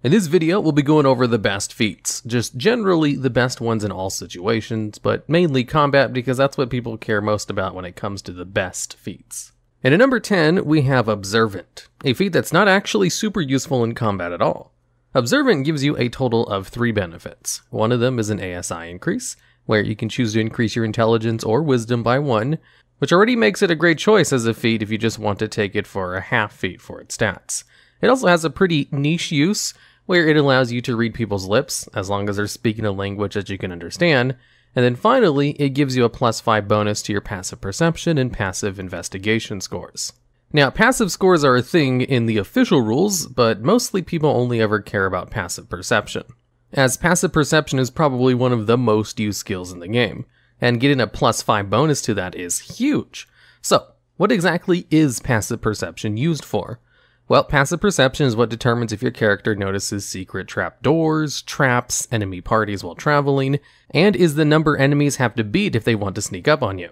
In this video, we'll be going over the best feats, just generally the best ones in all situations, but mainly combat because that's what people care most about when it comes to the best feats. And at number 10, we have Observant, a feat that's not actually super useful in combat at all. Observant gives you a total of 3 benefits. One of them is an ASI increase, where you can choose to increase your intelligence or wisdom by 1, which already makes it a great choice as a feat if you just want to take it for a half feat for its stats. It also has a pretty niche use, where it allows you to read people's lips, as long as they're speaking a language that you can understand, and then finally, it gives you a +5 bonus to your passive perception and passive investigation scores. Now, passive scores are a thing in the official rules, but mostly people only ever care about passive perception, as passive perception is probably one of the most used skills in the game, and getting a +5 bonus to that is huge. So, what exactly is passive perception used for? Well, passive perception is what determines if your character notices secret trapdoors, traps, enemy parties while traveling, and is the number enemies have to beat if they want to sneak up on you.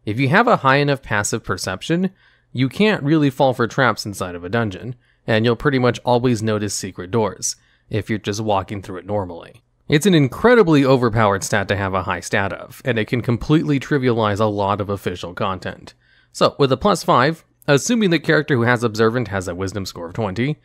If you have a high enough passive perception, you can't really fall for traps inside of a dungeon, and you'll pretty much always notice secret doors, if you're just walking through it normally. It's an incredibly overpowered stat to have a high stat of, and it can completely trivialize a lot of official content. So, with a +5, assuming the character who has Observant has a wisdom score of 20,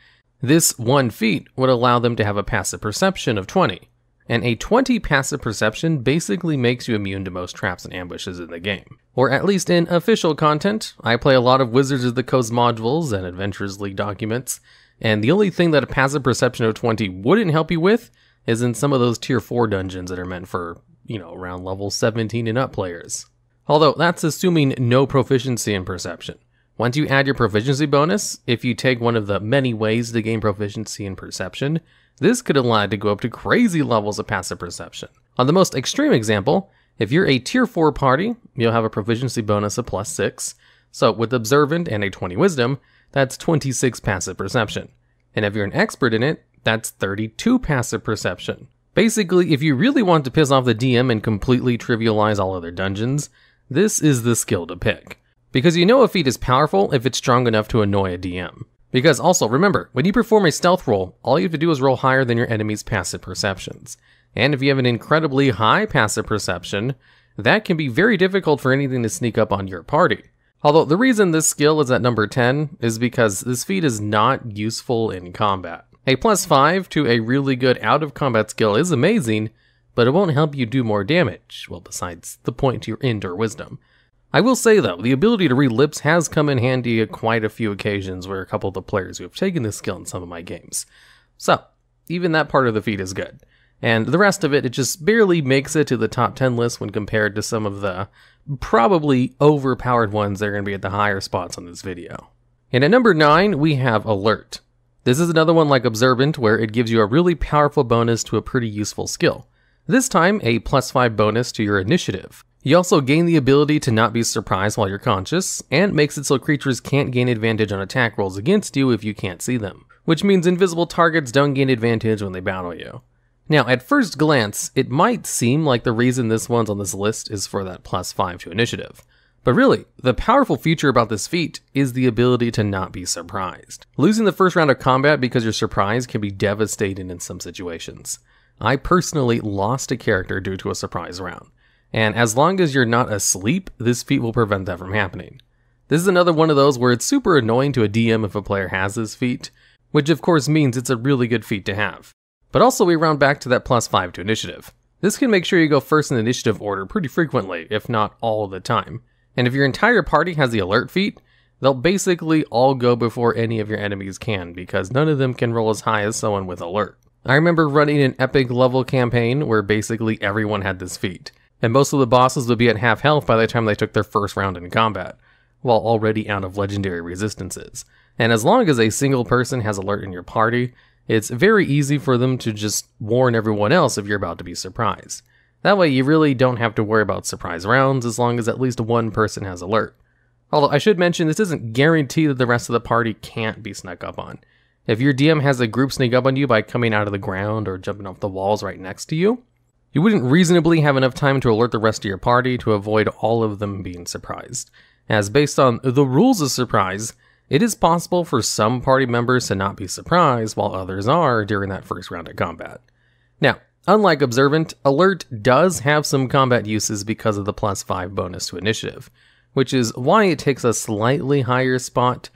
this one feat would allow them to have a passive perception of 20. And a 20 passive perception basically makes you immune to most traps and ambushes in the game. Or at least in official content. I play a lot of Wizards of the Coast modules and Adventures League documents, and the only thing that a passive perception of 20 wouldn't help you with is in some of those tier 4 dungeons that are meant for, around level 17 and up players. Although that's assuming no proficiency in perception. Once you add your proficiency bonus, if you take one of the many ways to gain proficiency in perception, this could allow you to go up to crazy levels of passive perception. On the most extreme example, if you're a tier 4 party, you'll have a proficiency bonus of +6, so with Observant and a 20 wisdom, that's 26 passive perception. And if you're an expert in it, that's 32 passive perception. Basically, if you really want to piss off the DM and completely trivialize all other dungeons, this is the skill to pick. Because you know a feat is powerful if it's strong enough to annoy a DM. Because also, remember, when you perform a stealth roll, all you have to do is roll higher than your enemy's passive perceptions. And if you have an incredibly high passive perception, that can be very difficult for anything to sneak up on your party. Although the reason this skill is at number 10 is because this feat is not useful in combat. A +5 to a really good out-of-combat skill is amazing, but it won't help you do more damage, well besides the point to your int or wisdom. I will say though, the ability to read lips has come in handy at quite a few occasions where a couple of the players who have taken this skill in some of my games. So, even that part of the feat is good. And the rest of it just barely makes it to the top 10 list when compared to some of the probably overpowered ones that are going to be at the higher spots on this video. And at number 9, we have Alert. This is another one like Observant where it gives you a really powerful bonus to a pretty useful skill. This time, a +5 bonus to your initiative. You also gain the ability to not be surprised while you're conscious, and makes it so creatures can't gain advantage on attack rolls against you if you can't see them, which means invisible targets don't gain advantage when they battle you. Now, at first glance, it might seem like the reason this one's on this list is for that +5 to initiative. But really, the powerful feature about this feat is the ability to not be surprised. Losing the first round of combat because you're surprised can be devastating in some situations. I personally lost a character due to a surprise round. And as long as you're not asleep, this feat will prevent that from happening. This is another one of those where it's super annoying to a DM if a player has this feat, which of course means it's a really good feat to have. But also we round back to that +5 to initiative. This can make sure you go first in initiative order pretty frequently, if not all the time. And if your entire party has the Alert feat, they'll basically all go before any of your enemies can, because none of them can roll as high as someone with Alert. I remember running an epic level campaign where basically everyone had this feat. And most of the bosses would be at half health by the time they took their first round in combat, while already out of legendary resistances. And as long as a single person has Alert in your party, it's very easy for them to just warn everyone else if you're about to be surprised. That way you really don't have to worry about surprise rounds as long as at least one person has Alert. Although I should mention this doesn't guarantee that the rest of the party can't be snuck up on. If your DM has a group sneak up on you by coming out of the ground or jumping off the walls right next to you, you wouldn't reasonably have enough time to alert the rest of your party to avoid all of them being surprised, as based on the rules of surprise, it is possible for some party members to not be surprised while others are during that first round of combat. Now, unlike Observant, Alert does have some combat uses because of the +5 bonus to initiative, which is why it takes a slightly higher spot,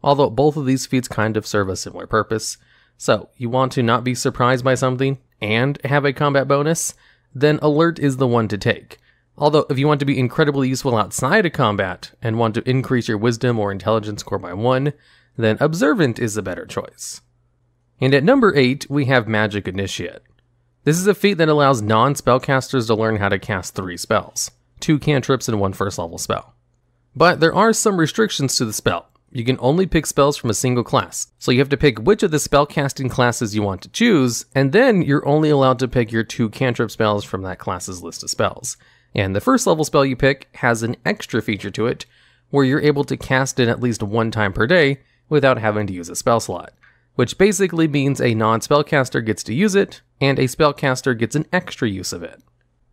although both of these feats kind of serve a similar purpose. So, you want to not be surprised by something and have a combat bonus, then Alert is the one to take. Although, if you want to be incredibly useful outside of combat and want to increase your Wisdom or Intelligence score by 1, then Observant is the better choice. And at number 8, we have Magic Initiate. This is a feat that allows non-spellcasters to learn how to cast 3 spells, 2 cantrips and 1 first level spell. But there are some restrictions to the spell. You can only pick spells from a single class, so you have to pick which of the spellcasting classes you want to choose, and then you're only allowed to pick your 2 cantrip spells from that class's list of spells. And the first level spell you pick has an extra feature to it, where you're able to cast it at least 1 time per day without having to use a spell slot, which basically means a non-spellcaster gets to use it, and a spellcaster gets an extra use of it.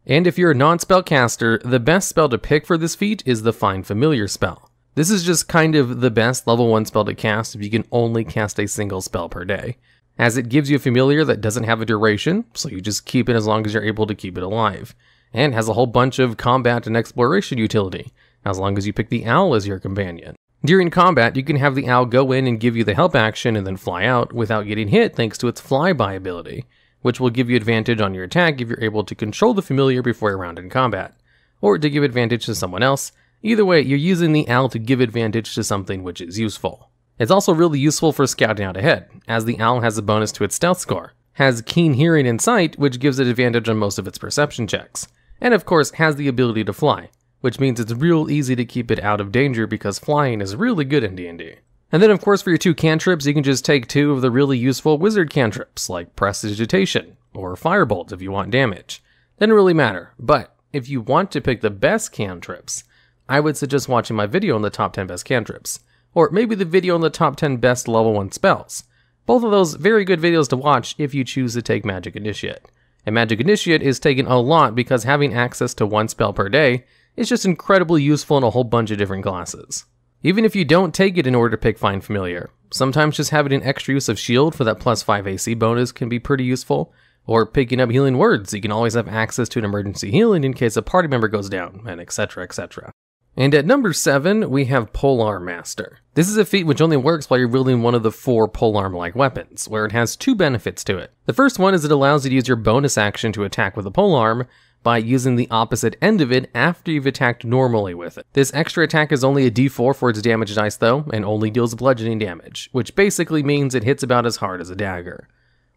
And if you're a non-spellcaster, the best spell to pick for this feat is the Find Familiar spell. This is just kind of the best level 1 spell to cast if you can only cast a single spell per day, as it gives you a familiar that doesn't have a duration, so you just keep it as long as you're able to keep it alive, and has a whole bunch of combat and exploration utility, as long as you pick the owl as your companion. During combat, you can have the owl go in and give you the help action and then fly out without getting hit thanks to its flyby ability, which will give you advantage on your attack if you're able to control the familiar before a round in combat, or to give advantage to someone else. Either way, you're using the owl to give advantage to something which is useful. It's also really useful for scouting out ahead, as the owl has a bonus to its stealth score, has keen hearing and sight, which gives it advantage on most of its perception checks, and of course has the ability to fly, which means it's real easy to keep it out of danger because flying is really good in D&D. And then of course for your 2 cantrips, you can just take 2 of the really useful wizard cantrips, like Prestidigitation, or Firebolt if you want damage. Doesn't really matter, but if you want to pick the best cantrips, I would suggest watching my video on the top 10 best cantrips, or maybe the video on the top 10 best level 1 spells. Both of those very good videos to watch if you choose to take Magic Initiate. And Magic Initiate is taken a lot because having access to 1 spell per day is just incredibly useful in a whole bunch of different classes. Even if you don't take it in order to pick Find Familiar, sometimes just having an extra use of Shield for that +5 AC bonus can be pretty useful, or picking up Healing Words so you can always have access to an emergency healing in case a party member goes down, and etc, etc. And at number 7, we have Polearm Master. This is a feat which only works while you're wielding one of the 4 polearm-like weapons, where it has 2 benefits to it. The first one is it allows you to use your bonus action to attack with a polearm by using the opposite end of it after you've attacked normally with it. This extra attack is only a d4 for its damage dice though, and only deals bludgeoning damage, which basically means it hits about as hard as a dagger.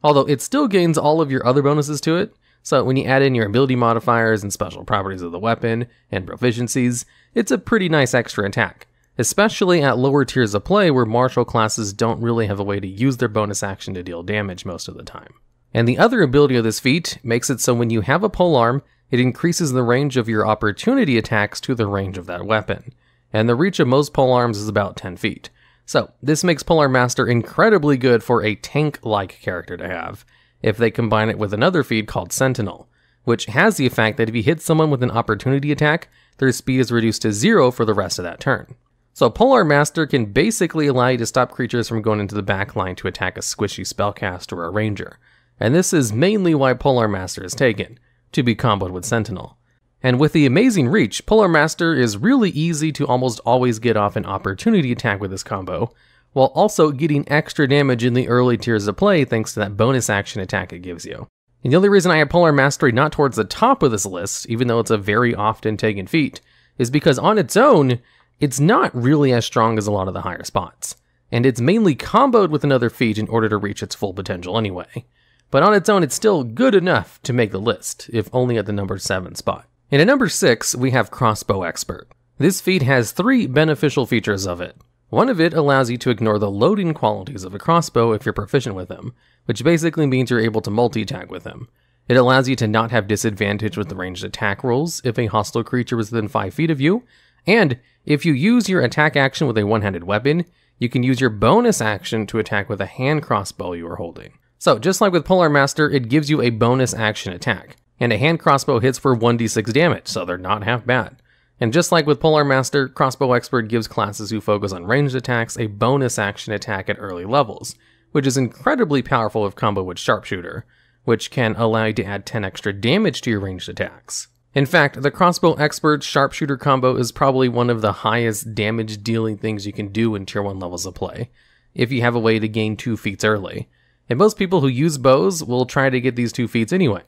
Although it still gains all of your other bonuses to it, so when you add in your ability modifiers and special properties of the weapon and proficiencies, it's a pretty nice extra attack, especially at lower tiers of play where martial classes don't really have a way to use their bonus action to deal damage most of the time. And the other ability of this feat makes it so when you have a polearm, it increases the range of your opportunity attacks to the range of that weapon, and the reach of most polearms is about 10 feet. So this makes Polearm Master incredibly good for a tank-like character to have, if they combine it with another feat called Sentinel, which has the effect that if you hit someone with an opportunity attack, their speed is reduced to 0 for the rest of that turn. So Polearm Master can basically allow you to stop creatures from going into the back line to attack a squishy spellcaster or a ranger, and this is mainly why Polearm Master is taken, to be comboed with Sentinel. And with the amazing reach, Polearm Master is really easy to almost always get off an opportunity attack with this combo, while also getting extra damage in the early tiers of play thanks to that bonus action attack it gives you. And the only reason I have Polearm Mastery not towards the top of this list, even though it's a very often taken feat, is because on its own, it's not really as strong as a lot of the higher spots, and it's mainly comboed with another feat in order to reach its full potential anyway. But on its own, it's still good enough to make the list, if only at the number 7 spot. And at number 6, we have Crossbow Expert. This feat has 3 beneficial features of it. One of it allows you to ignore the loading qualities of a crossbow if you're proficient with them, which basically means you're able to multi-attack with them. It allows you to not have disadvantage with the ranged attack rolls if a hostile creature is within 5 feet of you, and if you use your attack action with a one-handed weapon, you can use your bonus action to attack with a hand crossbow you are holding. So just like with Polearm Master, it gives you a bonus action attack, and a hand crossbow hits for 1d6 damage, so they're not half bad. And just like with Polar Master, Crossbow Expert gives classes who focus on ranged attacks a bonus action attack at early levels, which is incredibly powerful if combo with Sharpshooter, which can allow you to add 10 extra damage to your ranged attacks. In fact, the Crossbow Expert Sharpshooter combo is probably one of the highest damage dealing things you can do in Tier 1 levels of play, if you have a way to gain 2 feats early. And most people who use bows will try to get these 2 feats anyway.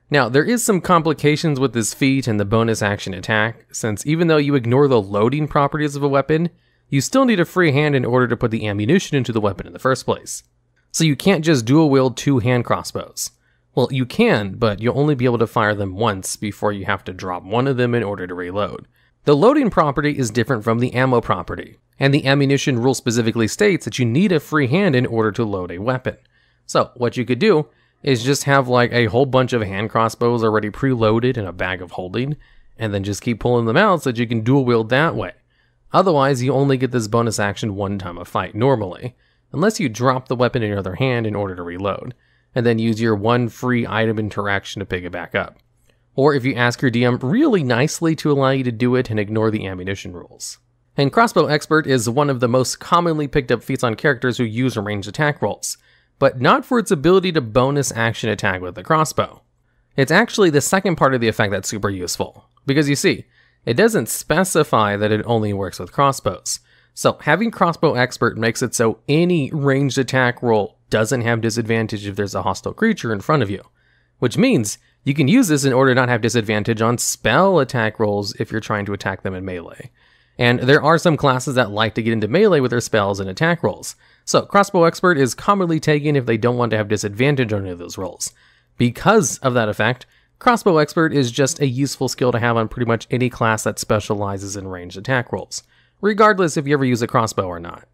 Now, there is some complications with this feat and the bonus action attack, since even though you ignore the loading properties of a weapon, you still need a free hand in order to put the ammunition into the weapon in the first place. So you can't just dual wield 2 hand crossbows. Well, you can, but you'll only be able to fire them once before you have to drop one of them in order to reload. The loading property is different from the ammo property, and the ammunition rule specifically states that you need a free hand in order to load a weapon. So what you could do is just have like a whole bunch of hand crossbows already preloaded in a bag of holding, and then just keep pulling them out so that you can dual wield that way. Otherwise, you only get this bonus action one time a fight normally, unless you drop the weapon in your other hand in order to reload, and then use your one free item interaction to pick it back up. Or if you ask your DM really nicely to allow you to do it and ignore the ammunition rules. And Crossbow Expert is one of the most commonly picked up feats on characters who use ranged attack rolls, but not for its ability to bonus action attack with the crossbow. It's actually the second part of the effect that's super useful, because you see, it doesn't specify that it only works with crossbows. So having Crossbow Expert makes it so any ranged attack roll doesn't have disadvantage if there's a hostile creature in front of you, which means you can use this in order to not have disadvantage on spell attack rolls if you're trying to attack them in melee. And there are some classes that like to get into melee with their spells and attack rolls, so Crossbow Expert is commonly taken if they don't want to have disadvantage on any of those rolls. Because of that effect, Crossbow Expert is just a useful skill to have on pretty much any class that specializes in ranged attack rolls, regardless if you ever use a crossbow or not.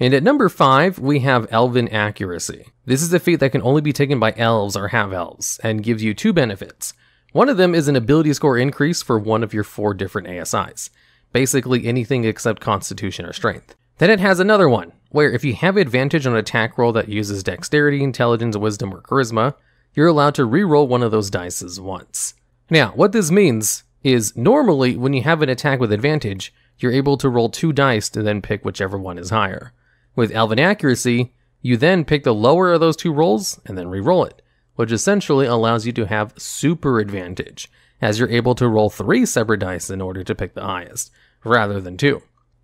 And at number 5, we have Elven Accuracy. This is a feat that can only be taken by elves or half-elves, and gives you 2 benefits. One of them is an ability score increase for one of your 4 different ASIs. Basically anything except Constitution or Strength. Then it has another one, where if you have advantage on an attack roll that uses Dexterity, Intelligence, Wisdom, or Charisma, you're allowed to reroll one of those dice once. Now, what this means is normally when you have an attack with advantage, you're able to roll 2 dice to then pick whichever one is higher. With Elven Accuracy, you then pick the lower of those 2 rolls and then reroll it, which essentially allows you to have super advantage, as you're able to roll 3 separate dice in order to pick the highest, rather than 2.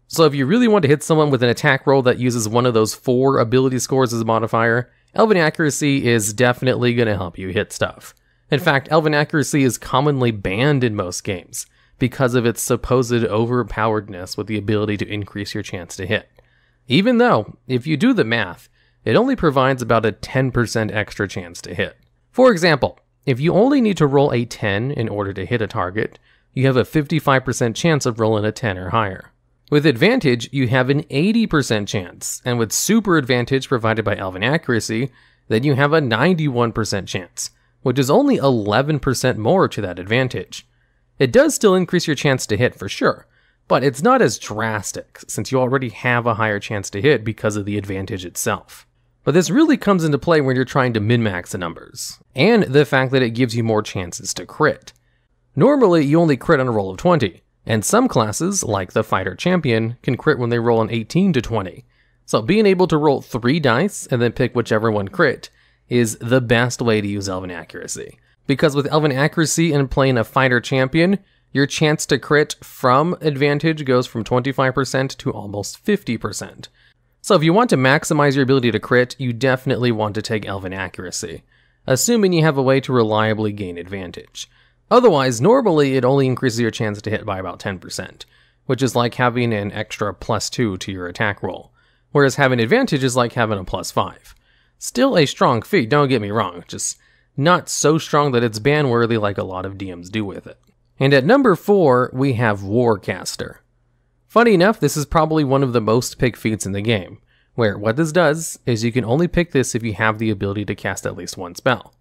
So if you really want to hit someone with an attack roll that uses one of those 4 ability scores as a modifier, Elven Accuracy is definitely going to help you hit stuff. In fact, Elven Accuracy is commonly banned in most games, because of its supposed overpoweredness with the ability to increase your chance to hit. Even though, if you do the math, it only provides about a 10% extra chance to hit. For example, if you only need to roll a 10 in order to hit a target, you have a 55% chance of rolling a 10 or higher. With advantage, you have an 80% chance, and with super advantage provided by Elven Accuracy, then you have a 91% chance, which is only 11% more to that advantage. It does still increase your chance to hit for sure, but it's not as drastic, since you already have a higher chance to hit because of the advantage itself. But this really comes into play when you're trying to min-max the numbers, and the fact that it gives you more chances to crit. Normally, you only crit on a roll of 20, and some classes, like the Fighter Champion, can crit when they roll an 18 to 20. So being able to roll 3 dice and then pick whichever one crit is the best way to use Elven Accuracy. Because with Elven Accuracy and playing a Fighter Champion, your chance to crit from advantage goes from 25% to almost 50%. So if you want to maximize your ability to crit, you definitely want to take Elven Accuracy, assuming you have a way to reliably gain advantage. Otherwise, normally it only increases your chance to hit by about 10%, which is like having an extra +2 to your attack roll, whereas having advantage is like having a +5. Still a strong feat, don't get me wrong, just not so strong that it's ban-worthy like a lot of DMs do with it. And at number 4, we have Warcaster. Funny enough, this is probably one of the most picked feats in the game, where what this does is you can only pick this if you have the ability to cast at least one spell.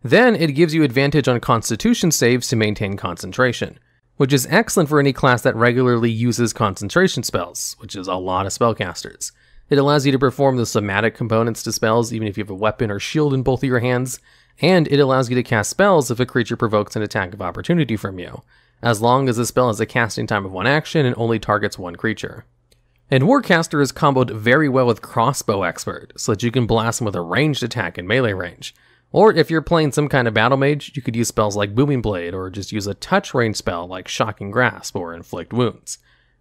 Then it gives you advantage on Constitution saves to maintain concentration, which is excellent for any class that regularly uses concentration spells, which is a lot of spellcasters. It allows you to perform the somatic components to spells even if you have a weapon or shield in both of your hands, and it allows you to cast spells if a creature provokes an attack of opportunity from you, as long as the spell has a casting time of 1 action and only targets 1 creature. And Warcaster is comboed very well with Crossbow Expert, so that you can blast them with a ranged attack in melee range. Or if you're playing some kind of battle mage, you could use spells like Booming Blade, or just use a touch range spell like Shocking Grasp or Inflict Wounds.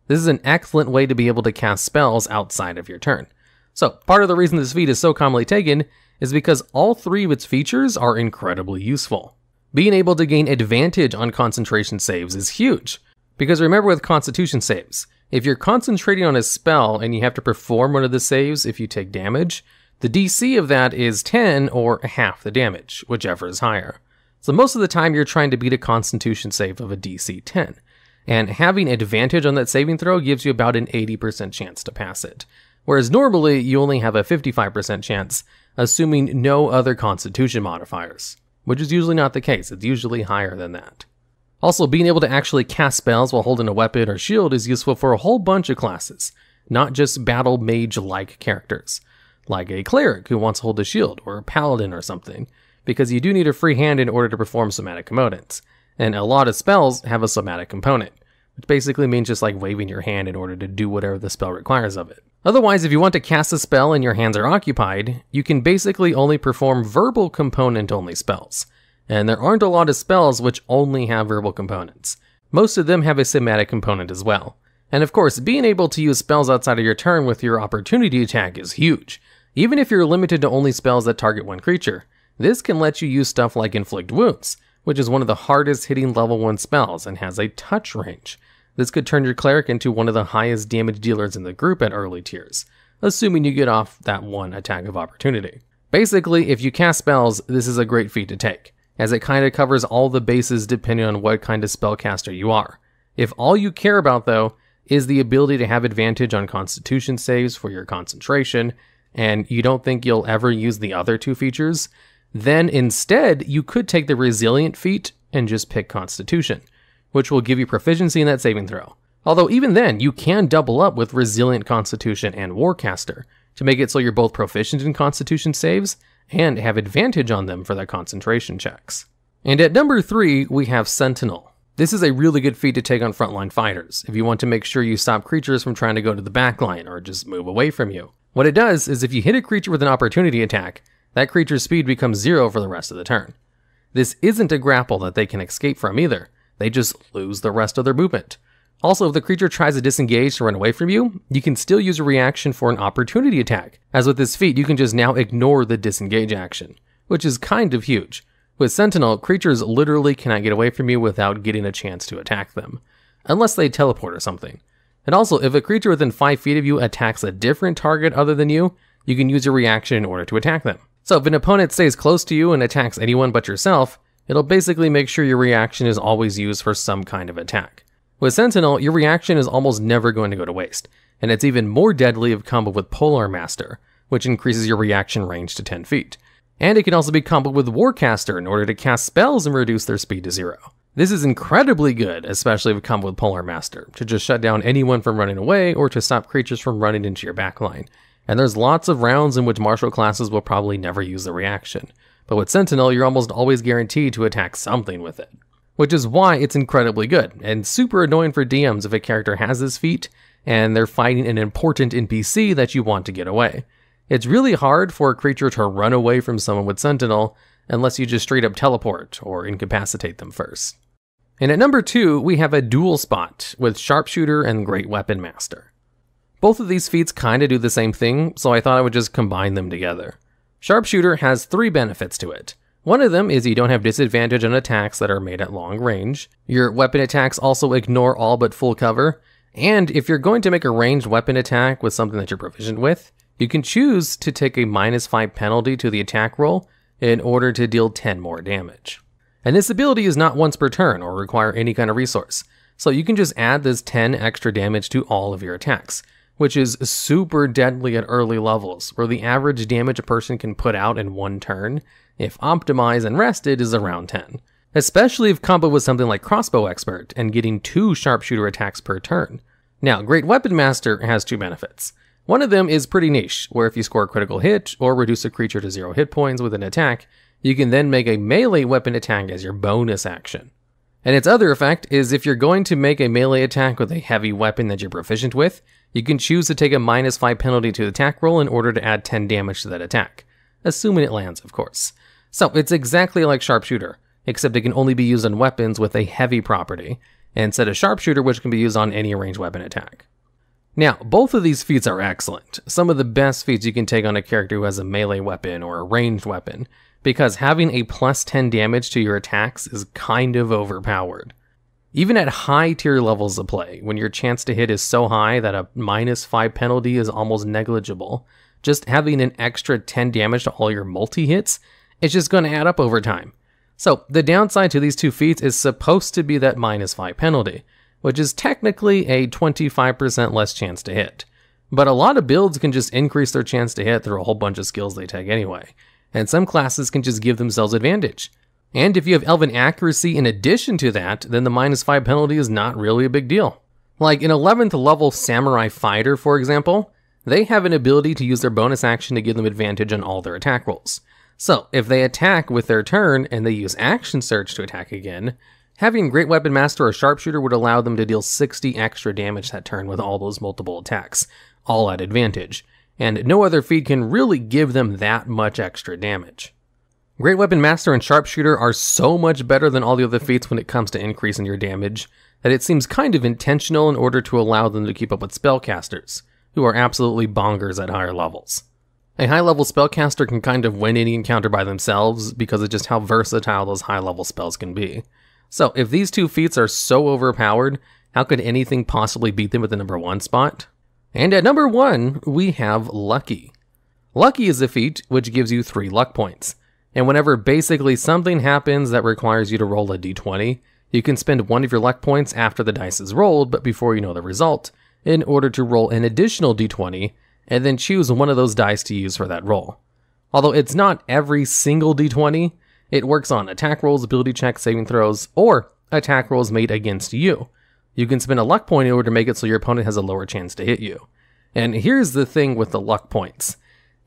This is an excellent way to be able to cast spells outside of your turn. So part of the reason this feat is so commonly taken is because all 3 of its features are incredibly useful. Being able to gain advantage on concentration saves is huge, because remember with constitution saves, if you're concentrating on a spell and you have to perform one of the saves if you take damage, the DC of that is 10 or half the damage, whichever is higher. So most of the time you're trying to beat a constitution save of a DC 10, and having advantage on that saving throw gives you about an 80% chance to pass it, whereas normally you only have a 55% chance, assuming no other constitution modifiers, which is usually not the case. It's usually higher than that. Also, being able to actually cast spells while holding a weapon or shield is useful for a whole bunch of classes, not just battle mage-like characters, like a cleric who wants to hold a shield, or a paladin or something, because you do need a free hand in order to perform somatic components, and a lot of spells have a somatic component, which basically means just like waving your hand in order to do whatever the spell requires of it. Otherwise, if you want to cast a spell and your hands are occupied, you can basically only perform verbal component-only spells. And there aren't a lot of spells which only have verbal components. Most of them have a somatic component as well. And of course, being able to use spells outside of your turn with your opportunity attack is huge. Even if you're limited to only spells that target 1 creature, this can let you use stuff like Inflict Wounds, which is one of the hardest hitting level 1 spells and has a touch range. This could turn your cleric into one of the highest damage dealers in the group at early tiers, assuming you get off that 1 attack of opportunity. Basically, if you cast spells, this is a great feat to take, as it kind of covers all the bases depending on what kind of spellcaster you are. If all you care about, though, is the ability to have advantage on constitution saves for your concentration, and you don't think you'll ever use the other 2 features, then instead you could take the resilient feat and just pick constitution, which will give you proficiency in that saving throw. Although even then, you can double up with resilient constitution and warcaster to make it so you're both proficient in constitution saves and have advantage on them for their concentration checks. And at number 3, we have Sentinel. This is a really good feat to take on frontline fighters if you want to make sure you stop creatures from trying to go to the backline or just move away from you. What it does is if you hit a creature with an opportunity attack, that creature's speed becomes 0 for the rest of the turn. This isn't a grapple that they can escape from either. They just lose the rest of their movement. Also, if the creature tries to disengage to run away from you, you can still use a reaction for an opportunity attack. As with this feat, you can just now ignore the disengage action, which is kind of huge. With Sentinel, creatures literally cannot get away from you without getting a chance to attack them, unless they teleport or something. And also, if a creature within 5 feet of you attacks a different target other than you, you can use your reaction in order to attack them. So if an opponent stays close to you and attacks anyone but yourself, it'll basically make sure your reaction is always used for some kind of attack. With Sentinel, your reaction is almost never going to go to waste, and it's even more deadly if comboed with Polar Master, which increases your reaction range to 10 feet. And it can also be comboed with Warcaster in order to cast spells and reduce their speed to 0. This is incredibly good, especially if comboed with Polar Master, to just shut down anyone from running away or to stop creatures from running into your backline. And there's lots of rounds in which martial classes will probably never use the reaction. But with Sentinel, you're almost always guaranteed to attack something with it. Which is why it's incredibly good, and super annoying for DMs if a character has this feat, and they're fighting an important NPC that you want to get away. It's really hard for a creature to run away from someone with Sentinel, unless you just straight up teleport or incapacitate them first. And at number 2, we have a dual spot with Sharpshooter and Great Weapon Master. Both of these feats kinda do the same thing, so I thought I would just combine them together. Sharpshooter has 3 benefits to it. One of them is you don't have disadvantage on attacks that are made at long range. Your weapon attacks also ignore all but full cover. And if you're going to make a ranged weapon attack with something that you're proficient with, you can choose to take a -5 penalty to the attack roll in order to deal 10 more damage. And this ability is not once per turn or require any kind of resource. So you can just add this 10 extra damage to all of your attacks, which is super deadly at early levels, where the average damage a person can put out in 1 turn, if optimized and rested, is around 10. Especially if comboed with something like Crossbow Expert and getting 2 Sharpshooter attacks per turn. Now, Great Weapon Master has 2 benefits. One of them is pretty niche, where if you score a critical hit or reduce a creature to 0 hit points with an attack, you can then make a melee weapon attack as your bonus action. And its other effect is if you're going to make a melee attack with a heavy weapon that you're proficient with, you can choose to take a -5 penalty to the attack roll in order to add 10 damage to that attack. Assuming it lands, of course. So it's exactly like Sharpshooter, except it can only be used on weapons with a heavy property, instead of Sharpshooter, which can be used on any ranged weapon attack. Now, both of these feats are excellent. Some of the best feats you can take on a character who has a melee weapon or a ranged weapon, because having a +10 damage to your attacks is kind of overpowered. Even at high tier levels of play, when your chance to hit is so high that a -5 penalty is almost negligible, just having an extra 10 damage to all your multi-hits, it's just going to add up over time. So the downside to these two feats is supposed to be that -5 penalty, which is technically a 25% less chance to hit. But a lot of builds can just increase their chance to hit through a whole bunch of skills they take anyway, and some classes can just give themselves advantage. And if you have Elven Accuracy in addition to that, then the -5 penalty is not really a big deal. Like an 11th level Samurai Fighter, for example, they have an ability to use their bonus action to give them advantage on all their attack rolls. So if they attack with their turn and they use Action Search to attack again, having Great Weapon Master or Sharpshooter would allow them to deal 60 extra damage that turn with all those multiple attacks, all at advantage, and no other feat can really give them that much extra damage. Great Weapon Master and Sharpshooter are so much better than all the other feats when it comes to increasing your damage, that it seems kind of intentional in order to allow them to keep up with spellcasters, who are absolutely bonkers at higher levels. A high-level spellcaster can kind of win any encounter by themselves because of just how versatile those high-level spells can be. So if these two feats are so overpowered, how could anything possibly beat them at the number 1 spot? And at number 1, we have Lucky. Lucky is a feat which gives you 3 luck points. And whenever basically something happens that requires you to roll a d20, you can spend 1 of your luck points after the dice is rolled, but before you know the result, in order to roll an additional d20, and then choose one of those dice to use for that roll. Although it's not every single d20, it works on attack rolls, ability checks, saving throws, or attack rolls made against you. You can spend a luck point in order to make it so your opponent has a lower chance to hit you. And here's the thing with the luck points.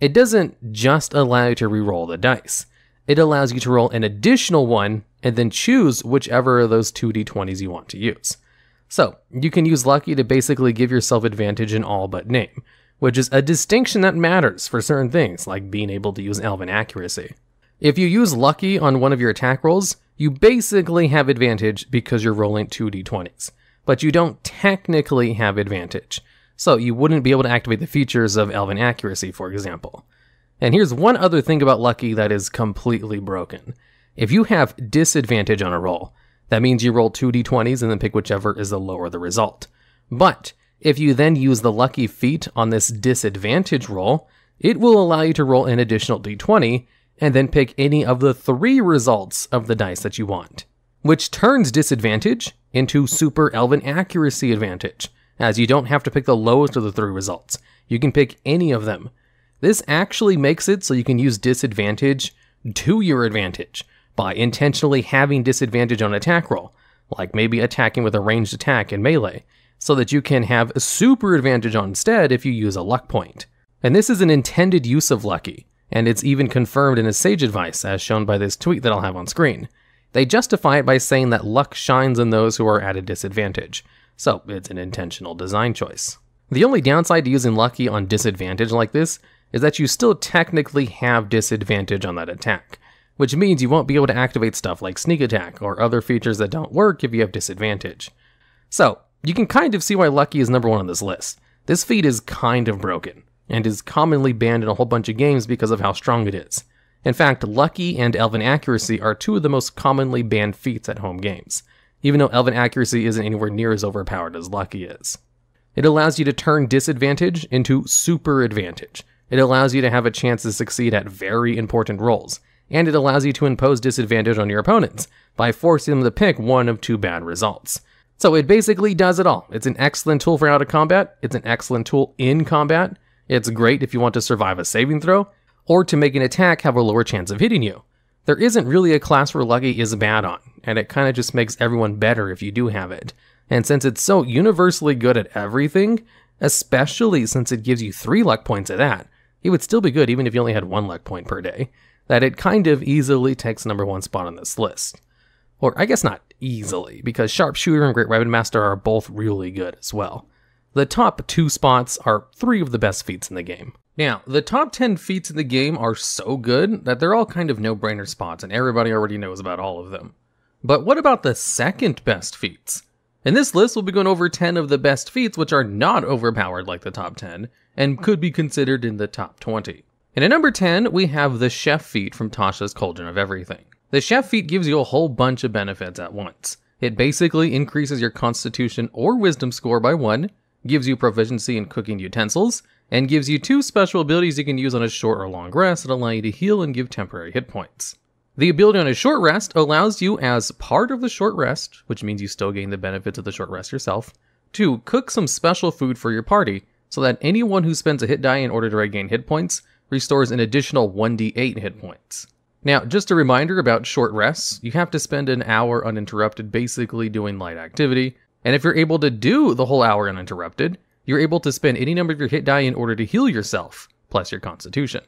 It doesn't just allow you to reroll the dice. It allows you to roll an additional one and then choose whichever of those 2 d20s you want to use. So you can use Lucky to basically give yourself advantage in all but name, which is a distinction that matters for certain things, like being able to use Elven Accuracy. If you use Lucky on one of your attack rolls, you basically have advantage because you're rolling 2 d20s, but you don't technically have advantage, so you wouldn't be able to activate the features of Elven Accuracy, for example. And here's one other thing about Lucky that is completely broken. If you have disadvantage on a roll, that means you roll 2 d20s and then pick whichever is the lower the result. But if you then use the Lucky feat on this disadvantage roll, it will allow you to roll an additional d20 and then pick any of the 3 results of the dice that you want, which turns disadvantage into super Elven Accuracy advantage, as you don't have to pick the lowest of the 3 results. You can pick any of them. This actually makes it so you can use disadvantage to your advantage by intentionally having disadvantage on attack roll, like maybe attacking with a ranged attack in melee, so that you can have a super advantage on instead if you use a luck point. And this is an intended use of Lucky, and it's even confirmed in a Sage Advice, as shown by this tweet that I'll have on screen. They justify it by saying that luck shines on those who are at a disadvantage, so it's an intentional design choice. The only downside to using Lucky on disadvantage like this is that you still technically have disadvantage on that attack, which means you won't be able to activate stuff like sneak attack or other features that don't work if you have disadvantage. So, you can kind of see why Lucky is number 1 on this list. This feat is kind of broken, and is commonly banned in a whole bunch of games because of how strong it is. In fact, Lucky and Elven Accuracy are 2 of the most commonly banned feats at home games, even though Elven Accuracy isn't anywhere near as overpowered as Lucky is. It allows you to turn disadvantage into super advantage. It allows you to have a chance to succeed at very important rolls, and it allows you to impose disadvantage on your opponents by forcing them to pick one of 2 bad results. So it basically does it all. It's an excellent tool for out of combat, it's an excellent tool in combat, it's great if you want to survive a saving throw, or to make an attack have a lower chance of hitting you. There isn't really a class where Lucky is bad on, and it kind of just makes everyone better if you do have it. And since it's so universally good at everything, especially since it gives you 3 luck points at that, it would still be good even if you only had 1 luck point per day, that it kind of easily takes number 1 spot on this list. Or I guess not easily, because Sharpshooter and Great Weapon Master are both really good as well. The top 2 spots are 3 of the best feats in the game. Now, the top 10 feats in the game are so good that they're all kind of no-brainer spots, and everybody already knows about all of them. But what about the second best feats? In this list, we'll be going over 10 of the best feats which are not overpowered like the top 10, and could be considered in the top 20. And at number 10, we have the Chef feat from Tasha's Cauldron of Everything. The Chef feat gives you a whole bunch of benefits at once. It basically increases your Constitution or Wisdom score by 1, gives you proficiency in cooking utensils, and gives you 2 special abilities you can use on a short or long rest that allow you to heal and give temporary hit points. The ability on a short rest allows you, as part of the short rest, which means you still gain the benefits of the short rest yourself, to cook some special food for your party, so that anyone who spends a hit die in order to regain hit points restores an additional 1d8 hit points. Now, just a reminder about short rests, you have to spend an hour uninterrupted basically doing light activity, and if you're able to do the whole hour uninterrupted, you're able to spend any number of your hit die in order to heal yourself, plus your Constitution.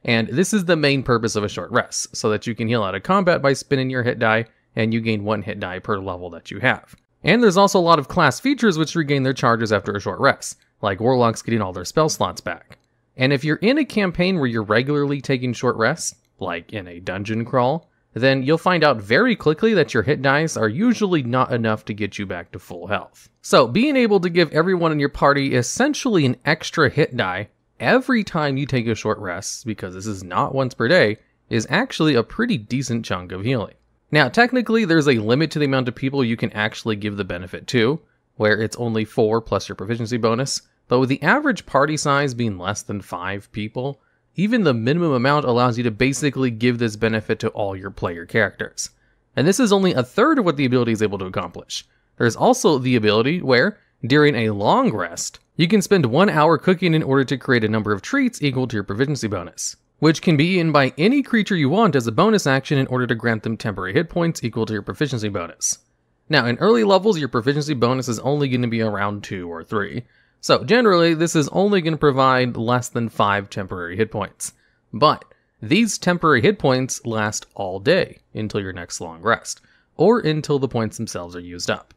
And this is the main purpose of a short rest, so that you can heal out of combat by spinning your hit die, and you gain 1 hit die per level that you have. And there's also a lot of class features which regain their charges after a short rest, like Warlocks getting all their spell slots back. And if you're in a campaign where you're regularly taking short rests, like in a dungeon crawl, then you'll find out very quickly that your hit dice are usually not enough to get you back to full health. So being able to give everyone in your party essentially an extra hit die every time you take a short rest, because this is not once per day, is actually a pretty decent chunk of healing. Now, technically, there's a limit to the amount of people you can actually give the benefit to, where it's only 4 plus your proficiency bonus, but with the average party size being less than 5 people, even the minimum amount allows you to basically give this benefit to all your player characters. And this is only a third of what the ability is able to accomplish. There's also the ability where, during a long rest, you can spend 1 hour cooking in order to create a number of treats equal to your proficiency bonus, which can be eaten by any creature you want as a bonus action in order to grant them temporary hit points equal to your proficiency bonus. Now, in early levels, your proficiency bonus is only going to be around 2 or 3, so generally this is only going to provide less than 5 temporary hit points. But these temporary hit points last all day until your next long rest, or until the points themselves are used up.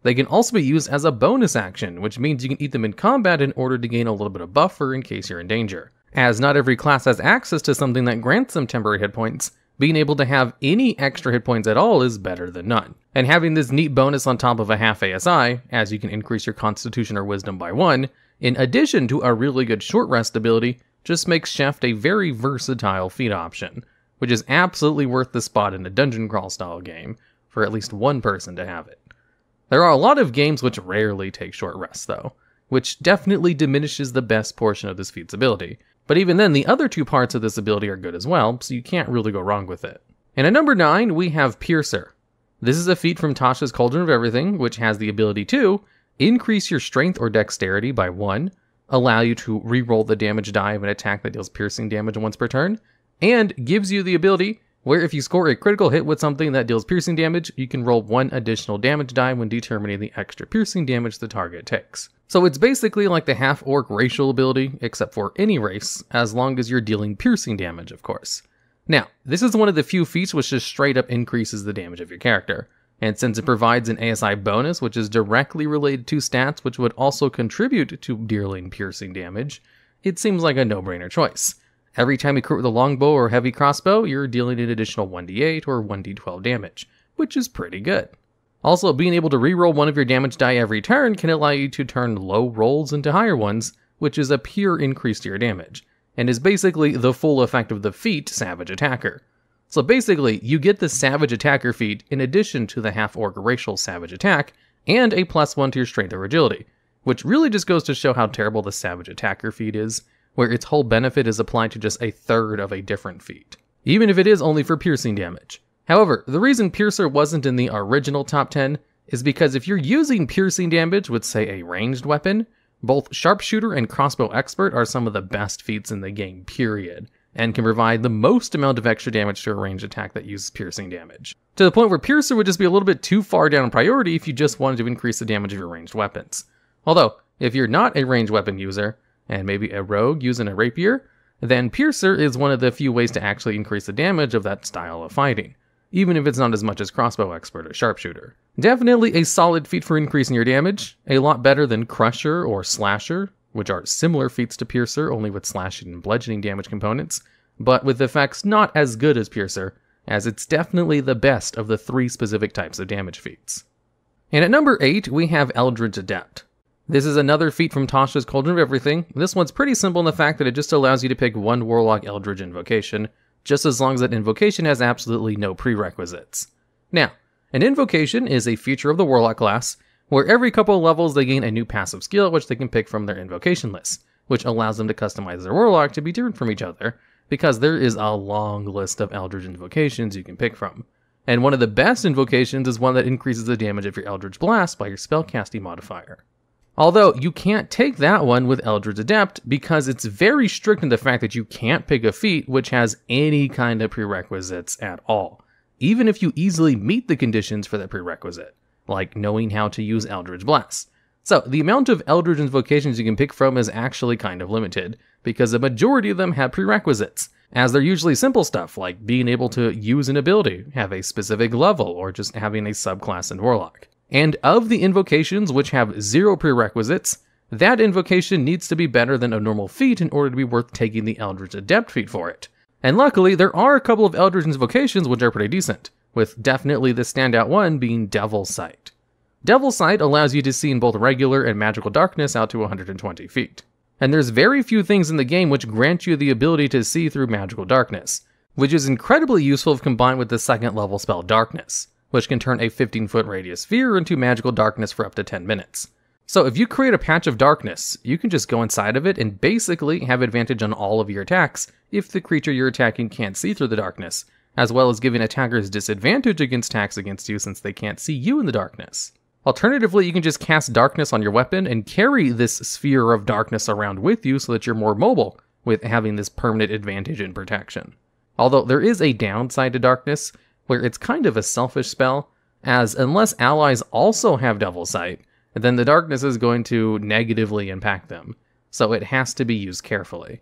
They can also be used as a bonus action, which means you can eat them in combat in order to gain a little bit of buffer in case you're in danger. As not every class has access to something that grants them temporary hit points, being able to have any extra hit points at all is better than none. And having this neat bonus on top of a half ASI, as you can increase your Constitution or Wisdom by 1, in addition to a really good short rest ability, just makes Chef a very versatile feat option, which is absolutely worth the spot in a dungeon crawl style game for at least one person to have it. There are a lot of games which rarely take short rests though, which definitely diminishes the best portion of this feat's ability. But even then, the other 2 parts of this ability are good as well, so you can't really go wrong with it. And at number 9, we have Piercer. This is a feat from Tasha's Cauldron of Everything, which has the ability to increase your strength or dexterity by 1, allow you to reroll the damage die of an attack that deals piercing damage once per turn, and gives you the ability where if you score a critical hit with something that deals piercing damage, you can roll 1 additional damage die when determining the extra piercing damage the target takes. So it's basically like the half-orc racial ability, except for any race, as long as you're dealing piercing damage, of course. Now, this is one of the few feats which just straight up increases the damage of your character, and since it provides an ASI bonus which is directly related to stats which would also contribute to dealing piercing damage, it seems like a no-brainer choice. Every time you crit with a longbow or heavy crossbow, you're dealing an additional 1d8 or 1d12 damage, which is pretty good. Also, being able to reroll one of your damage die every turn can allow you to turn low rolls into higher ones, which is a pure increase to your damage, and is basically the full effect of the feat Savage Attacker. So basically, you get the Savage Attacker feat in addition to the half-orc racial Savage Attack, and a +1 to your strength or agility, which really just goes to show how terrible the Savage Attacker feat is, where its whole benefit is applied to just a third of a different feat, even if it is only for piercing damage. However, the reason Piercer wasn't in the original top 10 is because if you're using piercing damage with, say, a ranged weapon, both Sharpshooter and Crossbow Expert are some of the best feats in the game, period, and can provide the most amount of extra damage to a ranged attack that uses piercing damage. To the point where Piercer would just be a little bit too far down in priority if you just wanted to increase the damage of your ranged weapons. Although, if you're not a ranged weapon user, and maybe a rogue using a rapier, then Piercer is one of the few ways to actually increase the damage of that style of fighting. even if it's not as much as Crossbow Expert or Sharpshooter. Definitely a solid feat for increasing your damage, a lot better than Crusher or Slasher, which are similar feats to Piercer, only with slashing and bludgeoning damage components, but with effects not as good as Piercer, as it's definitely the best of the 3 specific types of damage feats. And at number 8, we have Eldritch Adept. This is another feat from Tasha's Cauldron of Everything. This one's pretty simple in the fact that it just allows you to pick one Warlock Eldritch invocation, just as long as that invocation has absolutely no prerequisites. Now, an invocation is a feature of the Warlock class, where every couple of levels they gain a new passive skill which they can pick from their invocation list, which allows them to customize their Warlock to be different from each other, because there is a long list of Eldritch invocations you can pick from. And one of the best invocations is one that increases the damage of your Eldritch Blast by your spellcasting modifier. Although, you can't take that one with Eldritch Adept because it's very strict in the fact that you can't pick a feat which has any kind of prerequisites at all, even if you easily meet the conditions for that prerequisite, like knowing how to use Eldritch Blast. So, the amount of Eldritch invocations you can pick from is actually kind of limited, because the majority of them have prerequisites, as they're usually simple stuff like being able to use an ability, have a specific level, or just having a subclass in Warlock. And of the invocations which have 0 prerequisites, that invocation needs to be better than a normal feat in order to be worth taking the Eldritch Adept feat for it. And luckily, there are a couple of Eldritch invocations which are pretty decent, with definitely the standout one being Devil's Sight. Devil's Sight allows you to see in both regular and magical darkness out to 120 feet. And there's very few things in the game which grant you the ability to see through magical darkness, which is incredibly useful if combined with the 2nd level spell Darkness, which can turn a 15-foot radius sphere into magical darkness for up to 10 minutes. So if you create a patch of darkness, you can just go inside of it and basically have advantage on all of your attacks if the creature you're attacking can't see through the darkness, as well as giving attackers disadvantage against attacks against you since they can't see you in the darkness. Alternatively, you can just cast darkness on your weapon and carry this sphere of darkness around with you so that you're more mobile, with having this permanent advantage in protection. Although there is a downside to darkness, where it's kind of a selfish spell, as unless allies also have Devil's Sight, then the darkness is going to negatively impact them, so it has to be used carefully.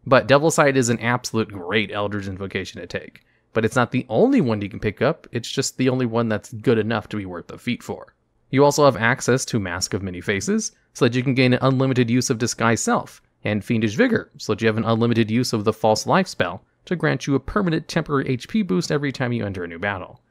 But Devil's Sight is an absolute great Eldritch invocation to take, but it's not the only one you can pick up, it's just the only one that's good enough to be worth the feat for. You also have access to Mask of Many Faces, so that you can gain an unlimited use of Disguise Self, and Fiendish Vigor, so that you have an unlimited use of the False Life spell, to grant you a permanent temporary HP boost every time you enter a new battle.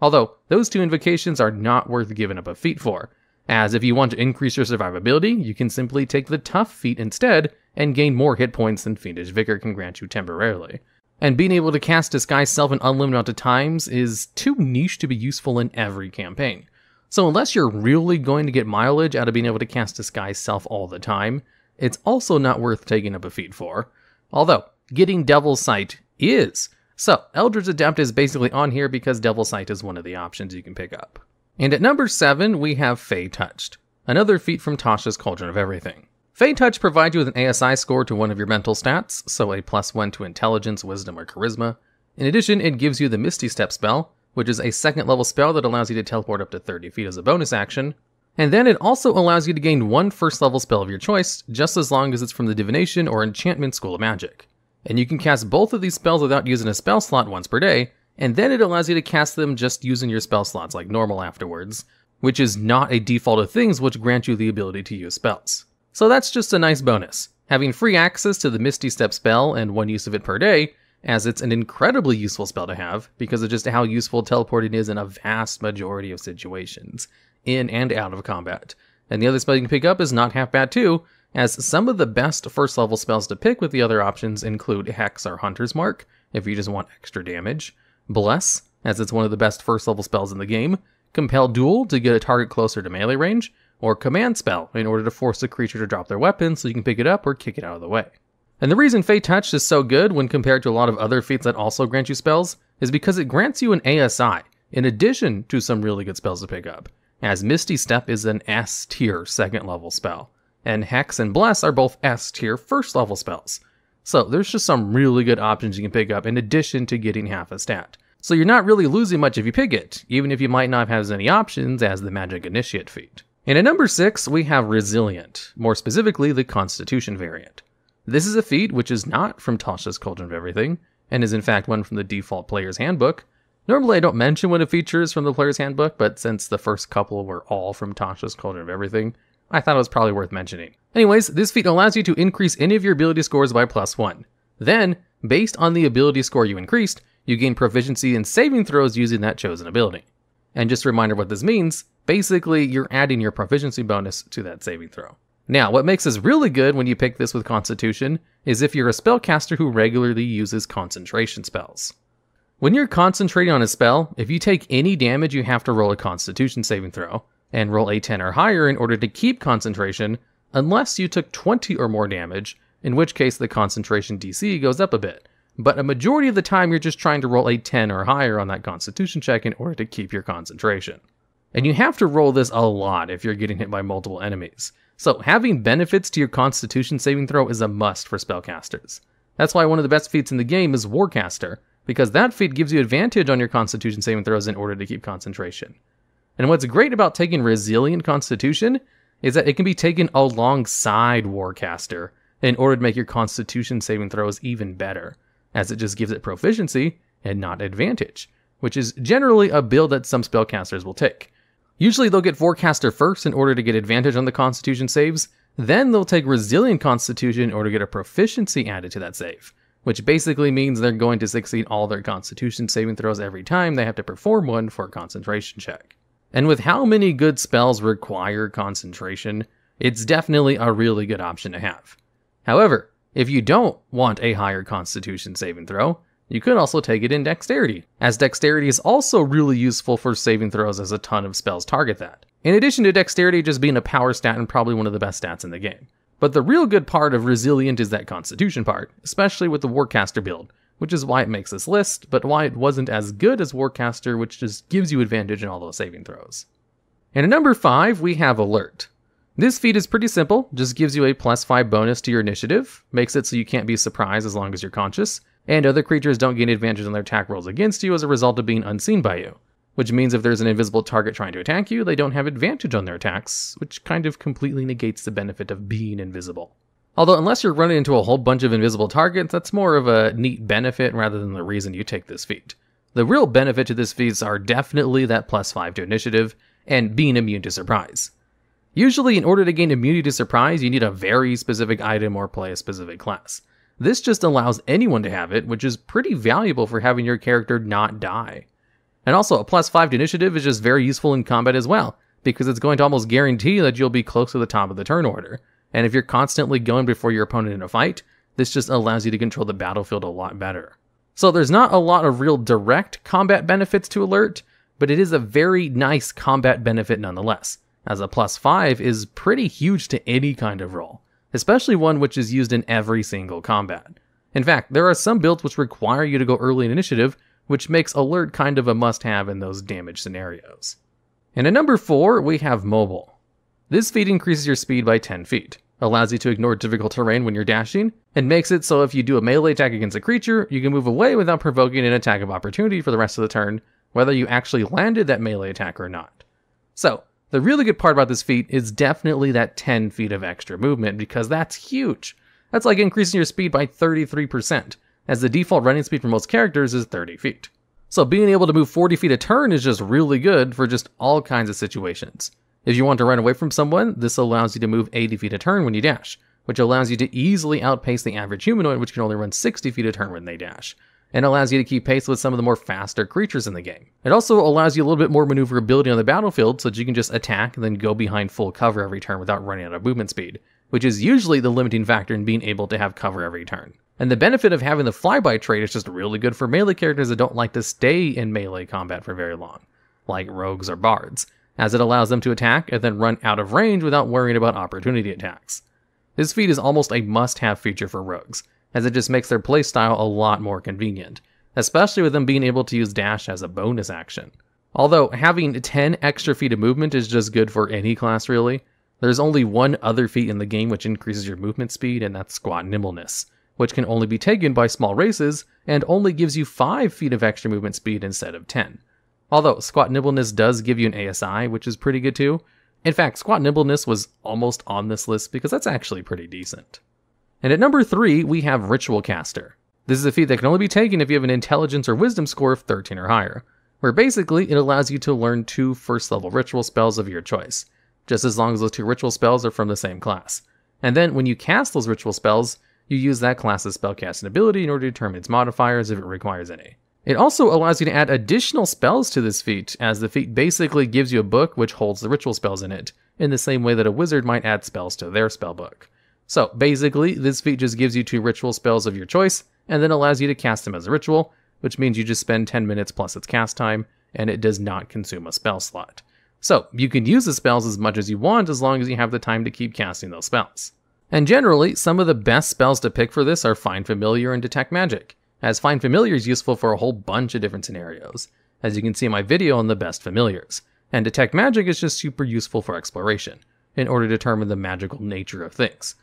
Although, those 2 invocations are not worth giving up a feat for, as if you want to increase your survivability, you can simply take the Tough feat instead, and gain more hit points than Fiendish Vigor can grant you temporarily. And being able to cast Disguise Self an unlimited amount of times is too niche to be useful in every campaign. So unless you're really going to get mileage out of being able to cast Disguise Self all the time, it's also not worth taking up a feat for. Although, getting Devil's Sight is. So, Eldritch Adept is basically on here because Devil's Sight is one of the options you can pick up. And at number 7, we have Fey Touched, another feat from Tasha's Cauldron of Everything. Fey Touch provides you with an ASI score to one of your mental stats, so a +1 to Intelligence, Wisdom, or Charisma. In addition, it gives you the Misty Step spell, which is a 2nd level spell that allows you to teleport up to 30 feet as a bonus action. And then it also allows you to gain 1 1st level spell of your choice, just as long as it's from the Divination or Enchantment School of Magic. And you can cast both of these spells without using a spell slot once per day, and then it allows you to cast them just using your spell slots like normal afterwards, which is not a default of things which grant you the ability to use spells. So that's just a nice bonus, having free access to the Misty Step spell and 1 use of it per day, as it's an incredibly useful spell to have because of just how useful teleporting is in a vast majority of situations, in and out of combat. And the other spell you can pick up is not half bad too, as some of the best 1st level spells to pick with the other options include Hex or Hunter's Mark, if you just want extra damage, Bless, as it's one of the best 1st level spells in the game, Compel Duel to get a target closer to melee range, or Command Spell in order to force the creature to drop their weapon so you can pick it up or kick it out of the way. And the reason Fey Touched is so good when compared to a lot of other feats that also grant you spells is because it grants you an ASI, in addition to some really good spells to pick up, as Misty Step is an S tier 2nd level spell, and Hex and Bless are both S tier 1st level spells. So there's just some really good options you can pick up in addition to getting half a stat. So you're not really losing much if you pick it, even if you might not have as many options as the Magic Initiate feat. And at number 6, we have Resilient, more specifically the Constitution variant. This is a feat which is not from Tasha's Cauldron of Everything, and is in fact one from the default player's handbook, Normally I don't mention what a feature is from the player's handbook, but since the first couple were all from Tasha's Cauldron of Everything, I thought it was probably worth mentioning. Anyways, this feat allows you to increase any of your ability scores by +1. Then, based on the ability score you increased, you gain proficiency in saving throws using that chosen ability. And just a reminder what this means, basically you're adding your proficiency bonus to that saving throw. Now, what makes this really good when you pick this with Constitution is if you're a spellcaster who regularly uses concentration spells. When you're concentrating on a spell, if you take any damage you have to roll a Constitution saving throw, and roll a 10 or higher in order to keep concentration, unless you took 20 or more damage, in which case the concentration DC goes up a bit. But a majority of the time you're just trying to roll a 10 or higher on that Constitution check in order to keep your concentration. And you have to roll this a lot if you're getting hit by multiple enemies. So having benefits to your Constitution saving throw is a must for spellcasters. That's why one of the best feats in the game is Warcaster, because that feat gives you advantage on your Constitution saving throws in order to keep concentration. And what's great about taking Resilient Constitution is that it can be taken alongside Warcaster in order to make your Constitution saving throws even better, as it just gives it proficiency and not advantage, which is generally a build that some spellcasters will take. Usually they'll get Warcaster first in order to get advantage on the Constitution saves, then they'll take Resilient Constitution in order to get a proficiency added to that save, which basically means they're going to succeed all their Constitution saving throws every time they have to perform one for a concentration check. And with how many good spells require concentration, it's definitely a really good option to have. However, if you don't want a higher Constitution saving throw, you could also take it in Dexterity, as Dexterity is also really useful for saving throws as a ton of spells target that. In addition to Dexterity just being a power stat and probably one of the best stats in the game. But the real good part of Resilient is that Constitution part, especially with the Warcaster build, which is why it makes this list, but why it wasn't as good as Warcaster, which just gives you advantage in all those saving throws. And at number 5, we have Alert. This feat is pretty simple, just gives you a +5 bonus to your initiative, makes it so you can't be surprised as long as you're conscious, and other creatures don't gain advantage on their attack rolls against you as a result of being unseen by you. Which means if there's an invisible target trying to attack you, they don't have advantage on their attacks, which kind of completely negates the benefit of being invisible. Although unless you're running into a whole bunch of invisible targets, that's more of a neat benefit rather than the reason you take this feat. The real benefit to this feat are definitely that +5 to initiative, and being immune to surprise. Usually in order to gain immunity to surprise, you need a very specific item or play a specific class. This just allows anyone to have it, which is pretty valuable for having your character not die. And also, a +5 to initiative is just very useful in combat as well, because it's going to almost guarantee that you'll be close to the top of the turn order. And if you're constantly going before your opponent in a fight, this just allows you to control the battlefield a lot better. So there's not a lot of real direct combat benefits to Alert, but it is a very nice combat benefit nonetheless, as a +5 is pretty huge to any kind of roll, especially one which is used in every single combat. In fact, there are some builds which require you to go early in initiative, which makes Alert kind of a must-have in those damage scenarios. And at number 4, we have Mobile. This feat increases your speed by 10 feet, allows you to ignore difficult terrain when you're dashing, and makes it so if you do a melee attack against a creature, you can move away without provoking an attack of opportunity for the rest of the turn, whether you actually landed that melee attack or not. So, the really good part about this feat is definitely that 10 feet of extra movement, because that's huge. That's like increasing your speed by 33%, as the default running speed for most characters is 30 feet. So being able to move 40 feet a turn is just really good for just all kinds of situations. If you want to run away from someone, this allows you to move 80 feet a turn when you dash, which allows you to easily outpace the average humanoid, which can only run 60 feet a turn when they dash, and allows you to keep pace with some of the more faster creatures in the game. It also allows you a little bit more maneuverability on the battlefield so that you can just attack and then go behind full cover every turn without running out of movement speed, which is usually the limiting factor in being able to have cover every turn. And the benefit of having the flyby trait is just really good for melee characters that don't like to stay in melee combat for very long, like rogues or bards, as it allows them to attack and then run out of range without worrying about opportunity attacks. This feat is almost a must-have feature for rogues, as it just makes their playstyle a lot more convenient, especially with them being able to use dash as a bonus action. Although having 10 extra feet of movement is just good for any class really, there's only one other feat in the game which increases your movement speed, and that's Squat Nimbleness, which can only be taken by small races and only gives you 5 feet of extra movement speed instead of 10. Although Squat Nimbleness does give you an ASI, which is pretty good too. In fact, Squat Nimbleness was almost on this list because that's actually pretty decent. And at number 3, we have Ritual Caster. This is a feat that can only be taken if you have an Intelligence or Wisdom score of 13 or higher. where basically it allows you to learn 2 first level ritual spells of your choice, just as long as those 2 ritual spells are from the same class. And then when you cast those ritual spells, you use that class's spellcasting ability in order to determine its modifiers if it requires any. It also allows you to add additional spells to this feat, as the feat basically gives you a book which holds the ritual spells in it, in the same way that a wizard might add spells to their spellbook. So basically, this feat just gives you 2 ritual spells of your choice, and then allows you to cast them as a ritual, which means you just spend 10 minutes plus its cast time, and it does not consume a spell slot. So you can use the spells as much as you want as long as you have the time to keep casting those spells. And generally, some of the best spells to pick for this are Find Familiar and Detect Magic, as Find Familiar is useful for a whole bunch of different scenarios, as you can see in my video on the best familiars, and Detect Magic is just super useful for exploration, in order to determine the magical nature of things.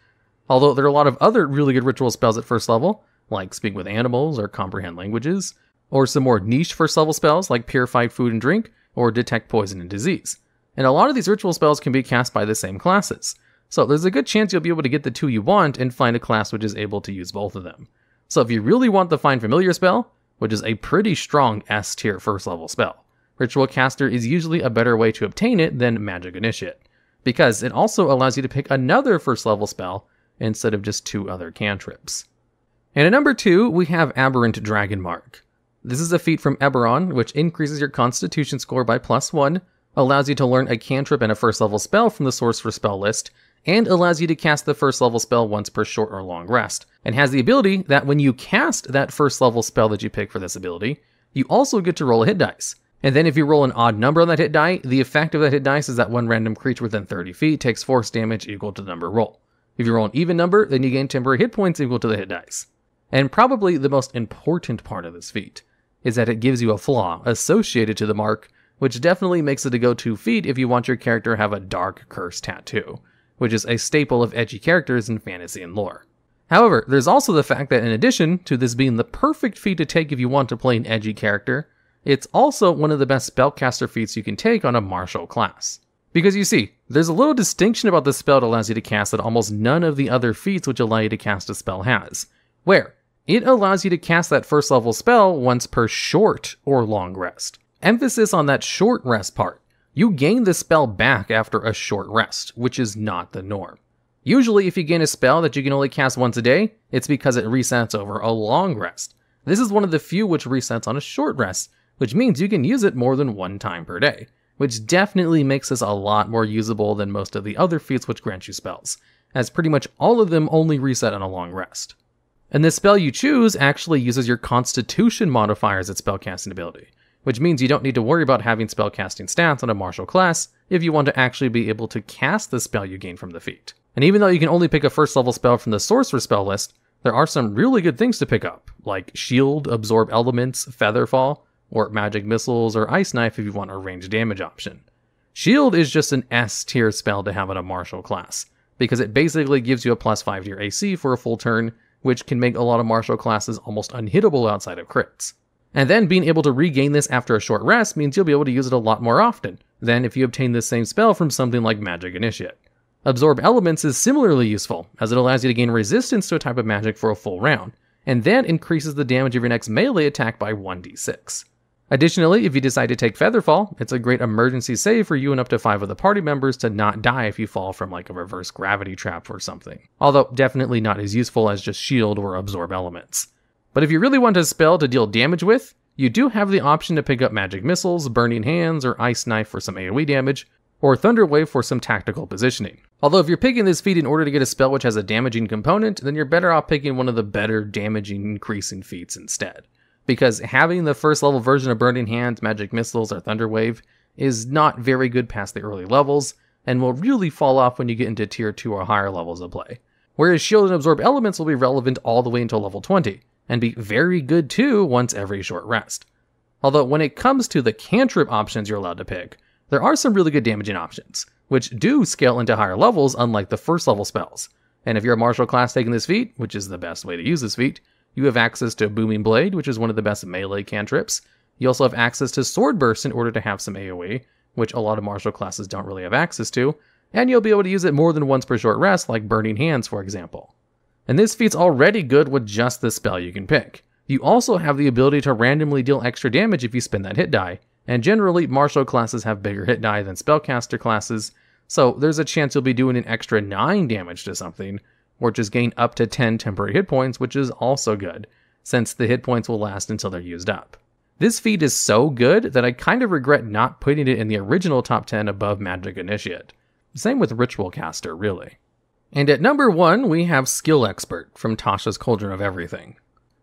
Although there are a lot of other really good ritual spells at first level, like Speak with Animals or Comprehend Languages, or some more niche first level spells like Purified Food and Drink or Detect Poison and Disease. And a lot of these ritual spells can be cast by the same classes, so there's a good chance you'll be able to get the 2 you want and find a class which is able to use both of them. So if you really want the Find Familiar spell, which is a pretty strong S tier first level spell, Ritual Caster is usually a better way to obtain it than Magic Initiate, because it also allows you to pick another first level spell instead of just 2 other cantrips. And at number 2, we have Aberrant Dragon Mark. This is a feat from Eberron, which increases your Constitution score by +1, allows you to learn a cantrip and a first level spell from the Sorcerer spell list, and allows you to cast the first level spell once per short or long rest, and has the ability that when you cast that first level spell that you pick for this ability, you also get to roll a hit dice. And then if you roll an odd number on that hit die, the effect of that hit dice is that one random creature within 30 feet takes force damage equal to the number roll. If you roll an even number, then you gain temporary hit points equal to the hit dice. And probably the most important part of this feat is that it gives you a flaw associated to the mark, which definitely makes it a go-to feat if you want your character to have a dark curse tattoo, which is a staple of edgy characters in fantasy and lore. However, there's also the fact that in addition to this being the perfect feat to take if you want to play an edgy character, it's also one of the best spellcaster feats you can take on a martial class. Because you see, there's a little distinction about this spell that allows you to cast that almost none of the other feats which allow you to cast a spell has, where it allows you to cast that first level spell once per short or long rest. Emphasis on that short rest part. You gain the spell back after a short rest, which is not the norm. Usually if you gain a spell that you can only cast once a day, it's because it resets over a long rest. This is one of the few which resets on a short rest, which means you can use it more than 1 time per day, which definitely makes this a lot more usable than most of the other feats which grant you spells, as pretty much all of them only reset on a long rest. And the spell you choose actually uses your Constitution modifier as its spellcasting ability, which means you don't need to worry about having spellcasting stats on a martial class if you want to actually be able to cast the spell you gain from the feat. And even though you can only pick a first level spell from the Sorcerer spell list, there are some really good things to pick up, like Shield, Absorb Elements, Featherfall, or Magic Missiles or Ice Knife if you want a ranged damage option. Shield is just an S tier spell to have in a martial class, because it basically gives you a +5 to your AC for a full turn, which can make a lot of martial classes almost unhittable outside of crits. And then being able to regain this after a short rest means you'll be able to use it a lot more often than if you obtain this same spell from something like Magic Initiate. Absorb Elements is similarly useful, as it allows you to gain resistance to a type of magic for a full round, and then increases the damage of your next melee attack by 1d6. Additionally, if you decide to take Featherfall, it's a great emergency save for you and up to 5 of the party members to not die if you fall from like a reverse gravity trap or something. Although definitely not as useful as just Shield or Absorb Elements. But if you really want a spell to deal damage with, you do have the option to pick up Magic Missiles, Burning Hands, or Ice Knife for some AoE damage, or Thunder Wave for some tactical positioning. Although if you're picking this feat in order to get a spell which has a damaging component, then you're better off picking one of the better damaging increasing feats instead. Because having the first level version of Burning Hands, Magic Missiles, or Thunder Wave is not very good past the early levels, and will really fall off when you get into tier 2 or higher levels of play. Whereas Shield and Absorb Elements will be relevant all the way until level 20, and be very good too once every short rest. Although when it comes to the cantrip options you're allowed to pick, there are some really good damaging options, which do scale into higher levels unlike the first level spells. And if you're a martial class taking this feat, which is the best way to use this feat, you have access to Booming Blade, which is one of the best melee cantrips. You also have access to Sword Burst in order to have some AoE, which a lot of martial classes don't really have access to, and you'll be able to use it more than once per short rest, like Burning Hands, for example. And this feat's already good with just the spell you can pick, You also have the ability to randomly deal extra damage if you spend that hit die, and generally martial classes have bigger hit die than spellcaster classes, so there's a chance you'll be doing an extra 9 damage to something, or just gain up to 10 temporary hit points, which is also good, since the hit points will last until they're used up. This feat is so good that I kind of regret not putting it in the original top 10 above Magic Initiate. Same with Ritual Caster, really. And at number 1, we have Skill Expert from Tasha's Cauldron of Everything.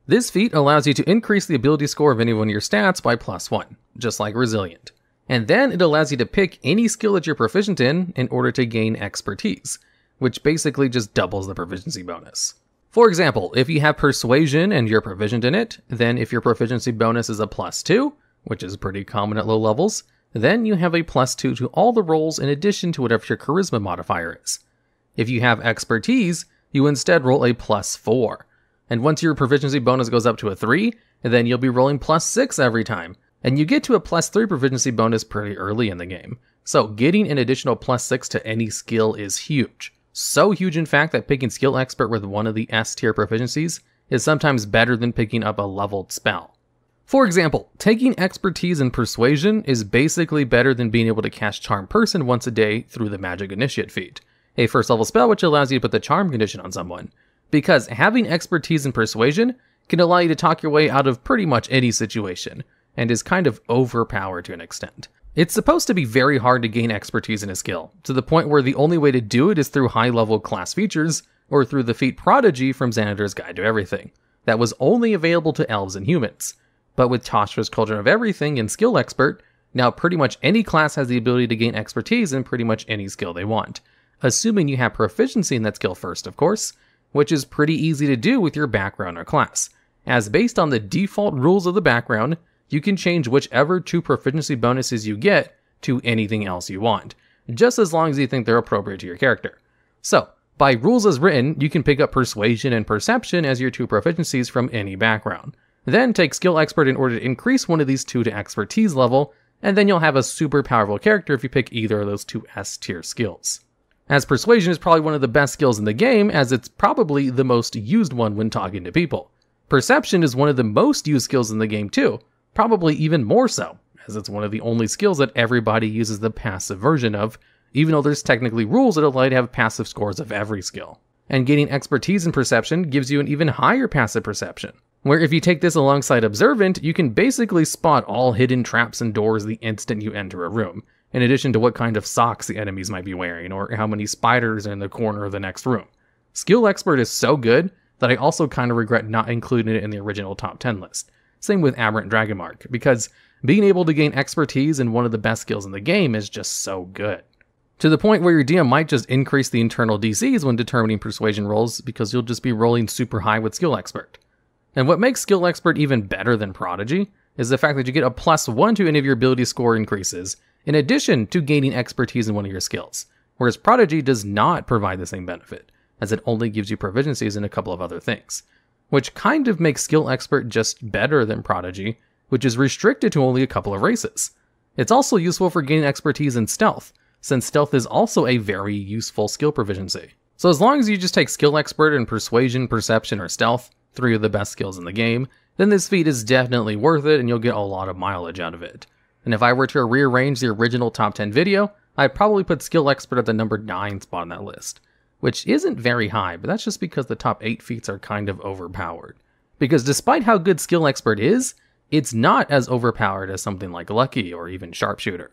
This feat allows you to increase the ability score of any one of your stats by +1, just like Resilient. And then it allows you to pick any skill that you're proficient in order to gain Expertise, which basically just doubles the proficiency bonus. For example, if you have Persuasion and you're proficient in it, then if your proficiency bonus is a +2, which is pretty common at low levels, then you have a +2 to all the rolls in addition to whatever your Charisma modifier is. If you have Expertise, you instead roll a +4. And once your proficiency bonus goes up to a 3, then you'll be rolling +6 every time. And you get to a +3 proficiency bonus pretty early in the game. So getting an additional +6 to any skill is huge. So huge in fact that picking Skill Expert with one of the S tier proficiencies is sometimes better than picking up a leveled spell. For example, taking Expertise and Persuasion is basically better than being able to cast Charm Person once a day through the Magic Initiate feat, a first level spell which allows you to put the charm condition on someone. Because having Expertise and Persuasion can allow you to talk your way out of pretty much any situation, and is kind of overpowered to an extent. It's supposed to be very hard to gain Expertise in a skill, to the point where the only way to do it is through high-level class features, or through the feat Prodigy from Xander's Guide to Everything, that was only available to elves and humans. But with Tasha's Cauldron of Everything and Skill Expert, now pretty much any class has the ability to gain Expertise in pretty much any skill they want, assuming you have proficiency in that skill first, of course, which is pretty easy to do with your background or class, as based on the default rules of the background, you can change whichever 2 proficiency bonuses you get to anything else you want, just as long as you think they're appropriate to your character. So, by rules as written, you can pick up Persuasion and Perception as your 2 proficiencies from any background. Then take Skill Expert in order to increase one of these 2 to Expertise level, and then you'll have a super powerful character if you pick either of those 2 S tier skills. As Persuasion is probably one of the best skills in the game, as it's probably the most used one when talking to people. Perception is one of the most used skills in the game too, probably even more so, as it's one of the only skills that everybody uses the passive version of, even though there's technically rules that allow you to have passive scores of every skill. And gaining Expertise in Perception gives you an even higher passive perception, where if you take this alongside Observant, you can basically spot all hidden traps and doors the instant you enter a room, in addition to what kind of socks the enemies might be wearing, or how many spiders are in the corner of the next room. Skill Expert is so good that I also kind of regret not including it in the original top 10 list. Same with Aberrant Dragonmark, because being able to gain Expertise in one of the best skills in the game is just so good. To the point where your DM might just increase the internal DCs when determining Persuasion rolls, because you'll just be rolling super high with Skill Expert. And what makes Skill Expert even better than Prodigy is the fact that you get a +1 to any of your ability score increases, in addition to gaining Expertise in one of your skills, whereas Prodigy does not provide the same benefit, as it only gives you proficiencies in a couple of other things, which kind of makes Skill Expert just better than Prodigy, which is restricted to only a couple of races. It's also useful for gaining Expertise in Stealth, since Stealth is also a very useful skill proficiency. So as long as you just take Skill Expert and Persuasion, Perception, or Stealth, 3 of the best skills in the game, then this feat is definitely worth it and you'll get a lot of mileage out of it. And if I were to rearrange the original top 10 video, I'd probably put Skill Expert at the number 9 spot on that list, which isn't very high, but that's just because the top 8 feats are kind of overpowered. Because despite how good Skill Expert is, it's not as overpowered as something like Lucky or even Sharpshooter.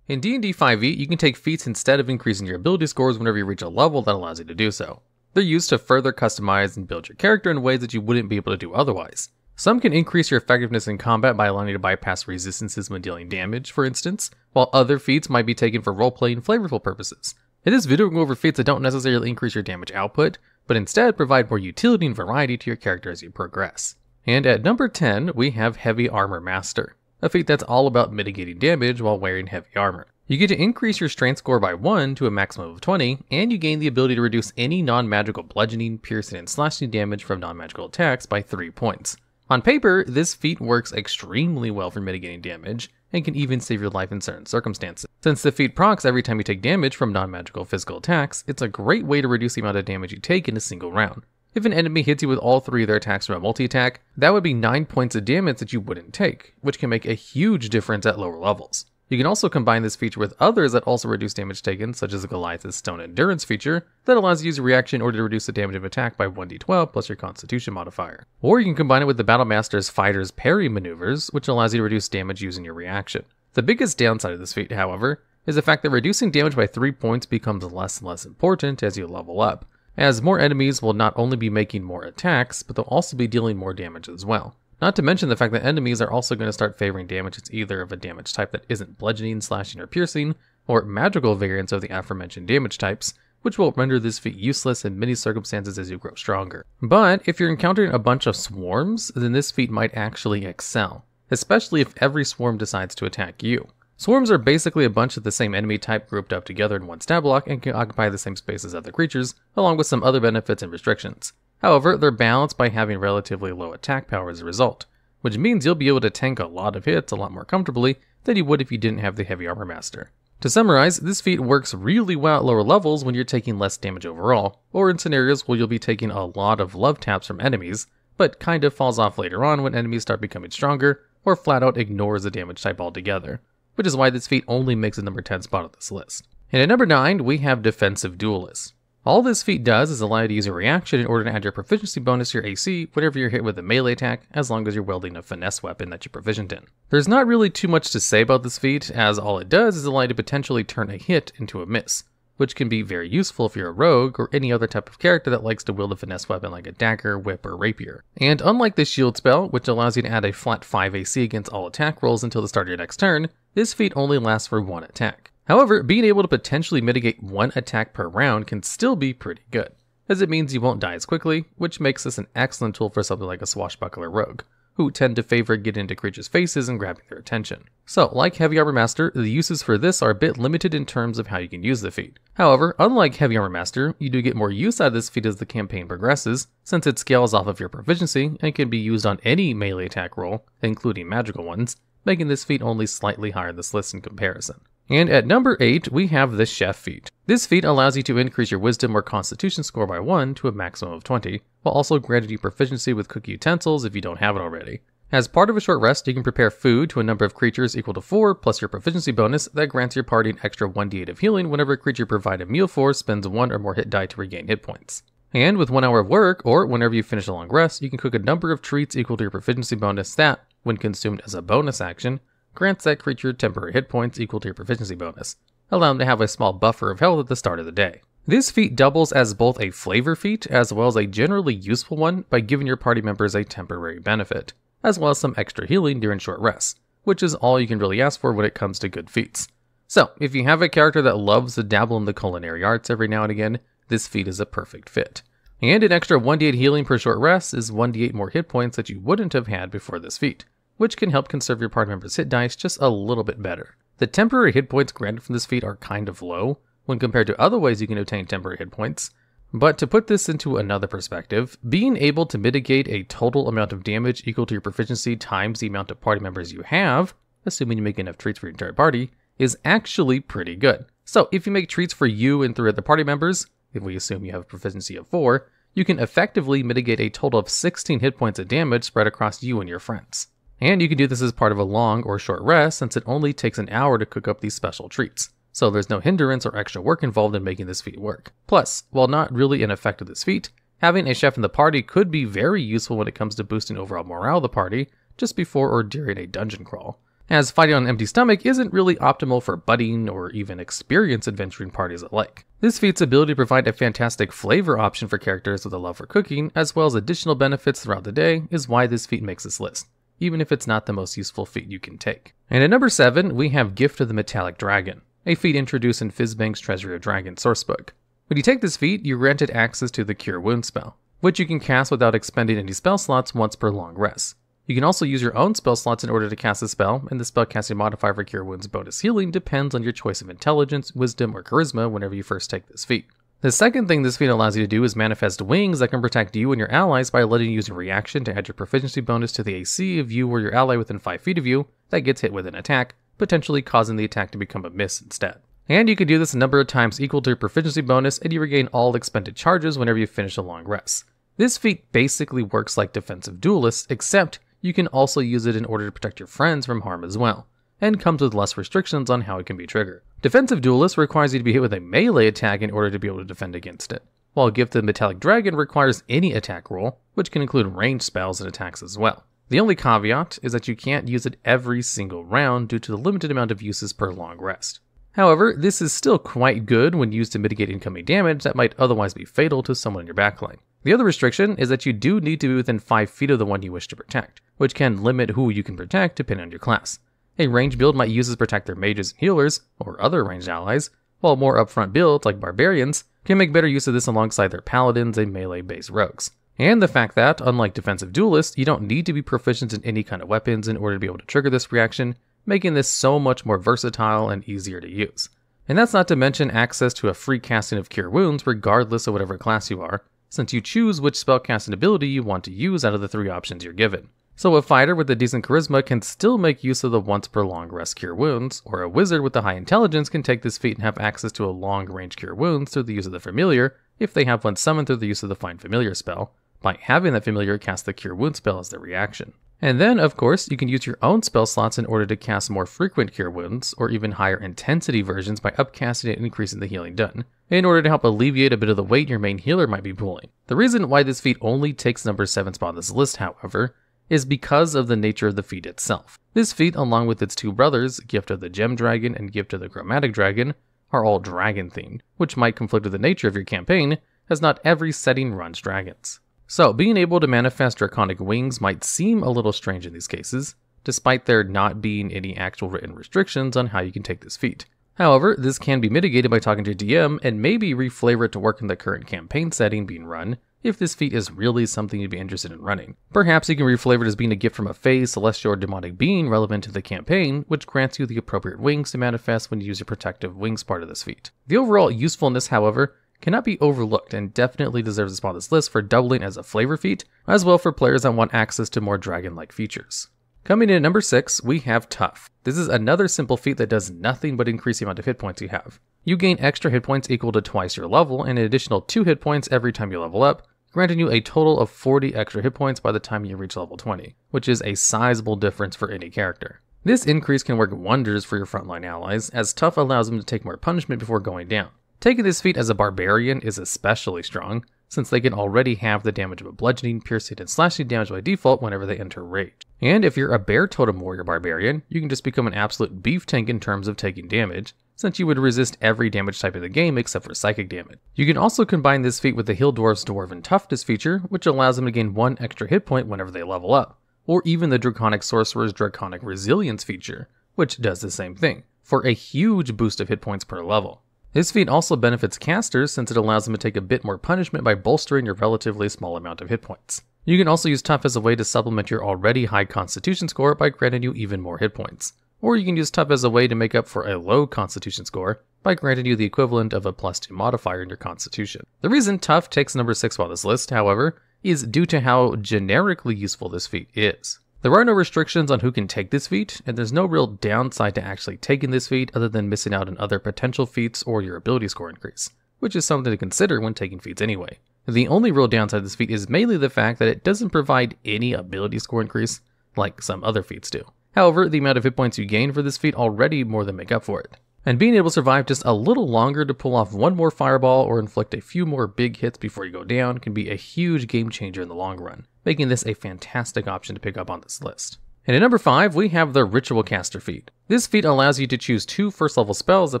In D&D 5e, you can take feats instead of increasing your ability scores whenever you reach a level that allows you to do so. They're used to further customize and build your character in ways that you wouldn't be able to do otherwise. Some can increase your effectiveness in combat by allowing you to bypass resistances when dealing damage, for instance, while other feats might be taken for roleplay and flavorful purposes. In this video, we'll go over feats that don't necessarily increase your damage output, but instead provide more utility and variety to your character as you progress. And at number 10, we have Heavy Armor Master, a feat that's all about mitigating damage while wearing heavy armor. You get to increase your strength score by 1 to a maximum of 20, and you gain the ability to reduce any non-magical bludgeoning, piercing, and slashing damage from non-magical attacks by 3 points. On paper, this feat works extremely well for mitigating damage, and can even save your life in certain circumstances. Since the feat procs every time you take damage from non-magical physical attacks, it's a great way to reduce the amount of damage you take in a single round. If an enemy hits you with all 3 of their attacks from a multi-attack, that would be 9 points of damage that you wouldn't take, which can make a huge difference at lower levels. You can also combine this feature with others that also reduce damage taken, such as the Goliath's Stone Endurance feature, that allows you to use a reaction in order to reduce the damage of attack by 1d12 plus your Constitution modifier. Or you can combine it with the Battlemaster's Fighter's Parry maneuvers, which allows you to reduce damage using your reaction. The biggest downside of this feat, however, is the fact that reducing damage by 3 points becomes less and less important as you level up, as more enemies will not only be making more attacks, but they'll also be dealing more damage as well. Not to mention the fact that enemies are also going to start favoring damage that's either of a damage type that isn't bludgeoning, slashing, or piercing, or magical variants of the aforementioned damage types, which will render this feat useless in many circumstances as you grow stronger. But if you're encountering a bunch of swarms, then this feat might actually excel, especially if every swarm decides to attack you. Swarms are basically a bunch of the same enemy type grouped up together in one stat block and can occupy the same space as other creatures, along with some other benefits and restrictions. However, they're balanced by having relatively low attack power as a result, which means you'll be able to tank a lot of hits a lot more comfortably than you would if you didn't have the Heavy Armor Master. To summarize, this feat works really well at lower levels when you're taking less damage overall, or in scenarios where you'll be taking a lot of love taps from enemies, but kind of falls off later on when enemies start becoming stronger, or flat out ignores the damage type altogether, which is why this feat only makes the number 10 spot on this list. And at number 9, we have Defensive Duelist. All this feat does is allow you to use a reaction in order to add your proficiency bonus to your AC whenever you're hit with a melee attack, as long as you're wielding a finesse weapon that you're proficient in. There's not really too much to say about this feat, as all it does is allow you to potentially turn a hit into a miss, which can be very useful if you're a rogue or any other type of character that likes to wield a finesse weapon like a dagger, whip, or rapier. And unlike the shield spell, which allows you to add a flat 5 AC against all attack rolls until the start of your next turn, this feat only lasts for 1 attack. However, being able to potentially mitigate 1 attack per round can still be pretty good, as it means you won't die as quickly, which makes this an excellent tool for something like a swashbuckler rogue, who tend to favor getting into creatures' faces and grabbing their attention. So, like Heavy Armor Master, the uses for this are a bit limited in terms of how you can use the feat. However, unlike Heavy Armor Master, you do get more use out of this feat as the campaign progresses, since it scales off of your proficiency and can be used on any melee attack roll, including magical ones, making this feat only slightly higher this list in comparison. And at number 8, we have the Chef feat. This feat allows you to increase your Wisdom or Constitution score by 1 to a maximum of 20, while also granting you proficiency with cooking utensils if you don't have it already. As part of a short rest, you can prepare food to a number of creatures equal to 4 plus your proficiency bonus that grants your party an extra 1d8 of healing whenever a creature you provide a meal for spends 1 or more hit die to regain hit points. And with 1 hour of work, or whenever you finish a long rest, you can cook a number of treats equal to your proficiency bonus that, when consumed as a bonus action, grants that creature temporary hit points equal to your proficiency bonus, allowing them to have a small buffer of health at the start of the day. This feat doubles as both a flavor feat as well as a generally useful one by giving your party members a temporary benefit, as well as some extra healing during short rests, which is all you can really ask for when it comes to good feats. So, if you have a character that loves to dabble in the culinary arts every now and again, this feat is a perfect fit. And an extra 1d8 healing per short rest is 1d8 more hit points that you wouldn't have had before this feat, which can help conserve your party members' hit dice just a little bit better. The temporary hit points granted from this feat are kind of low when compared to other ways you can obtain temporary hit points, but to put this into another perspective, being able to mitigate a total amount of damage equal to your proficiency times the amount of party members you have, assuming you make enough treats for your entire party, is actually pretty good. So if you make treats for you and 3 other party members, if we assume you have a proficiency of 4, you can effectively mitigate a total of 16 hit points of damage spread across you and your friends. And you can do this as part of a long or short rest since it only takes an hour to cook up these special treats, so there's no hindrance or extra work involved in making this feat work. Plus, while not really an effect of this feat, having a chef in the party could be very useful when it comes to boosting overall morale of the party just before or during a dungeon crawl, as fighting on an empty stomach isn't really optimal for budding or even experienced adventuring parties alike. This feat's ability to provide a fantastic flavor option for characters with a love for cooking, as well as additional benefits throughout the day, is why this feat makes this list, even if it's not the most useful feat you can take. And at number 7, we have Gift of the Metallic Dragon, a feat introduced in Fizbank's Treasury of Dragons sourcebook. When you take this feat, you're granted access to the Cure Wounds spell, which you can cast without expending any spell slots once per long rest. You can also use your own spell slots in order to cast the spell, and the spellcasting modifier for Cure Wounds bonus healing depends on your choice of intelligence, wisdom, or charisma whenever you first take this feat. The second thing this feat allows you to do is manifest wings that can protect you and your allies by letting you use a reaction to add your proficiency bonus to the AC of you or your ally within 5 feet of you that gets hit with an attack, potentially causing the attack to become a miss instead. And you can do this a number of times equal to your proficiency bonus, and you regain all expended charges whenever you finish a long rest. This feat basically works like Defensive Duelist, except you can also use it in order to protect your friends from harm as well, and comes with less restrictions on how it can be triggered. Defensive Duelist requires you to be hit with a melee attack in order to be able to defend against it, while Gifted Metallic Dragon requires any attack roll, which can include ranged spells and attacks as well. The only caveat is that you can't use it every single round due to the limited amount of uses per long rest. However, this is still quite good when used to mitigate incoming damage that might otherwise be fatal to someone in your backline. The other restriction is that you do need to be within 5 feet of the one you wish to protect, which can limit who you can protect depending on your class. A ranged build might use this to protect their mages and healers, or other ranged allies, while more upfront builds, like barbarians, can make better use of this alongside their paladins and melee-based rogues. And the fact that, unlike Defensive Duelist, you don't need to be proficient in any kind of weapons in order to be able to trigger this reaction, making this so much more versatile and easier to use. And that's not to mention access to a free casting of Cure Wounds regardless of whatever class you are, since you choose which spellcasting ability you want to use out of the 3 options you're given. So a fighter with a decent charisma can still make use of the once per long rest Cure Wounds, or a wizard with a high intelligence can take this feat and have access to a long range Cure Wounds through the use of the familiar, if they have one summoned through the use of the Find Familiar spell, by having that familiar cast the Cure Wounds spell as their reaction. And then, of course, you can use your own spell slots in order to cast more frequent Cure Wounds, or even higher intensity versions by upcasting and increasing the healing done, in order to help alleviate a bit of the weight your main healer might be pulling. The reason why this feat only takes number 7 spot on this list, however, is because of the nature of the feat itself. This feat, along with its 2 brothers, Gift of the Gem Dragon and Gift of the Chromatic Dragon, are all dragon themed, which might conflict with the nature of your campaign, as not every setting runs dragons. So, being able to manifest draconic wings might seem a little strange in these cases, despite there not being any actual written restrictions on how you can take this feat. However, this can be mitigated by talking to your DM and maybe reflavor it to work in the current campaign setting being run, if this feat is really something you'd be interested in running. Perhaps you can reflavor it as being a gift from a fae, celestial, or demonic being relevant to the campaign, which grants you the appropriate wings to manifest when you use your protective wings part of this feat. The overall usefulness, however, cannot be overlooked and definitely deserves a spot on this list for doubling as a flavor feat, as well for players that want access to more dragon-like features. Coming in at number 6, we have Tough. This is another simple feat that does nothing but increase the amount of hit points you have. You gain extra hit points equal to twice your level and an additional 2 hit points every time you level up, granting you a total of 40 extra hit points by the time you reach level 20, which is a sizable difference for any character. This increase can work wonders for your frontline allies, as Tough allows them to take more punishment before going down. Taking this feat as a barbarian is especially strong, since they can already have the damage of a bludgeoning, piercing, and slashing damage by default whenever they enter rage. And if you're a bear totem warrior barbarian, you can just become an absolute beef tank in terms of taking damage, since you would resist every damage type in the game except for psychic damage. You can also combine this feat with the Hill Dwarf's Dwarven Toughness feature, which allows them to gain 1 extra hit point whenever they level up, or even the Draconic Sorcerer's Draconic Resilience feature, which does the same thing, for a huge boost of hit points per level. This feat also benefits casters since it allows them to take a bit more punishment by bolstering your relatively small amount of hit points. You can also use Tough as a way to supplement your already high Constitution score by granting you even more hit points. Or you can use Tough as a way to make up for a low Constitution score by granting you the equivalent of a +2 modifier in your Constitution. The reason Tough takes number 6 on this list, however, is due to how generically useful this feat is. There are no restrictions on who can take this feat, and there's no real downside to actually taking this feat other than missing out on other potential feats or your ability score increase, which is something to consider when taking feats anyway. The only real downside of this feat is mainly the fact that it doesn't provide any ability score increase, like some other feats do. However, the amount of hit points you gain for this feat already more than make up for it. And being able to survive just a little longer to pull off 1 more fireball or inflict a few more big hits before you go down can be a huge game changer in the long run, making this a fantastic option to pick up on this list. And at number 5, we have the Ritual Caster feat. This feat allows you to choose 2 first level spells that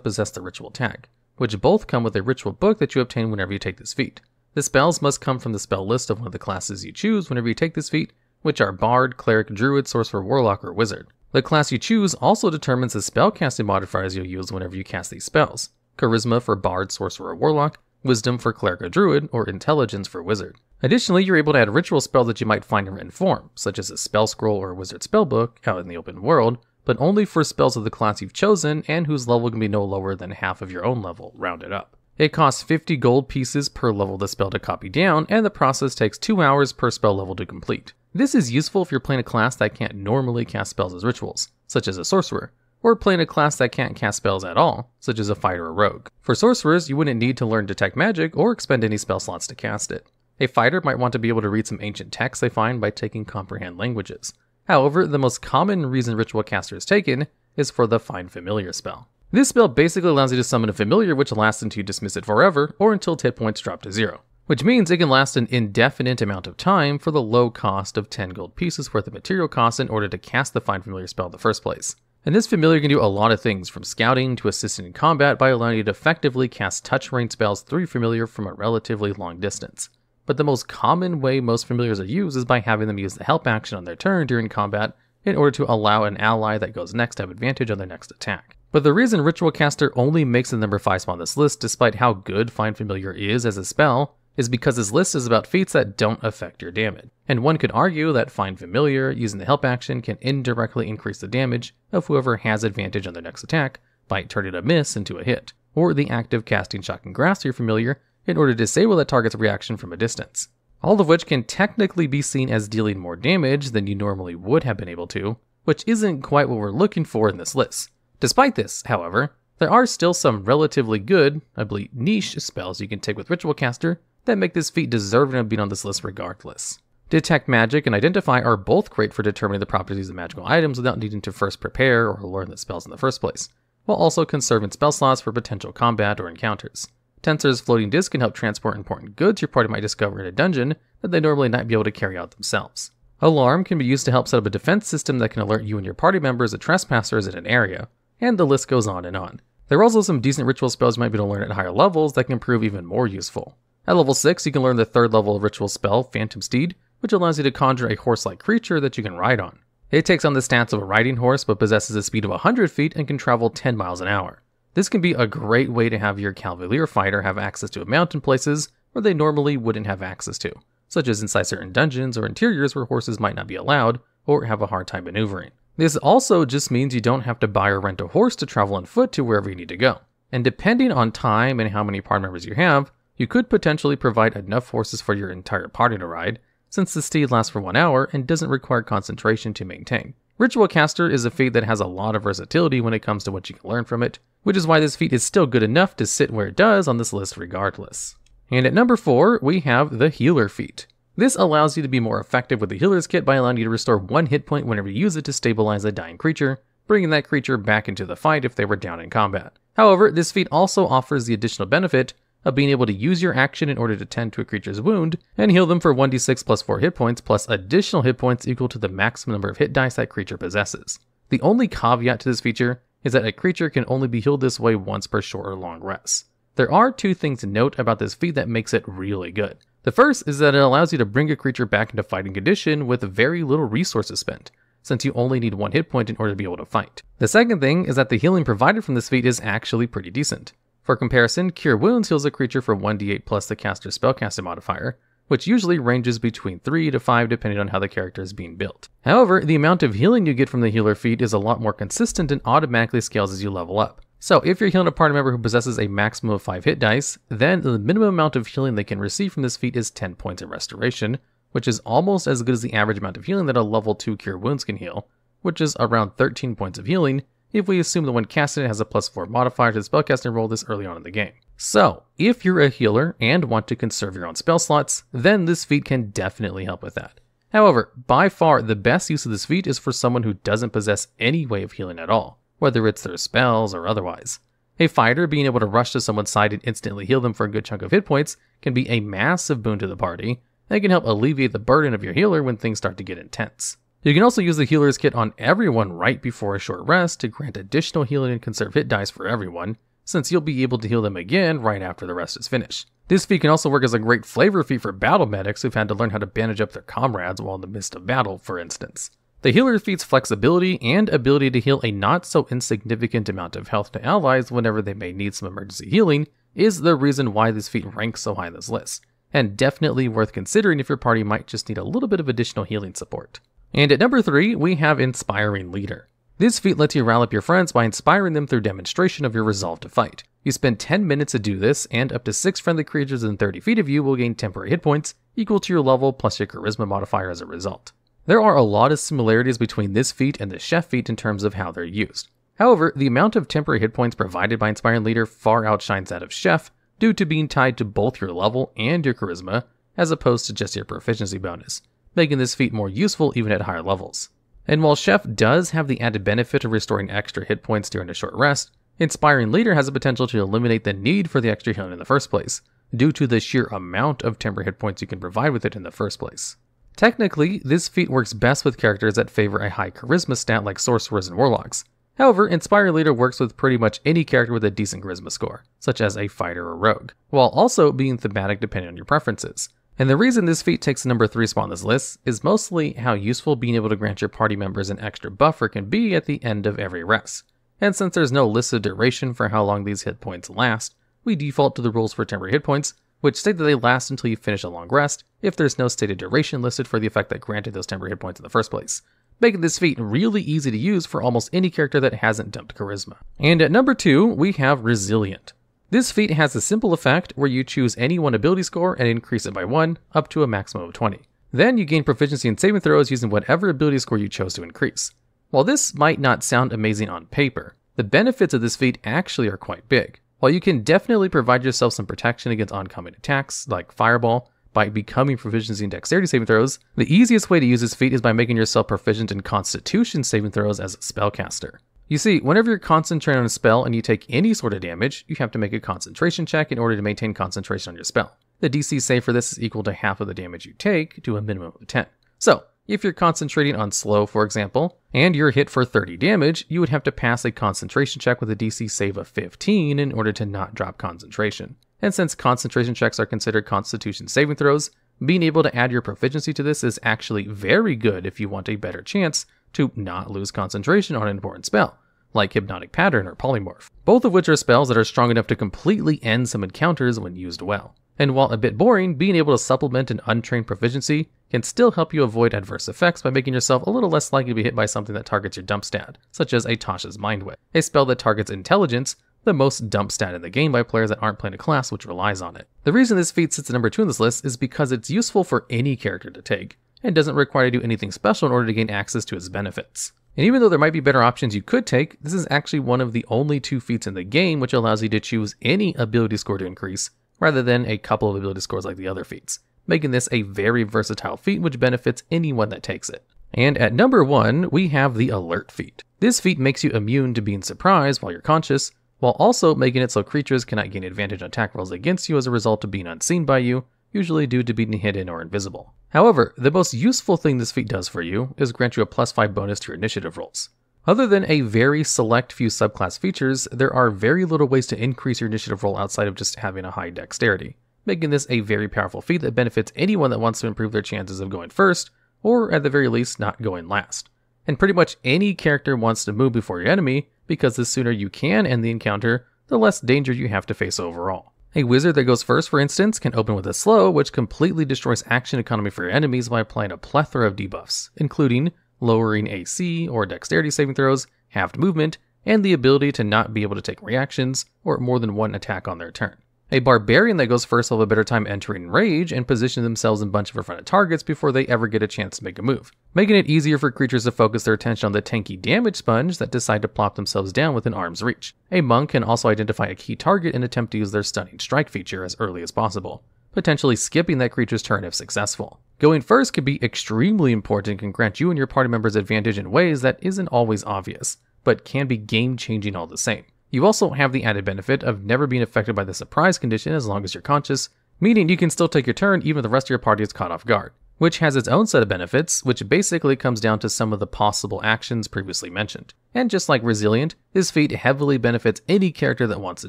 possess the ritual tag, which both come with a ritual book that you obtain whenever you take this feat. The spells must come from the spell list of one of the classes you choose whenever you take this feat, which are Bard, Cleric, Druid, Sorcerer, Warlock, or Wizard. The class you choose also determines the spellcasting modifiers you'll use whenever you cast these spells. Charisma for Bard, Sorcerer, or Warlock, Wisdom for Cleric or Druid, or Intelligence for Wizard. Additionally, you're able to add ritual spells that you might find in written form, such as a spell scroll or a wizard spellbook out in the open world, but only for spells of the class you've chosen and whose level can be no lower than half of your own level, rounded up. It costs 50 gold pieces per level of the spell to copy down, and the process takes 2 hours per spell level to complete. This is useful if you're playing a class that can't normally cast spells as rituals, such as a sorcerer, or playing a class that can't cast spells at all, such as a fighter or rogue. For sorcerers, you wouldn't need to learn Detect Magic or expend any spell slots to cast it. A fighter might want to be able to read some ancient texts they find by taking comprehend languages. However, the most common reason Ritual Caster is taken is for the Find Familiar spell. This spell basically allows you to summon a familiar which lasts until you dismiss it forever or until its hit points drop to 0, which means it can last an indefinite amount of time for the low cost of 10 gold pieces worth of material cost in order to cast the Find Familiar spell in the first place. And this familiar can do a lot of things, from scouting to assisting in combat, by allowing you to effectively cast touch range spells through your familiar from a relatively long distance. But the most common way most familiars are used is by having them use the help action on their turn during combat in order to allow an ally that goes next to have advantage on their next attack. But the reason Ritual Caster only makes the number 5 spot on this list, despite how good Find Familiar is as a spell, is because this list is about feats that don't affect your damage. And one could argue that Find Familiar, using the help action, can indirectly increase the damage of whoever has advantage on their next attack by turning a miss into a hit, or the act of casting Shocking Grasp to your familiar in order to disable that target's reaction from a distance. All of which can technically be seen as dealing more damage than you normally would have been able to, which isn't quite what we're looking for in this list. Despite this, however, there are still some relatively good, albeit niche, spells you can take with Ritual Caster that make this feat deserving of being on this list regardless. Detect Magic and Identify are both great for determining the properties of magical items without needing to first prepare or learn the spells in the first place, while also conserving spell slots for potential combat or encounters. Tensor's Floating Disc can help transport important goods your party might discover in a dungeon that they normally might be able to carry out themselves. Alarm can be used to help set up a defense system that can alert you and your party members of trespassers in an area, and the list goes on and on. There are also some decent ritual spells you might be able to learn at higher levels that can prove even more useful. At level 6, you can learn the 3rd level ritual spell, Phantom Steed, which allows you to conjure a horse-like creature that you can ride on. It takes on the stats of a riding horse but possesses a speed of 100 feet and can travel 10 miles an hour. This can be a great way to have your Cavalier fighter have access to a mount in places where they normally wouldn't have access to, such as inside certain dungeons or interiors where horses might not be allowed or have a hard time maneuvering. This also just means you don't have to buy or rent a horse to travel on foot to wherever you need to go. And depending on time and how many party members you have, you could potentially provide enough horses for your entire party to ride, since the steed lasts for 1 hour and doesn't require concentration to maintain. Ritual Caster is a feat that has a lot of versatility when it comes to what you can learn from it, which is why this feat is still good enough to sit where it does on this list regardless. And at number 4, we have the Healer feat. This allows you to be more effective with the Healer's Kit by allowing you to restore 1 hit point whenever you use it to stabilize a dying creature, bringing that creature back into the fight if they were down in combat. However, this feat also offers the additional benefit of being able to use your action in order to tend to a creature's wound and heal them for 1d6 plus 4 hit points plus additional hit points equal to the maximum number of hit dice that creature possesses. The only caveat to this feature is that a creature can only be healed this way once per short or long rest. There are 2 things to note about this feat that makes it really good. The first is that it allows you to bring a creature back into fighting condition with very little resources spent, since you only need 1 hit point in order to be able to fight. The second thing is that the healing provided from this feat is actually pretty decent. For comparison, Cure Wounds heals a creature for 1d8 plus the caster's spellcasting modifier, which usually ranges between 3 to 5 depending on how the character is being built. However, the amount of healing you get from the healer feat is a lot more consistent and automatically scales as you level up. So if you're healing a party member who possesses a maximum of 5 hit dice, then the minimum amount of healing they can receive from this feat is 10 points of restoration, which is almost as good as the average amount of healing that a level 2 Cure Wounds can heal, which is around 13 points of healing, if we assume the one casting it has a plus 4 modifier to the spellcasting roll this early on in the game. So, if you're a healer and want to conserve your own spell slots, then this feat can definitely help with that. However, by far the best use of this feat is for someone who doesn't possess any way of healing at all, whether it's their spells or otherwise. A fighter being able to rush to someone's side and instantly heal them for a good chunk of hit points can be a massive boon to the party, and can help alleviate the burden of your healer when things start to get intense. You can also use the Healer's Kit on everyone right before a short rest to grant additional healing and conserve hit dice for everyone, since you'll be able to heal them again right after the rest is finished. This feat can also work as a great flavor feat for battle medics who've had to learn how to bandage up their comrades while in the midst of battle, for instance. The Healer feat's flexibility and ability to heal a not so insignificant amount of health to allies whenever they may need some emergency healing is the reason why this feat ranks so high on this list, and definitely worth considering if your party might just need a little bit of additional healing support. And at number 3, we have Inspiring Leader. This feat lets you rally up your friends by inspiring them through demonstration of your resolve to fight. You spend 10 minutes to do this, and up to 6 friendly creatures within 30 feet of you will gain temporary hit points equal to your level plus your charisma modifier as a result. There are a lot of similarities between this feat and the Chef feat in terms of how they're used. However, the amount of temporary hit points provided by Inspiring Leader far outshines that of Chef due to being tied to both your level and your charisma, as opposed to just your proficiency bonus, making this feat more useful even at higher levels. And while Chef does have the added benefit of restoring extra hit points during a short rest, Inspiring Leader has the potential to eliminate the need for the extra healing in the first place, due to the sheer amount of temporary hit points you can provide with it in the first place. Technically, this feat works best with characters that favor a high charisma stat like sorcerers and warlocks. However, Inspiring Leader works with pretty much any character with a decent charisma score, such as a fighter or rogue, while also being thematic depending on your preferences. And the reason this feat takes the number 3 spot on this list is mostly how useful being able to grant your party members an extra buffer can be at the end of every rest. And since there's no listed duration for how long these hit points last, we default to the rules for temporary hit points, which state that they last until you finish a long rest if there's no stated duration listed for the effect that granted those temporary hit points in the first place, making this feat really easy to use for almost any character that hasn't dumped charisma. And at number 2, we have Resilient. This feat has a simple effect where you choose any one ability score and increase it by 1 up to a maximum of 20. Then you gain proficiency in saving throws using whatever ability score you chose to increase. While this might not sound amazing on paper, the benefits of this feat actually are quite big. While you can definitely provide yourself some protection against oncoming attacks like Fireball by becoming proficiency in dexterity saving throws, the easiest way to use this feat is by making yourself proficient in Constitution saving throws as a spellcaster. You see, whenever you're concentrating on a spell and you take any sort of damage, you have to make a concentration check in order to maintain concentration on your spell. The DC save for this is equal to half of the damage you take to a minimum of 10. So, if you're concentrating on slow, for example, and you're hit for 30 damage, you would have to pass a concentration check with a DC save of 15 in order to not drop concentration. And since concentration checks are considered Constitution saving throws, being able to add your proficiency to this is actually very good if you want a better chance to not lose concentration on an important spell, like Hypnotic Pattern or Polymorph, both of which are spells that are strong enough to completely end some encounters when used well. And while a bit boring, being able to supplement an untrained proficiency can still help you avoid adverse effects by making yourself a little less likely to be hit by something that targets your dump stat, such as a Tasha's Mind Whip, a spell that targets intelligence, the most dump stat in the game by players that aren't playing a class which relies on it. The reason this feat sits at number 2 on this list is because it's useful for any character to take, and doesn't require you to do anything special in order to gain access to its benefits. And even though there might be better options you could take, this is actually one of the only 2 feats in the game which allows you to choose any ability score to increase, rather than a couple of ability scores like the other feats, making this a very versatile feat which benefits anyone that takes it. And at number 1, we have the Alert feat. This feat makes you immune to being surprised while you're conscious, while also making it so creatures cannot gain advantage on attack rolls against you as a result of being unseen by you, usually due to being hidden or invisible. However, the most useful thing this feat does for you is grant you a +5 bonus to your initiative rolls. Other than a very select few subclass features, there are very little ways to increase your initiative roll outside of just having a high dexterity, making this a very powerful feat that benefits anyone that wants to improve their chances of going first, or at the very least not going last. And pretty much any character wants to move before your enemy, because the sooner you can end the encounter, the less danger you have to face overall. A wizard that goes first, for instance, can open with a slow, which completely destroys action economy for your enemies by applying a plethora of debuffs, including lowering AC or dexterity saving throws, halved movement, and the ability to not be able to take reactions or more than one attack on their turn. A barbarian that goes first will have a better time entering rage and position themselves in a bunch of in-front targets before they ever get a chance to make a move, making it easier for creatures to focus their attention on the tanky damage sponge that decide to plop themselves down within arm's reach. A monk can also identify a key target and attempt to use their stunning strike feature as early as possible, potentially skipping that creature's turn if successful. Going first could be extremely important and can grant you and your party members advantage in ways that isn't always obvious, but can be game-changing all the same. You also have the added benefit of never being affected by the surprise condition as long as you're conscious, meaning you can still take your turn even if the rest of your party is caught off guard, which has its own set of benefits, which basically comes down to some of the possible actions previously mentioned. And just like Resilient, this feat heavily benefits any character that wants to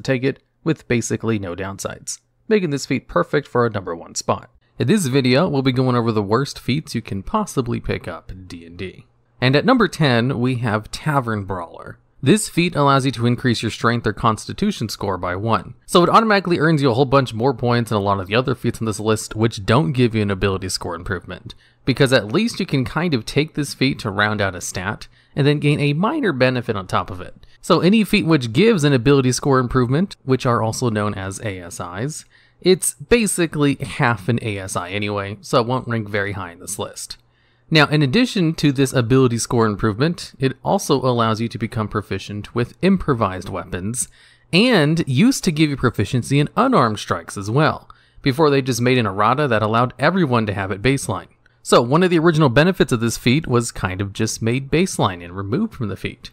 take it, with basically no downsides, making this feat perfect for a number 1 spot. In this video, we'll be going over the worst feats you can possibly pick up in D&D. And at number 10, we have Tavern Brawler. This feat allows you to increase your strength or constitution score by 1. So it automatically earns you a whole bunch more points than a lot of the other feats on this list, which don't give you an ability score improvement. Because at least you can kind of take this feat to round out a stat, and then gain a minor benefit on top of it. So any feat which gives an ability score improvement, which are also known as ASIs, it's basically half an ASI anyway, so it won't rank very high in this list. Now, in addition to this ability score improvement, it also allows you to become proficient with improvised weapons, and used to give you proficiency in unarmed strikes as well, before they just made an errata that allowed everyone to have it baseline. So one of the original benefits of this feat was kind of just made baseline and removed from the feat.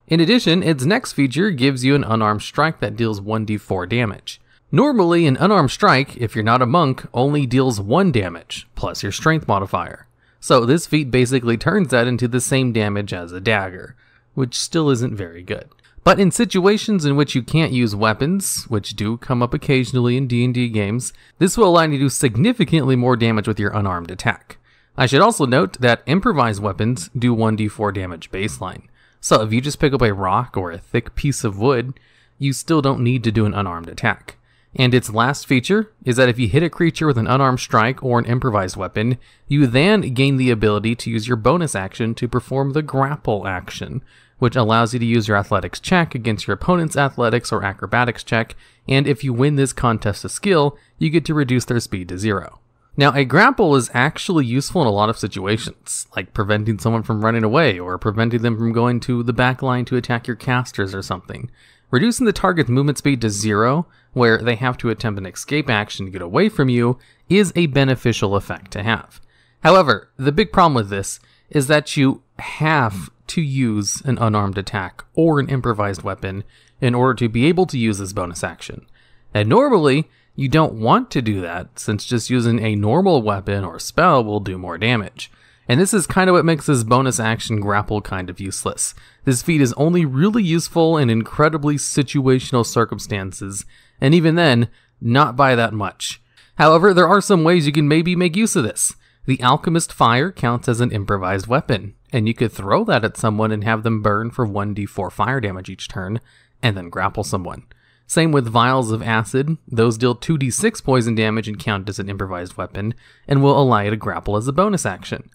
In addition, its next feature gives you an unarmed strike that deals 1d4 damage. Normally, an unarmed strike, if you're not a monk, only deals 1 damage, plus your strength modifier. So this feat basically turns that into the same damage as a dagger, which still isn't very good. But in situations in which you can't use weapons, which do come up occasionally in D&D games, this will allow you to do significantly more damage with your unarmed attack. I should also note that improvised weapons do 1d4 damage baseline. So if you just pick up a rock or a thick piece of wood, you still don't need to do an unarmed attack. And its last feature is that if you hit a creature with an unarmed strike or an improvised weapon, you then gain the ability to use your bonus action to perform the grapple action, which allows you to use your athletics check against your opponent's athletics or acrobatics check, and if you win this contest of skill, you get to reduce their speed to 0. Now, a grapple is actually useful in a lot of situations, like preventing someone from running away or preventing them from going to the back line to attack your casters or something. Reducing the target's movement speed to 0, where they have to attempt an escape action to get away from you, is a beneficial effect to have. However, the big problem with this is that you have to use an unarmed attack or an improvised weapon in order to be able to use this bonus action. And normally, you don't want to do that, since just using a normal weapon or spell will do more damage. And this is kind of what makes this bonus action grapple kind of useless. This feat is only really useful in incredibly situational circumstances, and even then, not by that much. However, there are some ways you can maybe make use of this. The Alchemist Fire counts as an improvised weapon, and you could throw that at someone and have them burn for 1d4 fire damage each turn, and then grapple someone. Same with Vials of Acid, those deal 2d6 poison damage and count as an improvised weapon, and will allow you to grapple as a bonus action.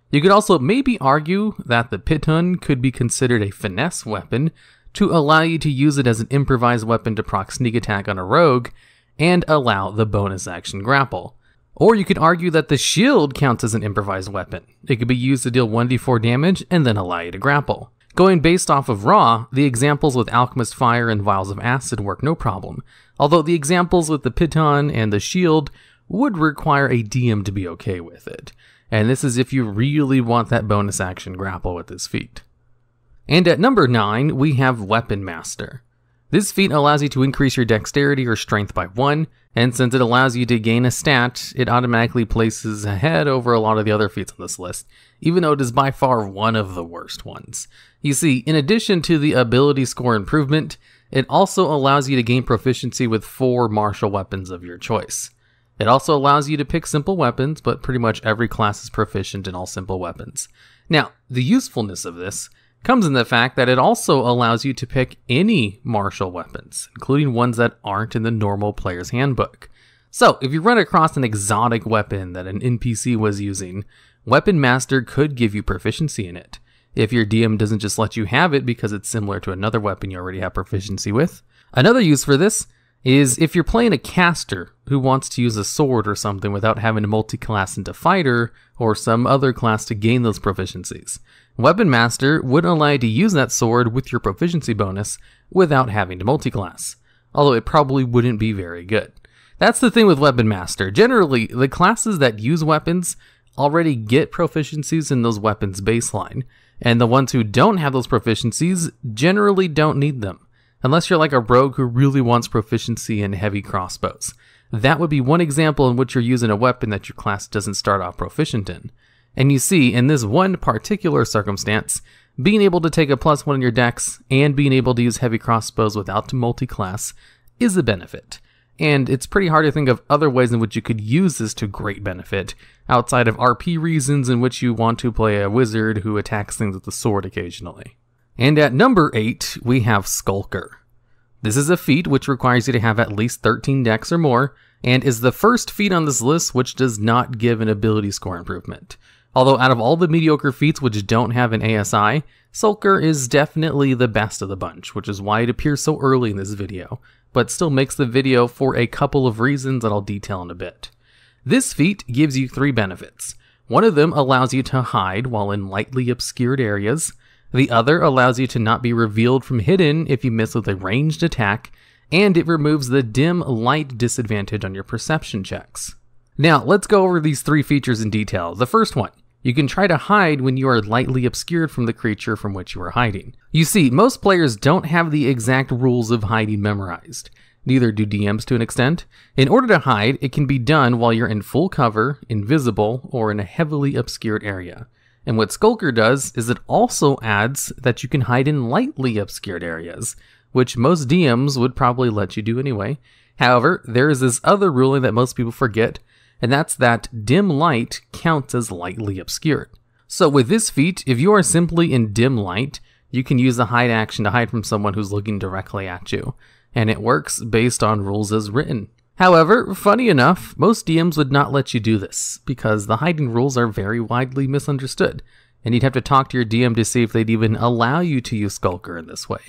You could also maybe argue that the Piton could be considered a finesse weapon to allow you to use it as an improvised weapon to proc sneak attack on a rogue, and allow the bonus action grapple. Or you could argue that the shield counts as an improvised weapon. It could be used to deal 1d4 damage and then allow you to grapple. Going based off of raw, the examples with Alchemist Fire and Vials of Acid work no problem, although the examples with the Piton and the shield would require a DM to be okay with it. And this is if you really want that bonus action grapple with this feat. And at number 9, we have Weapon Master. This feat allows you to increase your dexterity or strength by 1, and since it allows you to gain a stat, it automatically places ahead over a lot of the other feats on this list, even though it is by far one of the worst ones. You see, in addition to the ability score improvement, it also allows you to gain proficiency with 4 martial weapons of your choice. It also allows you to pick simple weapons, but pretty much every class is proficient in all simple weapons. Now, the usefulness of this comes in the fact that it also allows you to pick any martial weapons, including ones that aren't in the normal player's handbook. So, if you run across an exotic weapon that an NPC was using, Weapon Master could give you proficiency in it, if your DM doesn't just let you have it because it's similar to another weapon you already have proficiency with. Another use for this is if you're playing a caster who wants to use a sword or something without having to multi-class into fighter or some other class to gain those proficiencies. Weapon Master would allow you to use that sword with your proficiency bonus without having to multi-class, although it probably wouldn't be very good. That's the thing with Weapon Master. Generally, the classes that use weapons already get proficiencies in those weapons baseline, and the ones who don't have those proficiencies generally don't need them. Unless you're like a rogue who really wants proficiency in heavy crossbows. That would be one example in which you're using a weapon that your class doesn't start off proficient in. And you see, in this one particular circumstance, being able to take a +1 in your dex and being able to use heavy crossbows without multi-class is a benefit. And it's pretty hard to think of other ways in which you could use this to great benefit, outside of RP reasons in which you want to play a wizard who attacks things with the sword occasionally. And at number 8, we have Skulker. This is a feat which requires you to have at least 13 dex or more, and is the first feat on this list which does not give an ability score improvement. Although out of all the mediocre feats which don't have an ASI, Skulker is definitely the best of the bunch, which is why it appears so early in this video, but still makes the video for a couple of reasons that I'll detail in a bit. This feat gives you 3 benefits. One of them allows you to hide while in lightly obscured areas. The other allows you to not be revealed from hidden if you miss with a ranged attack, and it removes the dim light disadvantage on your perception checks. Now, let's go over these 3 features in detail. The first one, you can try to hide when you are lightly obscured from the creature from which you are hiding. You see, most players don't have the exact rules of hiding memorized. Neither do DMs to an extent. In order to hide, it can be done while you're in full cover, invisible, or in a heavily obscured area. And what Skulker does is it also adds that you can hide in lightly obscured areas, which most DMs would probably let you do anyway. However, there is this other ruling that most people forget, and that's that dim light counts as lightly obscured. So with this feat, if you are simply in dim light, you can use the hide action to hide from someone who's looking directly at you, and it works based on rules as written. However, funny enough, most DMs would not let you do this, because the hiding rules are very widely misunderstood, and you'd have to talk to your DM to see if they'd even allow you to use Skulker in this way.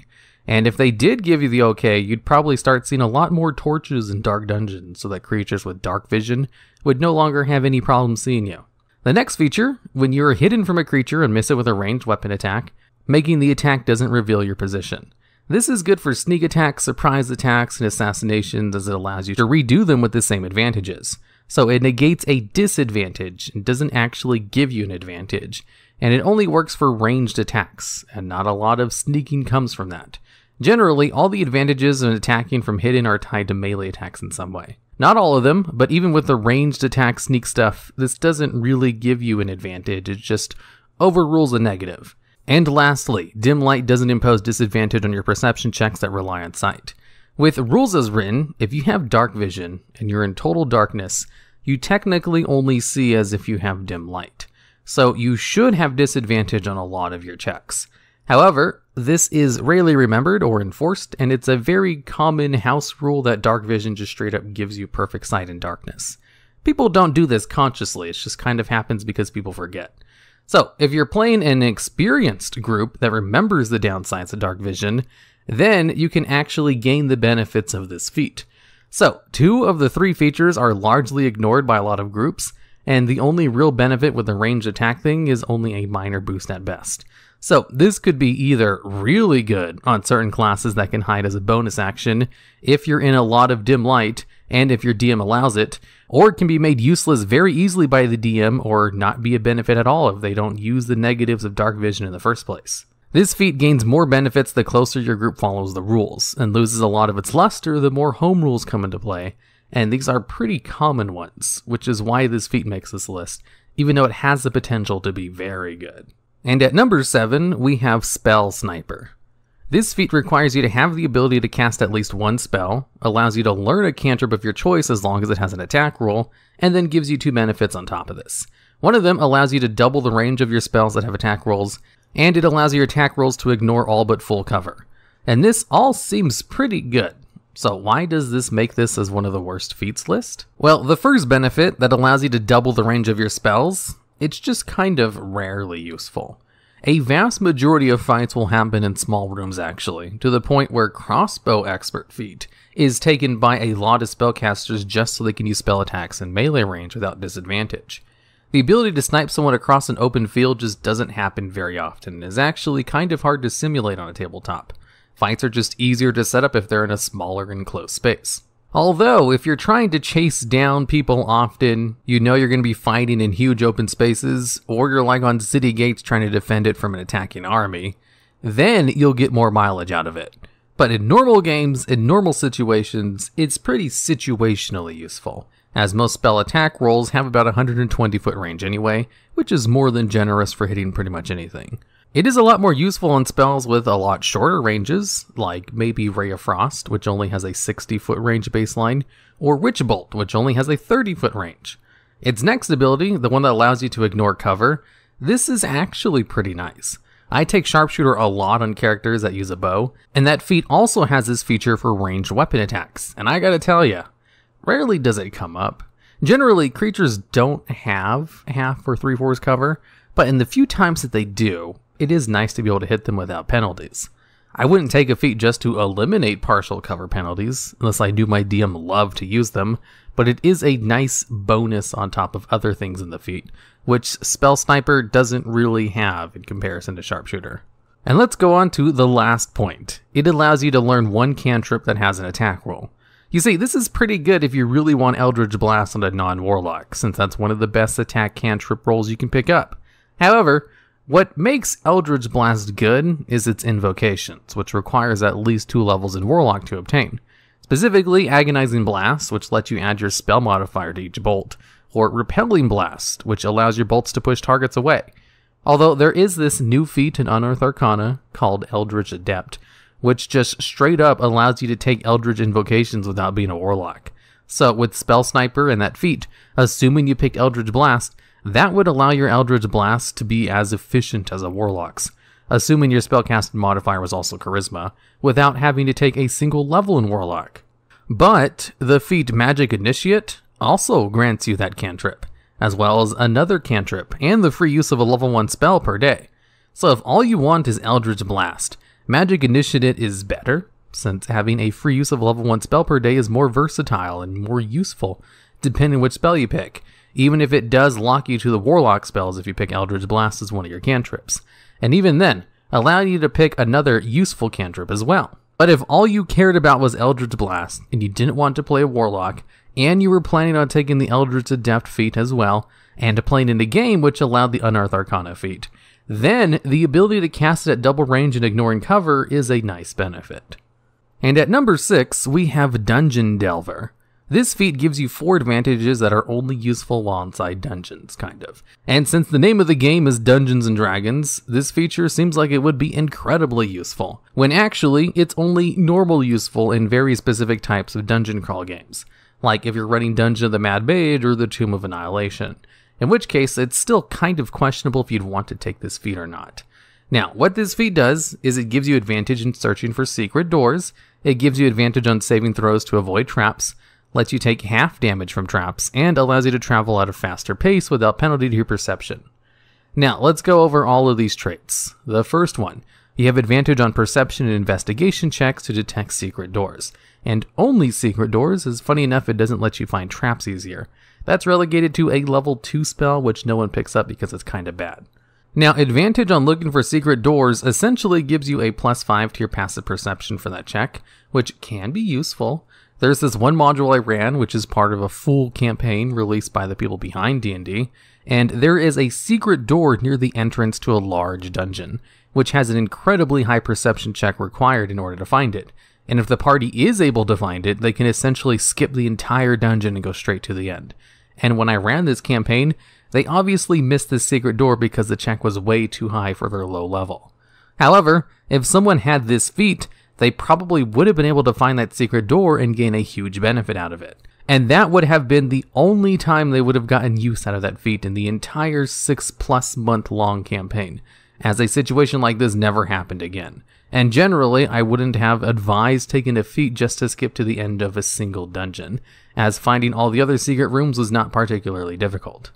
And if they did give you the okay, you'd probably start seeing a lot more torches in dark dungeons, so that creatures with dark vision would no longer have any problem seeing you. The next feature, when you're hidden from a creature and miss it with a ranged weapon attack, making the attack doesn't reveal your position. This is good for sneak attacks, surprise attacks, and assassinations, as it allows you to redo them with the same advantages. So it negates a disadvantage and doesn't actually give you an advantage, and it only works for ranged attacks, and not a lot of sneaking comes from that. Generally, all the advantages of attacking from hidden are tied to melee attacks in some way. Not all of them, but even with the ranged attack sneak stuff, this doesn't really give you an advantage, it just overrules a negative. And lastly, dim light doesn't impose disadvantage on your perception checks that rely on sight. With rules as written, if you have dark vision and you're in total darkness, you technically only see as if you have dim light. So you should have disadvantage on a lot of your checks. However, this is rarely remembered or enforced, and it's a very common house rule that dark vision just straight up gives you perfect sight in darkness. People don't do this consciously, it just kind of happens because people forget. So, if you're playing an experienced group that remembers the downsides of dark vision, then you can actually gain the benefits of this feat. So, 2 of the 3 features are largely ignored by a lot of groups, and the only real benefit with the ranged attack thing is only a minor boost at best. So this could be either really good on certain classes that can hide as a bonus action if you're in a lot of dim light and if your DM allows it, or it can be made useless very easily by the DM or not be a benefit at all if they don't use the negatives of dark vision in the first place. This feat gains more benefits the closer your group follows the rules, and loses a lot of its luster the more home rules come into play, and these are pretty common ones, which is why this feat makes this list, even though it has the potential to be very good. And at number 7, we have Spell Sniper. This feat requires you to have the ability to cast at least one spell, allows you to learn a cantrip of your choice as long as it has an attack roll, and then gives you 2 benefits on top of this. One of them allows you to double the range of your spells that have attack rolls, and it allows your attack rolls to ignore all but full cover. And this all seems pretty good. So why does this make this as one of the worst feats list? Well, the first benefit that allows you to double the range of your spells, it's just kind of rarely useful. A vast majority of fights will happen in small rooms actually, to the point where crossbow expert feat is taken by a lot of spellcasters just so they can use spell attacks in melee range without disadvantage. The ability to snipe someone across an open field just doesn't happen very often and is actually kind of hard to simulate on a tabletop. Fights are just easier to set up if they're in a smaller enclosed space. Although, if you're trying to chase down people often, you know you're going to be fighting in huge open spaces, or you're like on city gates trying to defend it from an attacking army, then you'll get more mileage out of it. But in normal games, in normal situations, it's pretty situationally useful, as most spell attack rolls have about 120 foot range anyway, which is more than generous for hitting pretty much anything. It is a lot more useful on spells with a lot shorter ranges, like maybe Ray of Frost, which only has a 60 foot range baseline, or Witch Bolt, which only has a 30 foot range. Its next ability, the one that allows you to ignore cover, this is actually pretty nice. I take Sharpshooter a lot on characters that use a bow, and that feat also has this feature for ranged weapon attacks, and I gotta tell ya, rarely does it come up. Generally, creatures don't have half or 3/4 cover, but in the few times that they do, it is nice to be able to hit them without penalties. I wouldn't take a feat just to eliminate partial cover penalties, unless I knew my DM loved to use them, but it is a nice bonus on top of other things in the feat, which Spell Sniper doesn't really have in comparison to Sharpshooter. And let's go on to the last point. It allows you to learn one cantrip that has an attack roll. You see, this is pretty good if you really want Eldritch Blast on a non-warlock, since that's one of the best attack cantrip rolls you can pick up. However, what makes Eldritch Blast good is its invocations, which requires at least 2 levels in Warlock to obtain. Specifically, Agonizing Blast, which lets you add your spell modifier to each bolt, or Repelling Blast, which allows your bolts to push targets away. Although there is this new feat in Unearthed Arcana called Eldritch Adept, which just straight up allows you to take Eldritch invocations without being a Warlock. So with Spell Sniper and that feat, assuming you pick Eldritch Blast, that would allow your Eldritch Blast to be as efficient as a Warlock's, assuming your spellcasting modifier was also Charisma, without having to take a single level in Warlock. But the feat Magic Initiate also grants you that cantrip, as well as another cantrip, and the free use of a level 1 spell per day. So if all you want is Eldritch Blast, Magic Initiate is better, since having a free use of a level 1 spell per day is more versatile and more useful, depending which spell you pick, even if it does lock you to the Warlock spells if you pick Eldritch Blast as one of your cantrips. And even then, allowing you to pick another useful cantrip as well. But if all you cared about was Eldritch Blast, and you didn't want to play a Warlock, and you were planning on taking the Eldritch Adept feat as well, and playing in a game which allowed the Unearthed Arcana feat, then the ability to cast it at double range and ignoring cover is a nice benefit. And at number 6, we have Dungeon Delver. This feat gives you 4 advantages that are only useful while inside dungeons, kind of. And since the name of the game is Dungeons & Dragons, this feature seems like it would be incredibly useful, when actually it's only normal useful in very specific types of dungeon crawl games, like if you're running Dungeon of the Mad Mage or the Tomb of Annihilation, in which case it's still kind of questionable if you'd want to take this feat or not. Now, what this feat does is it gives you advantage in searching for secret doors, it gives you advantage on saving throws to avoid traps, lets you take half damage from traps, and allows you to travel at a faster pace without penalty to your perception. Now, let's go over all of these traits. The first one, you have advantage on perception and investigation checks to detect secret doors. And only secret doors, as funny enough it doesn't let you find traps easier. That's relegated to a level 2 spell, which no one picks up because it's kinda bad. Now, advantage on looking for secret doors essentially gives you a +5 to your passive perception for that check, which can be useful. There's this one module I ran, which is part of a full campaign released by the people behind D&D, and there is a secret door near the entrance to a large dungeon, which has an incredibly high perception check required in order to find it. And if the party is able to find it, they can essentially skip the entire dungeon and go straight to the end. And when I ran this campaign, they obviously missed this secret door because the check was way too high for their low level. However, if someone had this feat, they probably would have been able to find that secret door and gain a huge benefit out of it. And that would have been the only time they would have gotten use out of that feat in the entire 6+ month long campaign, as a situation like this never happened again. And generally, I wouldn't have advised taking a feat just to skip to the end of a single dungeon, as finding all the other secret rooms was not particularly difficult.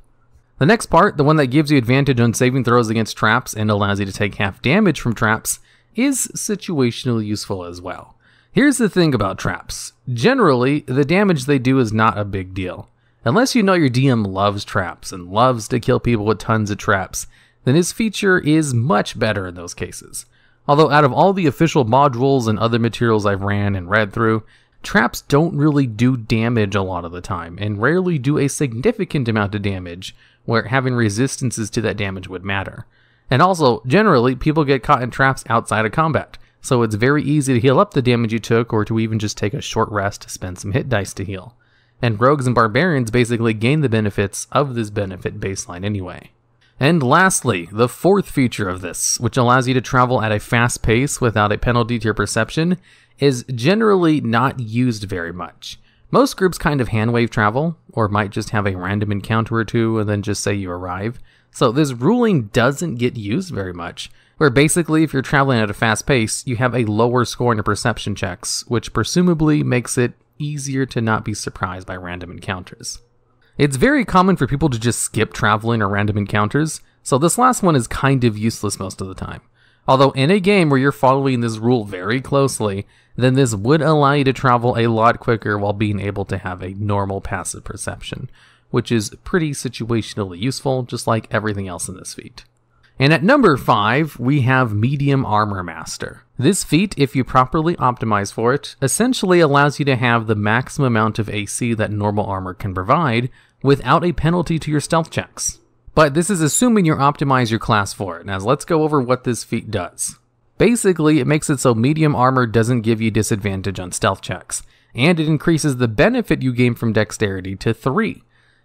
The next part, the one that gives you advantage on saving throws against traps and allows you to take half damage from traps, is situationally useful as well. Here's the thing about traps. Generally, the damage they do is not a big deal. Unless you know your DM loves traps and loves to kill people with tons of traps, then his feature is much better in those cases. Although out of all the official modules and other materials I've ran and read through, traps don't really do damage a lot of the time, and rarely do a significant amount of damage, where having resistances to that damage would matter. And also, generally, people get caught in traps outside of combat, so it's very easy to heal up the damage you took or to even just take a short rest to spend some hit dice to heal. And rogues and barbarians basically gain the benefits of this benefit baseline anyway. And lastly, the fourth feature of this, which allows you to travel at a fast pace without a penalty to your perception, is generally not used very much. Most groups kind of handwave travel, or might just have a random encounter or two and then just say you arrive. So this ruling doesn't get used very much, where basically if you're traveling at a fast pace, you have a lower score in your perception checks, which presumably makes it easier to not be surprised by random encounters. It's very common for people to just skip traveling or random encounters, so this last one is kind of useless most of the time. Although in a game where you're following this rule very closely, then this would allow you to travel a lot quicker while being able to have a normal passive perception, which is pretty situationally useful, just like everything else in this feat. And at number 5, we have Medium Armor Master. This feat, if you properly optimize for it, essentially allows you to have the maximum amount of AC that normal armor can provide without a penalty to your stealth checks. But this is assuming you optimize your class for it. Now let's go over what this feat does. Basically, it makes it so medium armor doesn't give you disadvantage on stealth checks, and it increases the benefit you gain from dexterity to 3.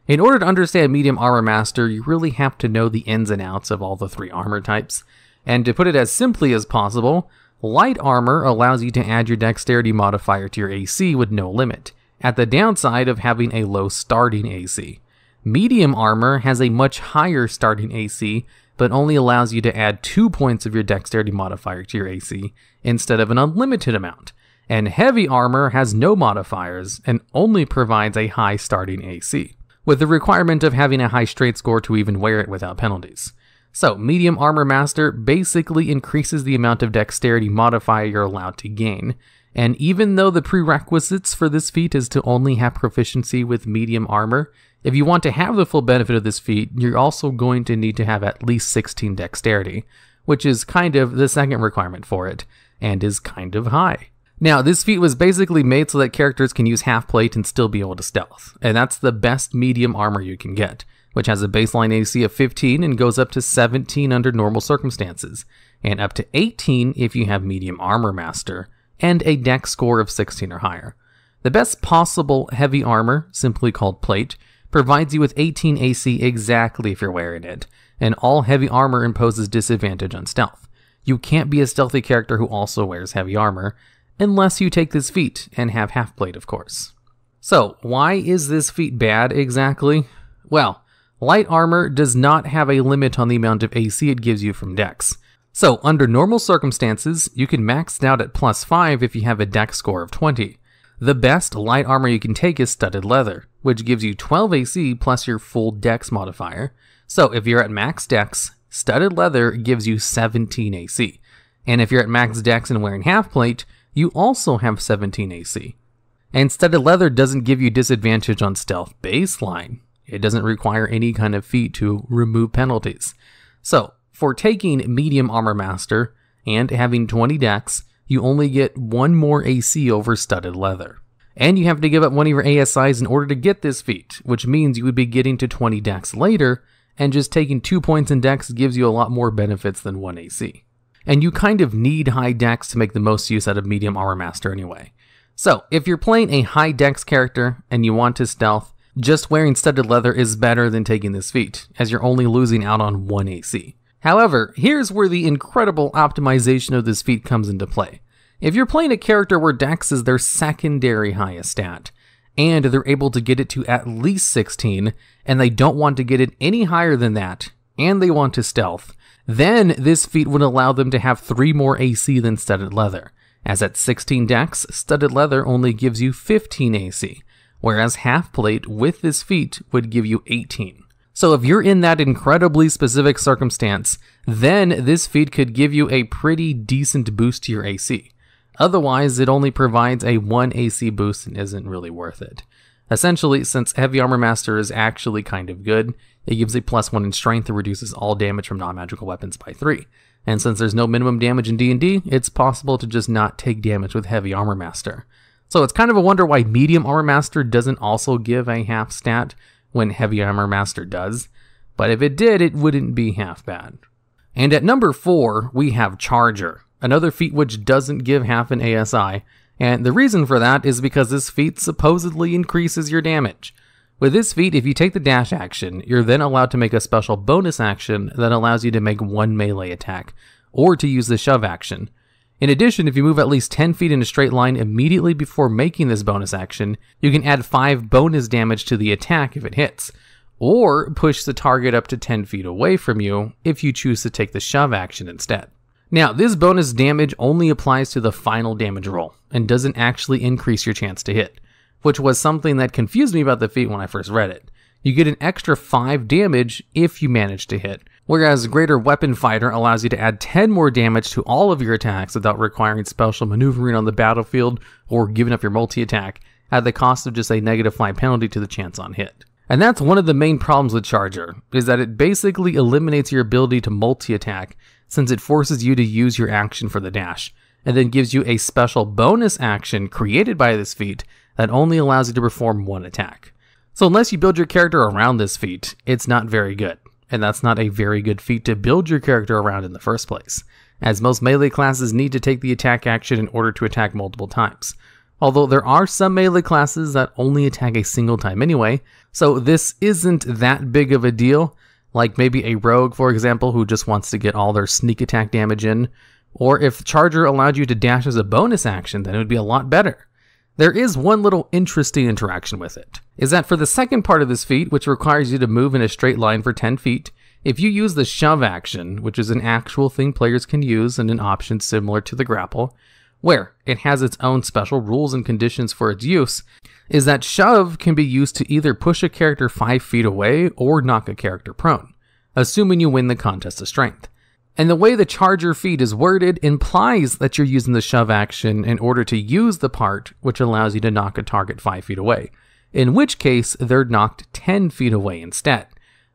In order to understand Medium Armor Master, you really have to know the ins and outs of all the 3 armor types. And to put it as simply as possible, light armor allows you to add your dexterity modifier to your AC with no limit, at the downside of having a low starting AC. Medium armor has a much higher starting AC, but only allows you to add 2 points of your dexterity modifier to your AC, instead of an unlimited amount. And heavy armor has no modifiers, and only provides a high starting AC, with the requirement of having a high straight score to even wear it without penalties. So, Medium Armor Master basically increases the amount of dexterity modifier you're allowed to gain, and even though the prerequisites for this feat is to only have proficiency with medium armor, if you want to have the full benefit of this feat, you're also going to need to have at least 16 dexterity, which is kind of the second requirement for it, and is kind of high. Now, this feat was basically made so that characters can use half plate and still be able to stealth, and that's the best medium armor you can get, which has a baseline AC of 15 and goes up to 17 under normal circumstances, and up to 18 if you have Medium Armor Master, and a dex score of 16 or higher. The best possible heavy armor, simply called plate, provides you with 18 AC exactly if you're wearing it, and all heavy armor imposes disadvantage on stealth. You can't be a stealthy character who also wears heavy armor, unless you take this feat and have half plate, of course. So, why is this feat bad exactly? Well, light armor does not have a limit on the amount of AC it gives you from dex. So, under normal circumstances, you can max out at +5 if you have a dex score of 20. The best light armor you can take is studded leather, which gives you 12 AC plus your full dex modifier. So, if you're at max dex, studded leather gives you 17 AC. And if you're at max dex and wearing half plate, you also have 17 AC. And studded leather doesn't give you disadvantage on stealth baseline. It doesn't require any kind of feat to remove penalties. So, for taking Medium Armor Master and having 20 dex, you only get 1 more AC over studded leather. And you have to give up one of your ASIs in order to get this feat, which means you would be getting to 20 dex later, and just taking 2 points in dex gives you a lot more benefits than 1 AC. And you kind of need high dex to make the most use out of Medium Armor Master anyway. So, if you're playing a high dex character and you want to stealth, just wearing studded leather is better than taking this feat, as you're only losing out on 1 AC. However, here's where the incredible optimization of this feat comes into play. If you're playing a character where dex is their secondary highest stat, and they're able to get it to at least 16, and they don't want to get it any higher than that, and they want to stealth, then this feat would allow them to have 3 more AC than studded leather, as at 16 dex, studded leather only gives you 15 AC, whereas half plate with this feat would give you 18. So if you're in that incredibly specific circumstance, then this feat could give you a pretty decent boost to your AC. Otherwise, it only provides a 1 AC boost and isn't really worth it. Essentially, since Heavy Armor Master is actually kind of good, it gives a +1 in strength that reduces all damage from non-magical weapons by 3. And since there's no minimum damage in D&D, it's possible to just not take damage with Heavy Armor Master. So it's kind of a wonder why Medium Armor Master doesn't also give a half stat when Heavy Armor Master does, but if it did, it wouldn't be half bad. And at number 4, we have Charger, another feat which doesn't give half an ASI, and the reason for that is because this feat supposedly increases your damage. With this feat, if you take the dash action, you're then allowed to make a special bonus action that allows you to make 1 melee attack, or to use the shove action. In addition, if you move at least 10 feet in a straight line immediately before making this bonus action, you can add 5 bonus damage to the attack if it hits, or push the target up to 10 feet away from you if you choose to take the shove action instead. Now, this bonus damage only applies to the final damage roll, and doesn't actually increase your chance to hit, which was something that confused me about the feat when I first read it. You get an extra 5 damage if you manage to hit, whereas Greater Weapon Fighter allows you to add 10 more damage to all of your attacks without requiring special maneuvering on the battlefield or giving up your multi-attack, at the cost of just a -5 penalty to the chance on hit. And that's one of the main problems with Charger, is that it basically eliminates your ability to multi-attack since it forces you to use your action for the dash, and then gives you a special bonus action created by this feat that only allows you to perform one attack. So unless you build your character around this feat, it's not very good. And that's not a very good feat to build your character around in the first place, as most melee classes need to take the attack action in order to attack multiple times. Although there are some melee classes that only attack a single time anyway, so this isn't that big of a deal, like maybe a rogue, for example, who just wants to get all their sneak attack damage in, or if Charger allowed you to dash as a bonus action, then it would be a lot better. There is one little interesting interaction with it, is that for the second part of this feat, which requires you to move in a straight line for 10 feet, if you use the shove action, which is an actual thing players can use and an option similar to the grapple, where it has its own special rules and conditions for its use, is that shove can be used to either push a character 5 feet away or knock a character prone, assuming you win the contest of strength. And the way the Charger feat is worded implies that you're using the shove action in order to use the part which allows you to knock a target 5 feet away, in which case they're knocked 10 feet away instead.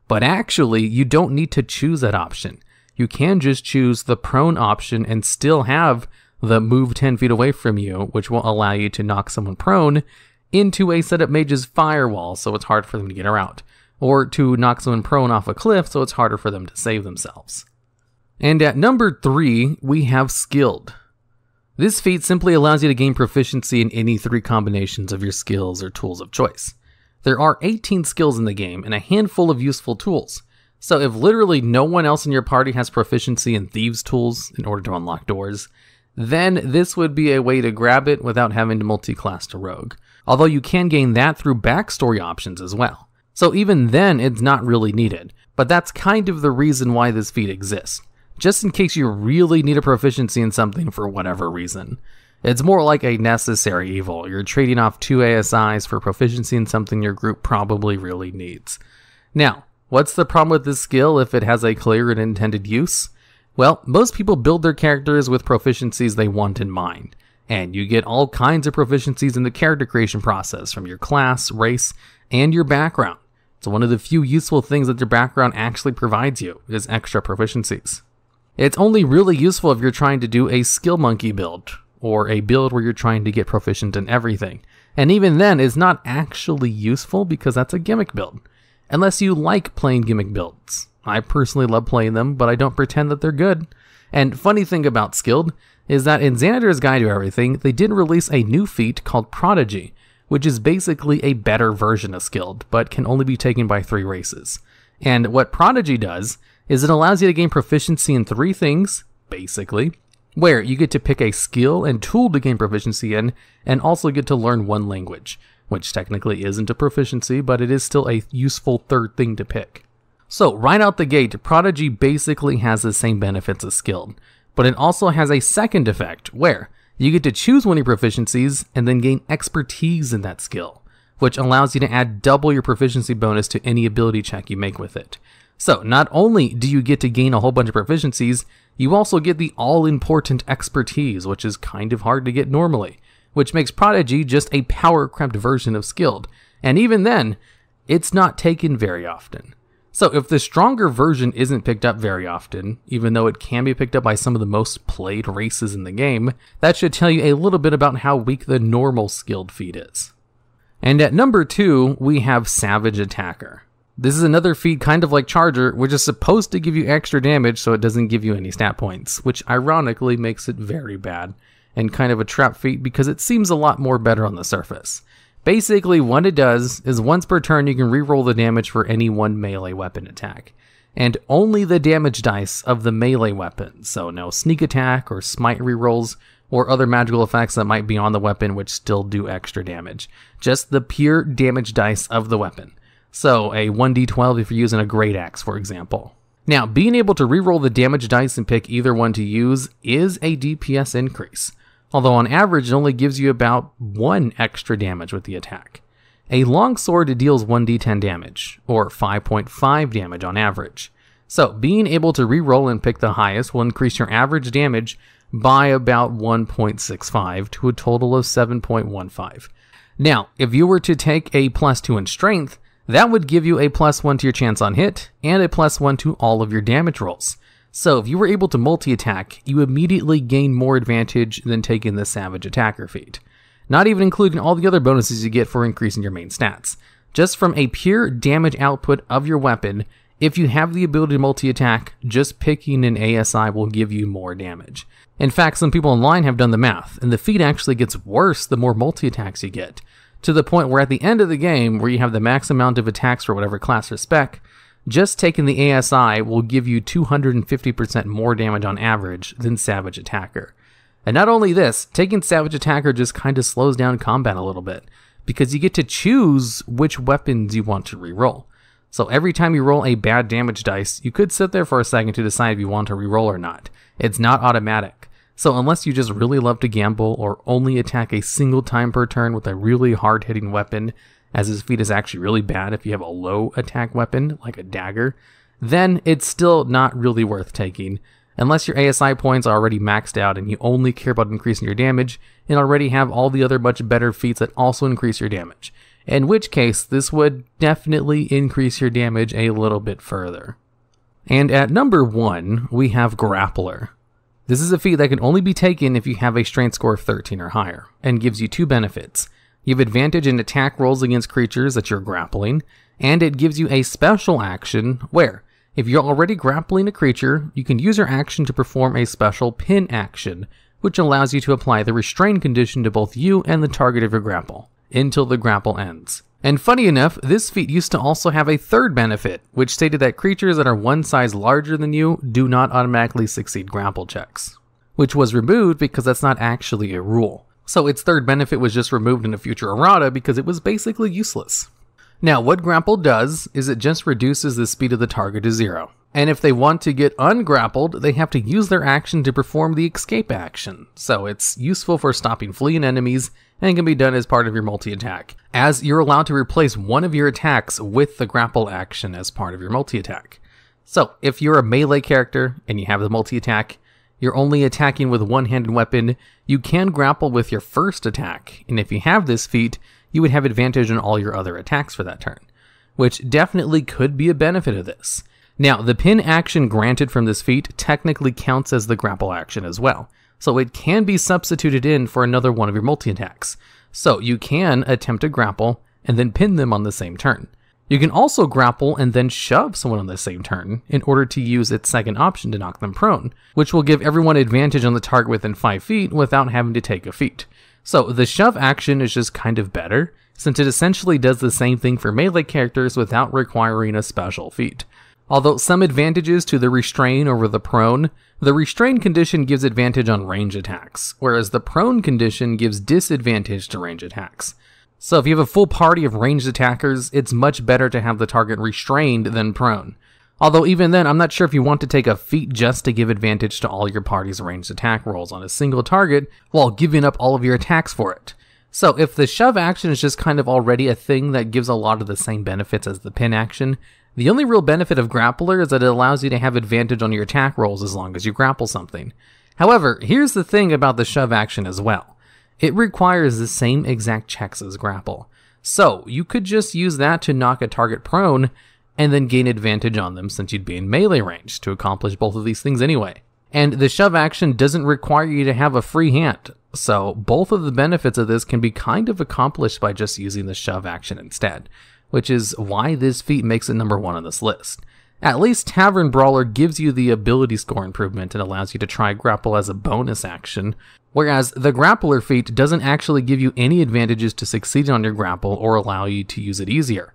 But actually, you don't need to choose that option. You can just choose the prone option and still have the move 10 feet away from you, which will allow you to knock someone prone into a setup mage's firewall so it's hard for them to get around, or to knock someone prone off a cliff so it's harder for them to save themselves. And at number 3, we have Skilled. This feat simply allows you to gain proficiency in any 3 combinations of your skills or tools of choice. There are 18 skills in the game and a handful of useful tools, so if literally no one else in your party has proficiency in Thieves' tools in order to unlock doors, then this would be a way to grab it without having to multi-class to Rogue, although you can gain that through backstory options as well. So even then, it's not really needed, but that's kind of the reason why this feat exists, just in case you really need a proficiency in something for whatever reason. It's more like a necessary evil. You're trading off 2 ASIs for proficiency in something your group probably really needs. Now, what's the problem with this skill if it has a clear and intended use? Well, most people build their characters with proficiencies they want in mind, and you get all kinds of proficiencies in the character creation process from your class, race, and your background. So one of the few useful things that your background actually provides you is extra proficiencies. It's only really useful if you're trying to do a skill monkey build, or a build where you're trying to get proficient in everything. And even then, it's not actually useful because that's a gimmick build, unless you like playing gimmick builds. I personally love playing them, but I don't pretend that they're good. And funny thing about Skilled is that in Xander's Guide to Everything, they did release a new feat called Prodigy, which is basically a better version of Skilled, but can only be taken by 3 races. And what Prodigy does is it allows you to gain proficiency in 3 things, basically, where you get to pick a skill and tool to gain proficiency in, and also get to learn 1 language, which technically isn't a proficiency, but it is still a useful 3rd thing to pick. So right out the gate, Prodigy basically has the same benefits as Skilled, but it also has a second effect, where you get to choose one of your proficiencies and then gain expertise in that skill, which allows you to add double your proficiency bonus to any ability check you make with it. So not only do you get to gain a whole bunch of proficiencies, you also get the all-important expertise, which is kind of hard to get normally, which makes Prodigy just a power-crept version of Skilled, and even then, it's not taken very often. So if the stronger version isn't picked up very often, even though it can be picked up by some of the most played races in the game, that should tell you a little bit about how weak the normal Skilled feat is. And at number 2, we have Savage Attacker. This is another feat kind of like Charger, which is supposed to give you extra damage so it doesn't give you any stat points, which ironically makes it very bad, and kind of a trap feat because it seems a lot more better on the surface. Basically, what it does is once per turn you can reroll the damage for any 1 melee weapon attack, and only the damage dice of the melee weapon, so no sneak attack or smite rerolls or other magical effects that might be on the weapon which still do extra damage. Just the pure damage dice of the weapon. So a 1d12 if you're using a great axe, for example. Now, being able to reroll the damage dice and pick either one to use is a DPS increase, although on average it only gives you about 1 extra damage with the attack. A longsword deals 1d10 damage, or 5.5 damage on average. So being able to reroll and pick the highest will increase your average damage by about 1.65 to a total of 7.15. Now, if you were to take a +2 in strength, That would give you a +1 to your chance on hit, and a +1 to all of your damage rolls. So if you were able to multi-attack, you immediately gain more advantage than taking the Savage Attacker feat. Not even including all the other bonuses you get for increasing your main stats. Just from a pure damage output of your weapon, if you have the ability to multi-attack, just picking an ASI will give you more damage. In fact, some people online have done the math, and the feat actually gets worse the more multi-attacks you get, to the point where at the end of the game, where you have the max amount of attacks for whatever class or spec, just taking the ASI will give you 250% more damage on average than Savage Attacker. And not only this, taking Savage Attacker just kind of slows down combat a little bit, because you get to choose which weapons you want to reroll. So every time you roll a bad damage dice, you could sit there for a second to decide if you want to reroll or not. It's not automatic. So unless you just really love to gamble or only attack a single time per turn with a really hard-hitting weapon, as this feat is actually really bad if you have a low attack weapon, like a dagger, then it's still not really worth taking, unless your ASI points are already maxed out and you only care about increasing your damage and already have all the other much better feats that also increase your damage. In which case, this would definitely increase your damage a little bit further. And at number 1, we have Grappler. This is a feat that can only be taken if you have a strength score of 13 or higher, and gives you 2 benefits. You have advantage in attack rolls against creatures that you're grappling, and it gives you a special action where, if you're already grappling a creature, you can use your action to perform a special pin action, which allows you to apply the restrain condition to both you and the target of your grapple, until the grapple ends. And funny enough, this feat used to also have a third benefit, which stated that creatures that are one size larger than you do not automatically succeed grapple checks, which was removed because that's not actually a rule. So its third benefit was just removed in a future errata because it was basically useless. Now, what grapple does is it just reduces the speed of the target to 0. And if they want to get ungrappled, they have to use their action to perform the escape action. So it's useful for stopping fleeing enemies and can be done as part of your multi-attack, as you're allowed to replace one of your attacks with the grapple action as part of your multi-attack. So if you're a melee character and you have the multi-attack, you're only attacking with one-handed weapon, you can grapple with your first attack, and if you have this feat, you would have advantage on all your other attacks for that turn, which definitely could be a benefit of this. Now, the pin action granted from this feat technically counts as the grapple action as well, so it can be substituted in for another one of your multi-attacks. So you can attempt to grapple and then pin them on the same turn. You can also grapple and then shove someone on the same turn in order to use its second option to knock them prone, which will give everyone advantage on the target within 5 feet without having to take a feat. So the shove action is just kind of better, since it essentially does the same thing for melee characters without requiring a special feat. Although some advantages to the restrain over the prone, the restrain condition gives advantage on range attacks, whereas the prone condition gives disadvantage to range attacks. So if you have a full party of ranged attackers, it's much better to have the target restrained than prone. Although even then, I'm not sure if you want to take a feat just to give advantage to all your party's ranged attack rolls on a single target while giving up all of your attacks for it. So if the shove action is just kind of already a thing that gives a lot of the same benefits as the pin action, the only real benefit of Grappler is that it allows you to have advantage on your attack rolls as long as you grapple something. However, here's the thing about the shove action as well. It requires the same exact checks as grapple. So you could just use that to knock a target prone and then gain advantage on them since you'd be in melee range to accomplish both of these things anyway. And the shove action doesn't require you to have a free hand, so both of the benefits of this can be kind of accomplished by just using the shove action instead, which is why this feat makes it number 1 on this list. At least Tavern Brawler gives you the ability score improvement and allows you to try grapple as a bonus action, whereas the Grappler feat doesn't actually give you any advantages to succeed on your grapple or allow you to use it easier.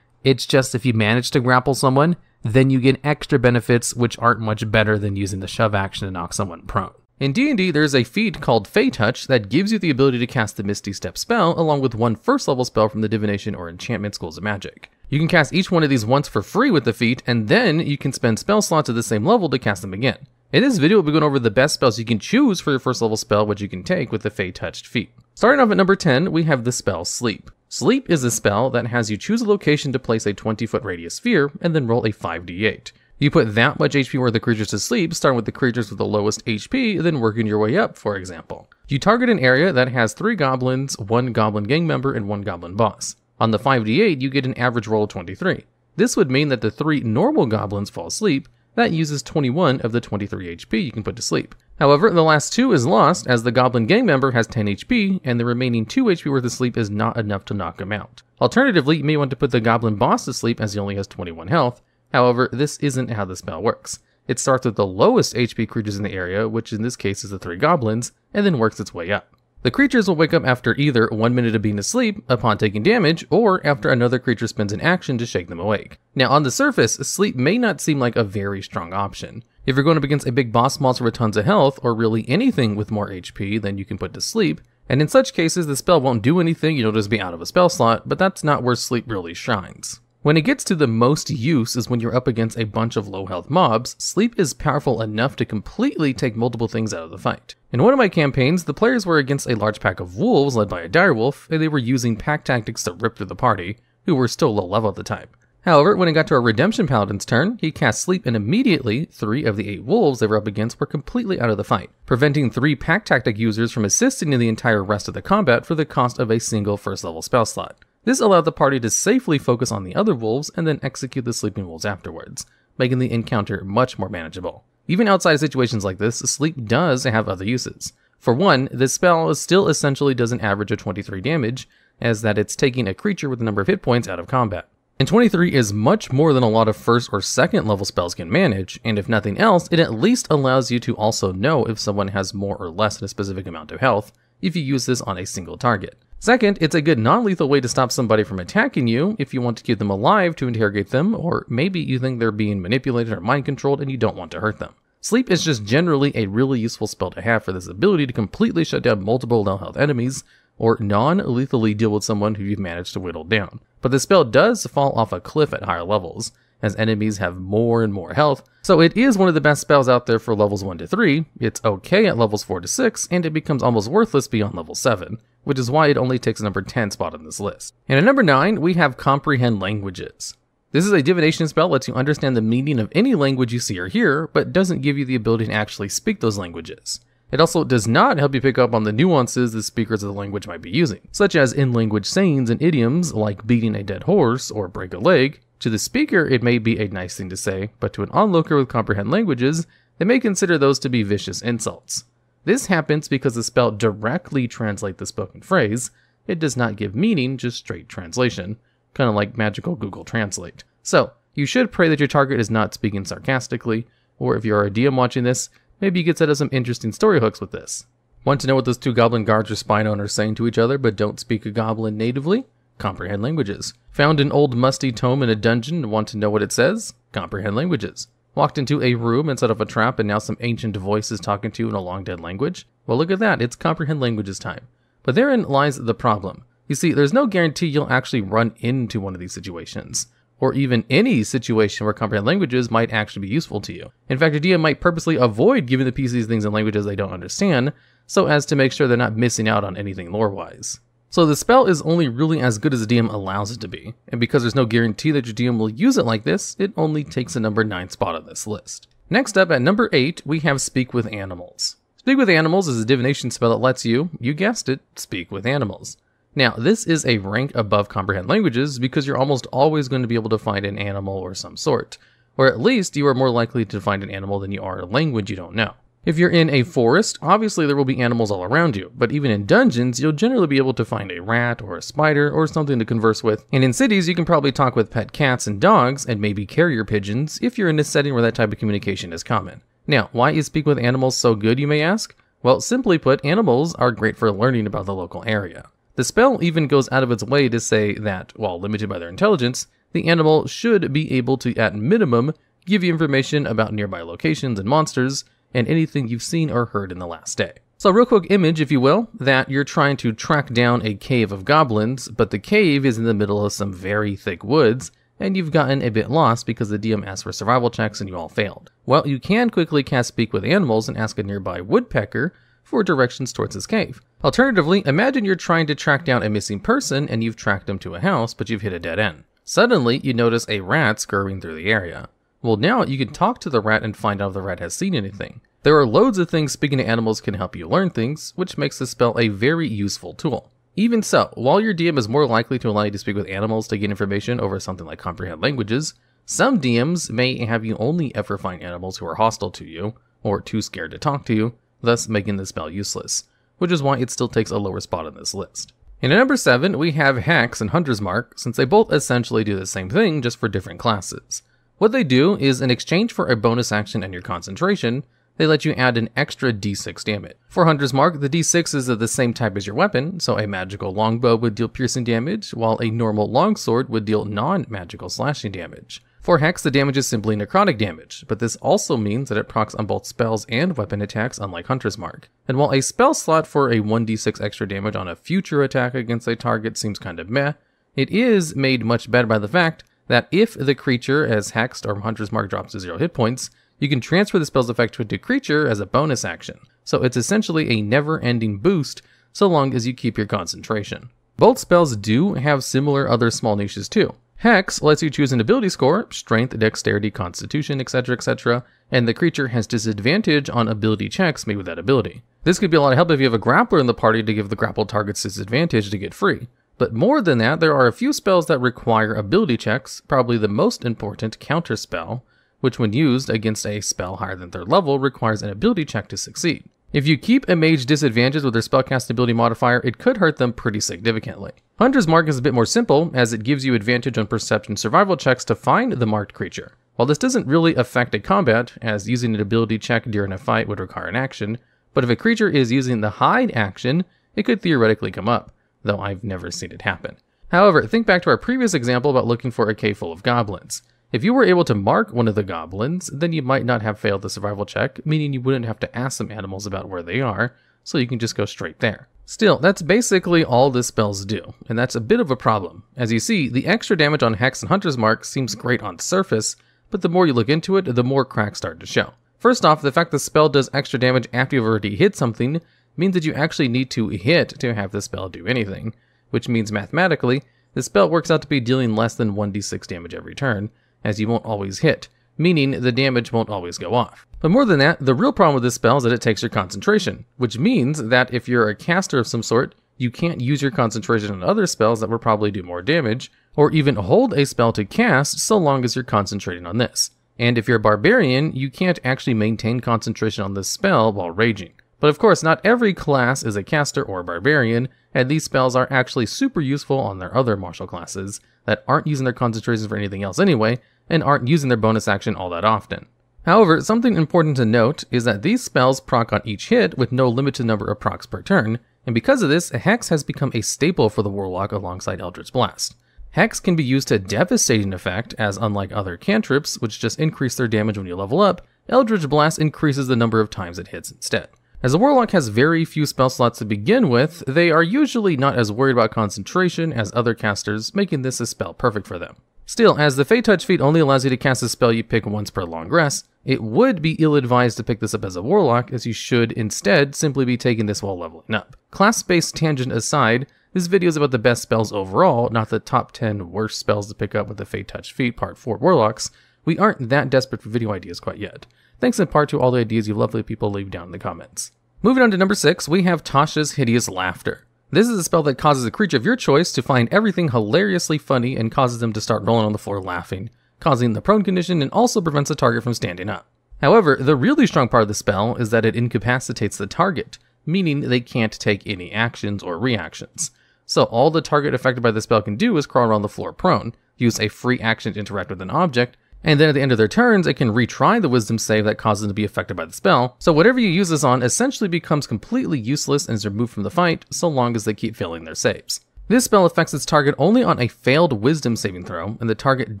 It's just if you manage to grapple someone, then you get extra benefits which aren't much better than using the shove action to knock someone prone. In D&D, there's a feat called Fey Touch that gives you the ability to cast the Misty Step spell along with one first-level spell from the Divination or Enchantment Schools of Magic. You can cast each one of these once for free with the feat, and then you can spend spell slots at the same level to cast them again. In this video, we'll be going over the best spells you can choose for your first-level spell, which you can take with the Fey Touched feat. Starting off at number 10, we have the spell Sleep. Sleep is a spell that has you choose a location to place a 20-foot radius sphere, and then roll a 5d8. You put that much HP worth of creatures to sleep, starting with the creatures with the lowest HP, then working your way up, for example. You target an area that has 3 goblins, 1 goblin gang member, and 1 goblin boss. On the 5d8, you get an average roll of 23. This would mean that the 3 normal goblins fall asleep. That uses 21 of the 23 HP you can put to sleep. However, the last 2 is lost as the goblin gang member has 10 HP and the remaining 2 HP worth of sleep is not enough to knock him out. Alternatively, you may want to put the goblin boss to sleep as he only has 21 health. However, this isn't how the spell works. It starts with the lowest HP creatures in the area, which in this case is the 3 goblins, and then works its way up. The creatures will wake up after either 1 minute of being asleep upon taking damage, or after another creature spends an action to shake them awake. Now on the surface, sleep may not seem like a very strong option. If you're going up against a big boss monster with tons of health, or really anything with more HP than you can put to sleep, and in such cases the spell won't do anything, you'll just be out of a spell slot, but that's not where sleep really shines. When it gets to the most use is when you're up against a bunch of low health mobs. Sleep is powerful enough to completely take multiple things out of the fight. In one of my campaigns, the players were against a large pack of wolves led by a direwolf, and they were using pack tactics to rip through the party, who were still low level at the time. However, when it got to our Redemption Paladin's turn, he cast Sleep and immediately 3 of the 8 wolves they were up against were completely out of the fight, preventing 3 pack tactic users from assisting in the entire rest of the combat for the cost of a single first level spell slot. This allowed the party to safely focus on the other wolves and then execute the sleeping wolves afterwards, making the encounter much more manageable. Even outside of situations like this, sleep does have other uses. For one, this spell still essentially does an average of 23 damage, as that it's taking a creature with a number of hit points out of combat. And 23 is much more than a lot of first or second level spells can manage, and if nothing else, it at least allows you to also know if someone has more or less than a specific amount of health if you use this on a single target. Second, it's a good non-lethal way to stop somebody from attacking you if you want to keep them alive to interrogate them, or maybe you think they're being manipulated or mind-controlled and you don't want to hurt them. Sleep is just generally a really useful spell to have for this ability to completely shut down multiple low-health enemies, or non-lethally deal with someone who you've managed to whittle down. But the spell does fall off a cliff at higher levels, as enemies have more and more health, so it is one of the best spells out there for levels 1 to 3, it's okay at levels 4 to 6, and it becomes almost worthless beyond level 7, which is why it only takes a number 10 spot on this list. And at number 9, we have Comprehend Languages. This is a divination spell that lets you understand the meaning of any language you see or hear, but doesn't give you the ability to actually speak those languages. It also does not help you pick up on the nuances the speakers of the language might be using, such as in-language sayings and idioms like beating a dead horse or break a leg. To the speaker, it may be a nice thing to say, but to an onlooker with Comprehend Languages, they may consider those to be vicious insults. This happens because the spell directly translates the spoken phrase. It does not give meaning, just straight translation, kind of like magical Google Translate. So, you should pray that your target is not speaking sarcastically, or if you're a DM watching this, maybe you could set up some interesting story hooks with this. Want to know what those 2 goblin guards or spine owners are saying to each other but don't speak a goblin natively? Comprehend Languages. Found an old musty tome in a dungeon and want to know what it says? Comprehend Languages. Walked into a room and set up a trap and now some ancient voice is talking to you in a long dead language? Well, look at that, it's Comprehend Languages time. But therein lies the problem. You see, there's no guarantee you'll actually run into one of these situations, or even any situation where Comprehend Languages might actually be useful to you. In fact, a DM might purposely avoid giving the PCs things in languages they don't understand, so as to make sure they're not missing out on anything lore-wise. So the spell is only really as good as the DM allows it to be, and because there's no guarantee that your DM will use it like this, it only takes a number 9 spot on this list. Next up at number 8, we have Speak with Animals. Speak with Animals is a divination spell that lets you guessed it, speak with animals. Now, this is a rank above Comprehend Languages because you're almost always going to be able to find an animal or some sort, or at least you are more likely to find an animal than you are a language you don't know. If you're in a forest, obviously there will be animals all around you, but even in dungeons, you'll generally be able to find a rat or a spider or something to converse with. And in cities, you can probably talk with pet cats and dogs and maybe carrier pigeons if you're in a setting where that type of communication is common. Now, why is Speak with Animals so good, you may ask? Well, simply put, animals are great for learning about the local area. The spell even goes out of its way to say that, while limited by their intelligence, the animal should be able to, at minimum, give you information about nearby locations and monsters, and anything you've seen or heard in the last day. So real quick image, if you will, that you're trying to track down a cave of goblins, but the cave is in the middle of some very thick woods, and you've gotten a bit lost because the DM asked for survival checks and you all failed. Well, you can quickly cast Speak with Animals and ask a nearby woodpecker for directions towards this cave. Alternatively, imagine you're trying to track down a missing person and you've tracked them to a house, but you've hit a dead end. Suddenly, you notice a rat scurrying through the area. Well, now you can talk to the rat and find out if the rat has seen anything. There are loads of things speaking to animals can help you learn things, which makes this spell a very useful tool. Even so, while your DM is more likely to allow you to speak with animals to gain information over something like comprehend languages, some DMs may have you only ever find animals who are hostile to you, or too scared to talk to you, thus making the spell useless, which is why it still takes a lower spot on this list. And at number 7, we have Hex and Hunter's Mark, since they both essentially do the same thing, just for different classes. What they do is, in exchange for a bonus action and your concentration, they let you add an extra d6 damage. For Hunter's Mark, the d6 is of the same type as your weapon, so a magical longbow would deal piercing damage, while a normal longsword would deal non-magical slashing damage. For Hex, the damage is simply necrotic damage, but this also means that it procs on both spells and weapon attacks, unlike Hunter's Mark. And while a spell slot for a 1d6 extra damage on a future attack against a target seems kind of meh, it is made much better by the fact that if the creature as hexed or Hunter's Mark drops to 0 hit points, you can transfer the spell's effect to a creature as a bonus action. So it's essentially a never-ending boost so long as you keep your concentration. Both spells do have similar other small niches too. Hex lets you choose an ability score, strength, dexterity, constitution, etc., and the creature has disadvantage on ability checks made with that ability. This could be a lot of help if you have a grappler in the party to give the grappled targets disadvantage to get free. But more than that, there are a few spells that require ability checks, probably the most important counter spell, which when used against a spell higher than 3rd level requires an ability check to succeed. If you keep a mage disadvantaged with their spellcast ability modifier, it could hurt them pretty significantly. Hunter's Mark is a bit more simple, as it gives you advantage on perception survival checks to find the marked creature. While this doesn't really affect a combat, as using an ability check during a fight would require an action, but if a creature is using the hide action, it could theoretically come up, though I've never seen it happen. However, think back to our previous example about looking for a cave full of goblins. If you were able to mark one of the goblins, then you might not have failed the survival check, meaning you wouldn't have to ask some animals about where they are, so you can just go straight there. Still, that's basically all the spells do, and that's a bit of a problem. As you see, the extra damage on Hex and Hunter's Mark seems great on the surface, but the more you look into it, the more cracks start to show. First off, the fact the spell does extra damage after you've already hit something means that you actually need to hit to have the spell do anything, which means mathematically, the spell works out to be dealing less than 1d6 damage every turn, as you won't always hit, meaning the damage won't always go off. But more than that, the real problem with this spell is that it takes your concentration, which means that if you're a caster of some sort, you can't use your concentration on other spells that will probably do more damage, or even hold a spell to cast so long as you're concentrating on this. And if you're a barbarian, you can't actually maintain concentration on this spell while raging. But of course, not every class is a caster or a barbarian, and these spells are actually super useful on their other martial classes that aren't using their concentration for anything else anyway, and aren't using their bonus action all that often. However, something important to note is that these spells proc on each hit with no limited number of procs per turn, and because of this, Hex has become a staple for the Warlock alongside Eldritch Blast. Hex can be used to devastating effect, as unlike other cantrips, which just increase their damage when you level up, Eldritch Blast increases the number of times it hits instead. As the Warlock has very few spell slots to begin with, they are usually not as worried about concentration as other casters, making this a spell perfect for them. Still, as the Fey Touch feat only allows you to cast a spell you pick once per long rest, it would be ill-advised to pick this up as a Warlock, as you should instead simply be taking this while leveling up. Class-based tangent aside, this video is about the best spells overall, not the top 10 worst spells to pick up with the Fey Touch feat part 4 Warlocks. We aren't that desperate for video ideas quite yet. Thanks in part to all the ideas you lovely people leave down in the comments. Moving on to number 6, we have Tasha's Hideous Laughter. This is a spell that causes a creature of your choice to find everything hilariously funny and causes them to start rolling on the floor laughing, causing the prone condition and also prevents the target from standing up. However, the really strong part of the spell is that it incapacitates the target, meaning they can't take any actions or reactions. So all the target affected by the spell can do is crawl around the floor prone, use a free action to interact with an object, and then at the end of their turns, it can retry the wisdom save that caused them to be affected by the spell, so whatever you use this on essentially becomes completely useless and is removed from the fight, so long as they keep failing their saves. This spell affects its target only on a failed wisdom saving throw, and the target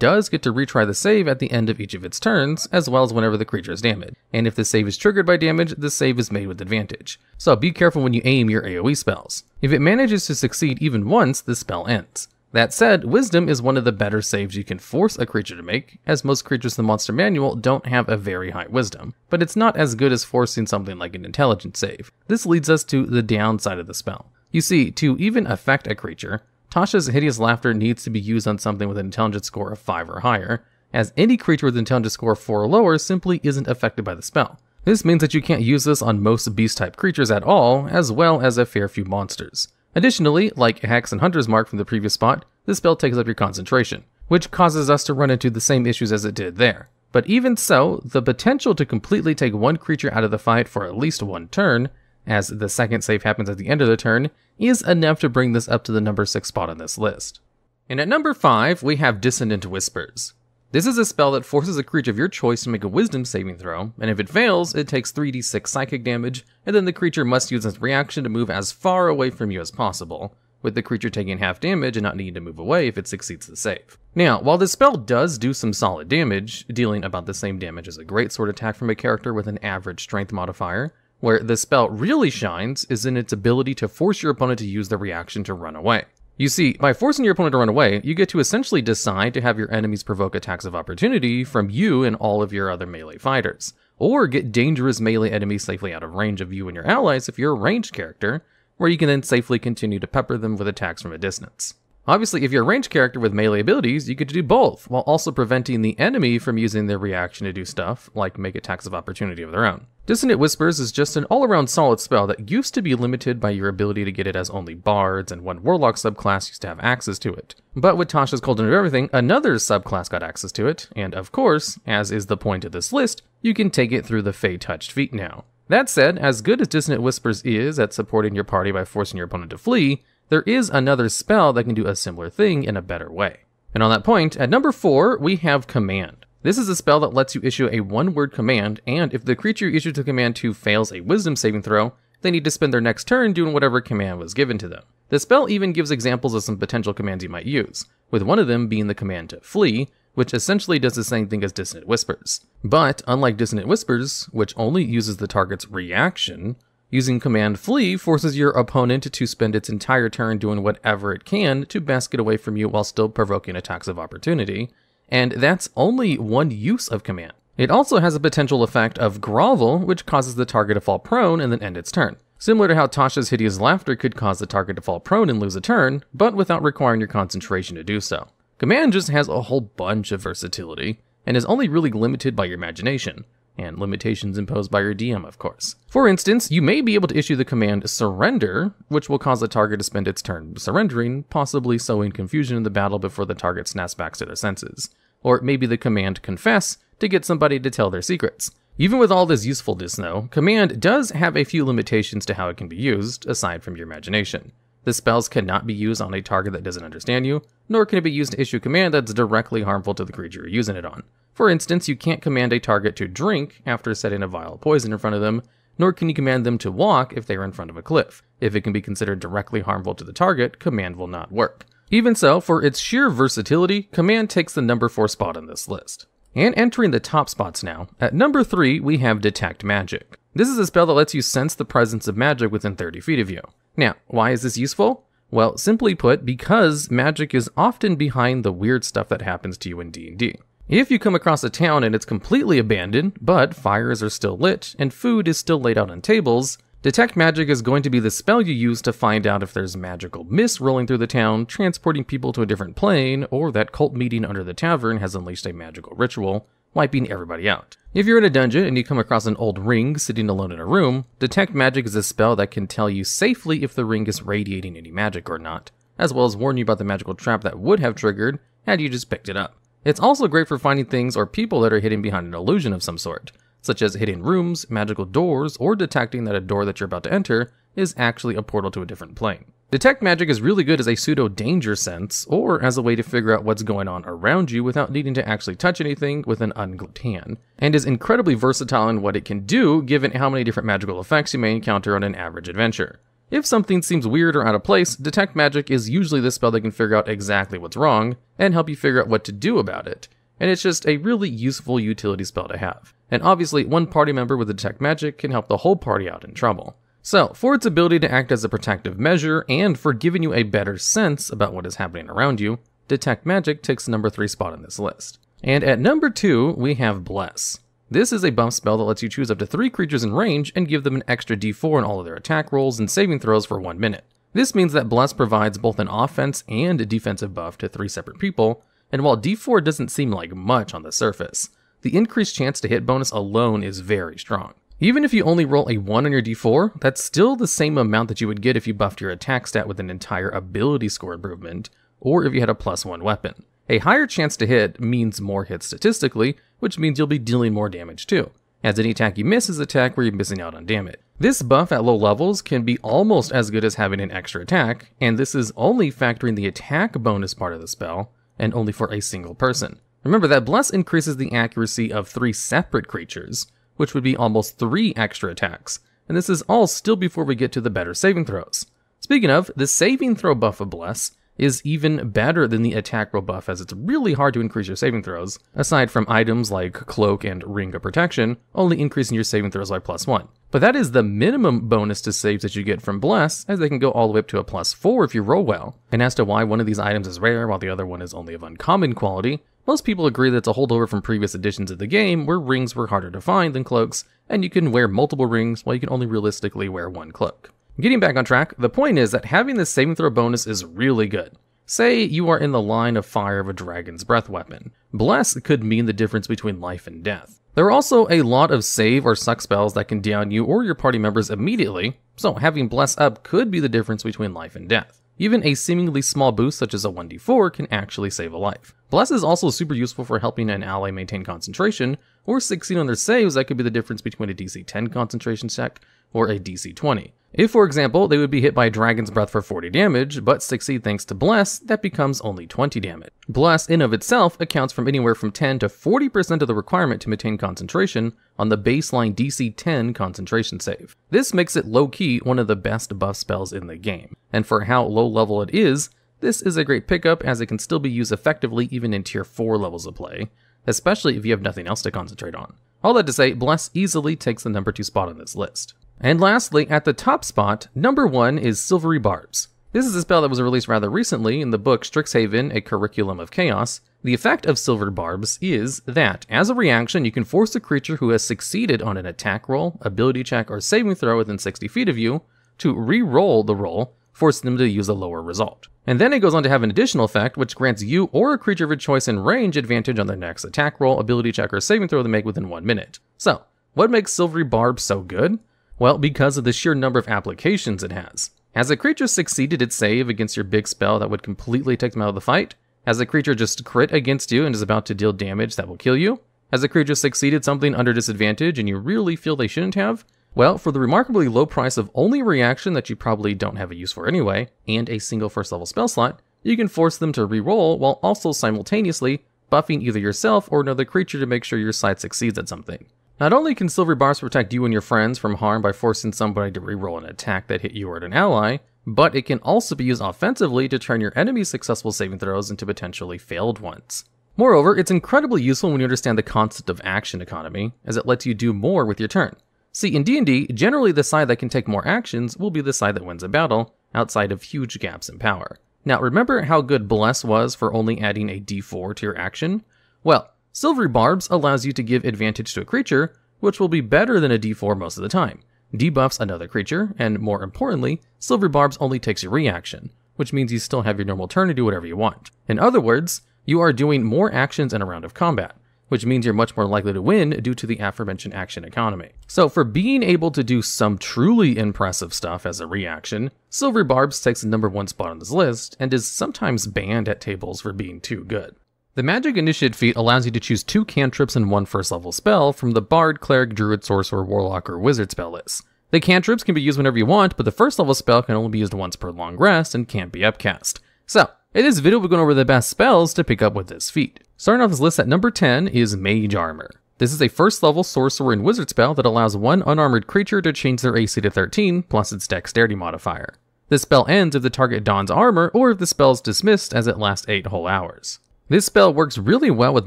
does get to retry the save at the end of each of its turns, as well as whenever the creature is damaged. And if the save is triggered by damage, the save is made with advantage. So be careful when you aim your AoE spells. If it manages to succeed even once, the spell ends. That said, Wisdom is one of the better saves you can force a creature to make, as most creatures in the Monster Manual don't have a very high Wisdom, but it's not as good as forcing something like an Intelligence save. This leads us to the downside of the spell. You see, to even affect a creature, Tasha's Hideous Laughter needs to be used on something with an Intelligence score of 5 or higher, as any creature with an Intelligence score of 4 or lower simply isn't affected by the spell. This means that you can't use this on most beast-type creatures at all, as well as a fair few monsters. Additionally, like Hex and Hunter's Mark from the previous spot, this spell takes up your concentration, which causes us to run into the same issues as it did there. But even so, the potential to completely take one creature out of the fight for at least one turn, as the second save happens at the end of the turn, is enough to bring this up to the number 6 spot on this list. And at number 5, we have Dissonant Whispers. This is a spell that forces a creature of your choice to make a wisdom saving throw, and if it fails, it takes 3d6 psychic damage, and then the creature must use its reaction to move as far away from you as possible, with the creature taking half damage and not needing to move away if it succeeds the save. Now, while this spell does do some solid damage, dealing about the same damage as a greatsword attack from a character with an average strength modifier, where the spell really shines is in its ability to force your opponent to use the reaction to run away. You see, by forcing your opponent to run away, you get to essentially decide to have your enemies provoke attacks of opportunity from you and all of your other melee fighters, or get dangerous melee enemies safely out of range of you and your allies if you're a ranged character, where you can then safely continue to pepper them with attacks from a distance. Obviously, if you're a ranged character with melee abilities, you get to do both, while also preventing the enemy from using their reaction to do stuff, like make attacks of opportunity of their own. Dissonant Whispers is just an all-around solid spell that used to be limited by your ability to get it as only bards, and one warlock subclass used to have access to it. But with Tasha's Cauldron of Everything, another subclass got access to it, and of course, as is the point of this list, you can take it through the Fey-touched feat now. That said, as good as Dissonant Whispers is at supporting your party by forcing your opponent to flee, there is another spell that can do a similar thing in a better way. And on that point, at number 4, we have Command. This is a spell that lets you issue a one-word command, and if the creature you issue the command to fails a wisdom saving throw, they need to spend their next turn doing whatever command was given to them. The spell even gives examples of some potential commands you might use, with one of them being the command to flee, which essentially does the same thing as Dissonant Whispers. But unlike Dissonant Whispers, which only uses the target's reaction, using Command Flee forces your opponent to spend its entire turn doing whatever it can to best get away from you while still provoking attacks of opportunity, and that's only one use of Command. It also has a potential effect of Grovel, which causes the target to fall prone and then end its turn. Similar to how Tasha's Hideous Laughter could cause the target to fall prone and lose a turn, but without requiring your concentration to do so. Command just has a whole bunch of versatility, and is only really limited by your imagination, and limitations imposed by your DM, of course. For instance, you may be able to issue the command Surrender, which will cause the target to spend its turn surrendering, possibly sowing confusion in the battle before the target snaps back to their senses. Or maybe the command Confess to get somebody to tell their secrets. Even with all this usefulness though, Command does have a few limitations to how it can be used, aside from your imagination. The spells cannot be used on a target that doesn't understand you, nor can it be used to issue a command that's directly harmful to the creature you're using it on. For instance, you can't command a target to drink after setting a vial of poison in front of them, nor can you command them to walk if they are in front of a cliff. If it can be considered directly harmful to the target, command will not work. Even so, for its sheer versatility, Command takes the number 4 spot on this list. And entering the top spots now, at number 3 we have Detect Magic. This is a spell that lets you sense the presence of magic within 30 feet of you. Now, why is this useful? Well, simply put, because magic is often behind the weird stuff that happens to you in D&D. If you come across a town and it's completely abandoned, but fires are still lit and food is still laid out on tables, Detect Magic is going to be the spell you use to find out if there's magical mist rolling through the town, transporting people to a different plane, or that cult meeting under the tavern has unleashed a magical ritual, wiping everybody out. If you're in a dungeon and you come across an old ring sitting alone in a room, Detect Magic is a spell that can tell you safely if the ring is radiating any magic or not, as well as warn you about the magical trap that would have triggered had you just picked it up. It's also great for finding things or people that are hidden behind an illusion of some sort, such as hidden rooms, magical doors, or detecting that a door that you're about to enter is actually a portal to a different plane. Detect Magic is really good as a pseudo-danger sense, or as a way to figure out what's going on around you without needing to actually touch anything with an ungloved hand, and is incredibly versatile in what it can do given how many different magical effects you may encounter on an average adventure. If something seems weird or out of place, Detect Magic is usually the spell that can figure out exactly what's wrong, and help you figure out what to do about it, and it's just a really useful utility spell to have. And obviously, one party member with Detect Magic can help the whole party out in trouble. So, for its ability to act as a protective measure, and for giving you a better sense about what is happening around you, Detect Magic takes the number 3 spot on this list. And at number 2, we have Bless. This is a buff spell that lets you choose up to 3 creatures in range and give them an extra d4 in all of their attack rolls and saving throws for 1 minute. This means that Bless provides both an offense and a defensive buff to 3 separate people, and while d4 doesn't seem like much on the surface, the increased chance to hit bonus alone is very strong. Even if you only roll a 1 on your d4, that's still the same amount that you would get if you buffed your attack stat with an entire ability score improvement, or if you had a +1 weapon. A higher chance to hit means more hits statistically, which means you'll be dealing more damage too, as any attack you miss is an attack where you're missing out on damage. This buff at low levels can be almost as good as having an extra attack, and this is only factoring the attack bonus part of the spell, and only for a single person. Remember that Bless increases the accuracy of 3 separate creatures, which would be almost 3 extra attacks, and this is all still before we get to the better saving throws. Speaking of, the saving throw buff of Bless is even better than the attack roll buff, as it's really hard to increase your saving throws, aside from items like Cloak and Ring of Protection, only increasing your saving throws by +1. But that is the minimum bonus to saves that you get from Bless, as they can go all the way up to a +4 if you roll well. And as to why one of these items is rare while the other one is only of uncommon quality, most people agree that it's a holdover from previous editions of the game where rings were harder to find than cloaks, and you can wear multiple rings while you can only realistically wear 1 cloak. Getting back on track, the point is that having this saving throw bonus is really good. Say you are in the line of fire of a dragon's breath weapon. Bless could mean the difference between life and death. There are also a lot of save or suck spells that can down you or your party members immediately, so having Bless up could be the difference between life and death. Even a seemingly small boost such as a 1d4 can actually save a life. Bless is also super useful for helping an ally maintain concentration, or succeed on their saves that could be the difference between a DC 10 concentration check or a DC 20. If, for example, they would be hit by Dragon's Breath for 40 damage, but succeed thanks to Bless, that becomes only 20 damage. Bless in of itself accounts for anywhere from 10 to 40% of the requirement to maintain concentration on the baseline DC 10 concentration save. This makes it low-key one of the best buff spells in the game, and for how low level it is, this is a great pickup as it can still be used effectively even in tier 4 levels of play, especially if you have nothing else to concentrate on. All that to say, Bless easily takes the number 2 spot on this list. And lastly, at the top spot, number 1 is Silvery Barbs. This is a spell that was released rather recently in the book Strixhaven, A Curriculum of Chaos. The effect of Silver Barbs is that, as a reaction, you can force a creature who has succeeded on an attack roll, ability check, or saving throw within 60 feet of you to re-roll the roll, forcing them to use a lower result. And then it goes on to have an additional effect, which grants you or a creature of your choice in range advantage on their next attack roll, ability check, or saving throw they make within 1 minute. So, what makes Silvery Barbs so good? Well, because of the sheer number of applications it has. Has a creature succeeded its save against your big spell that would completely take them out of the fight? Has a creature just crit against you and is about to deal damage that will kill you? Has a creature succeeded something under disadvantage and you really feel they shouldn't have? Well, for the remarkably low price of only a reaction that you probably don't have a use for anyway, and a single first level spell slot, you can force them to re-roll while also simultaneously buffing either yourself or another creature to make sure your side succeeds at something. Not only can Silver Barbs protect you and your friends from harm by forcing somebody to reroll an attack that hit you or an ally, but it can also be used offensively to turn your enemy's successful saving throws into potentially failed ones. Moreover, it's incredibly useful when you understand the concept of action economy, as it lets you do more with your turn. See, in D&D, generally the side that can take more actions will be the side that wins a battle, outside of huge gaps in power. Now, remember how good Bless was for only adding a d4 to your action? Well, Silvery Barbs allows you to give advantage to a creature, which will be better than a d4 most of the time. Debuffs another creature, and more importantly, Silvery Barbs only takes your reaction, which means you still have your normal turn to do whatever you want. In other words, you are doing more actions in a round of combat, which means you're much more likely to win due to the aforementioned action economy. So for being able to do some truly impressive stuff as a reaction, Silvery Barbs takes the number 1 spot on this list, and is sometimes banned at tables for being too good. The Magic Initiate feat allows you to choose 2 cantrips and 1 first level spell from the Bard, Cleric, Druid, Sorcerer, Warlock, or Wizard spell list. The cantrips can be used whenever you want, but the first level spell can only be used once per long rest and can't be upcast. So, in this video we're going over the best spells to pick up with this feat. Starting off this list at number 10 is Mage Armor. This is a first level Sorcerer and Wizard spell that allows one unarmored creature to change their AC to 13 plus its Dexterity modifier. This spell ends if the target dons armor or if the spell is dismissed, as it lasts 8 whole hours. This spell works really well with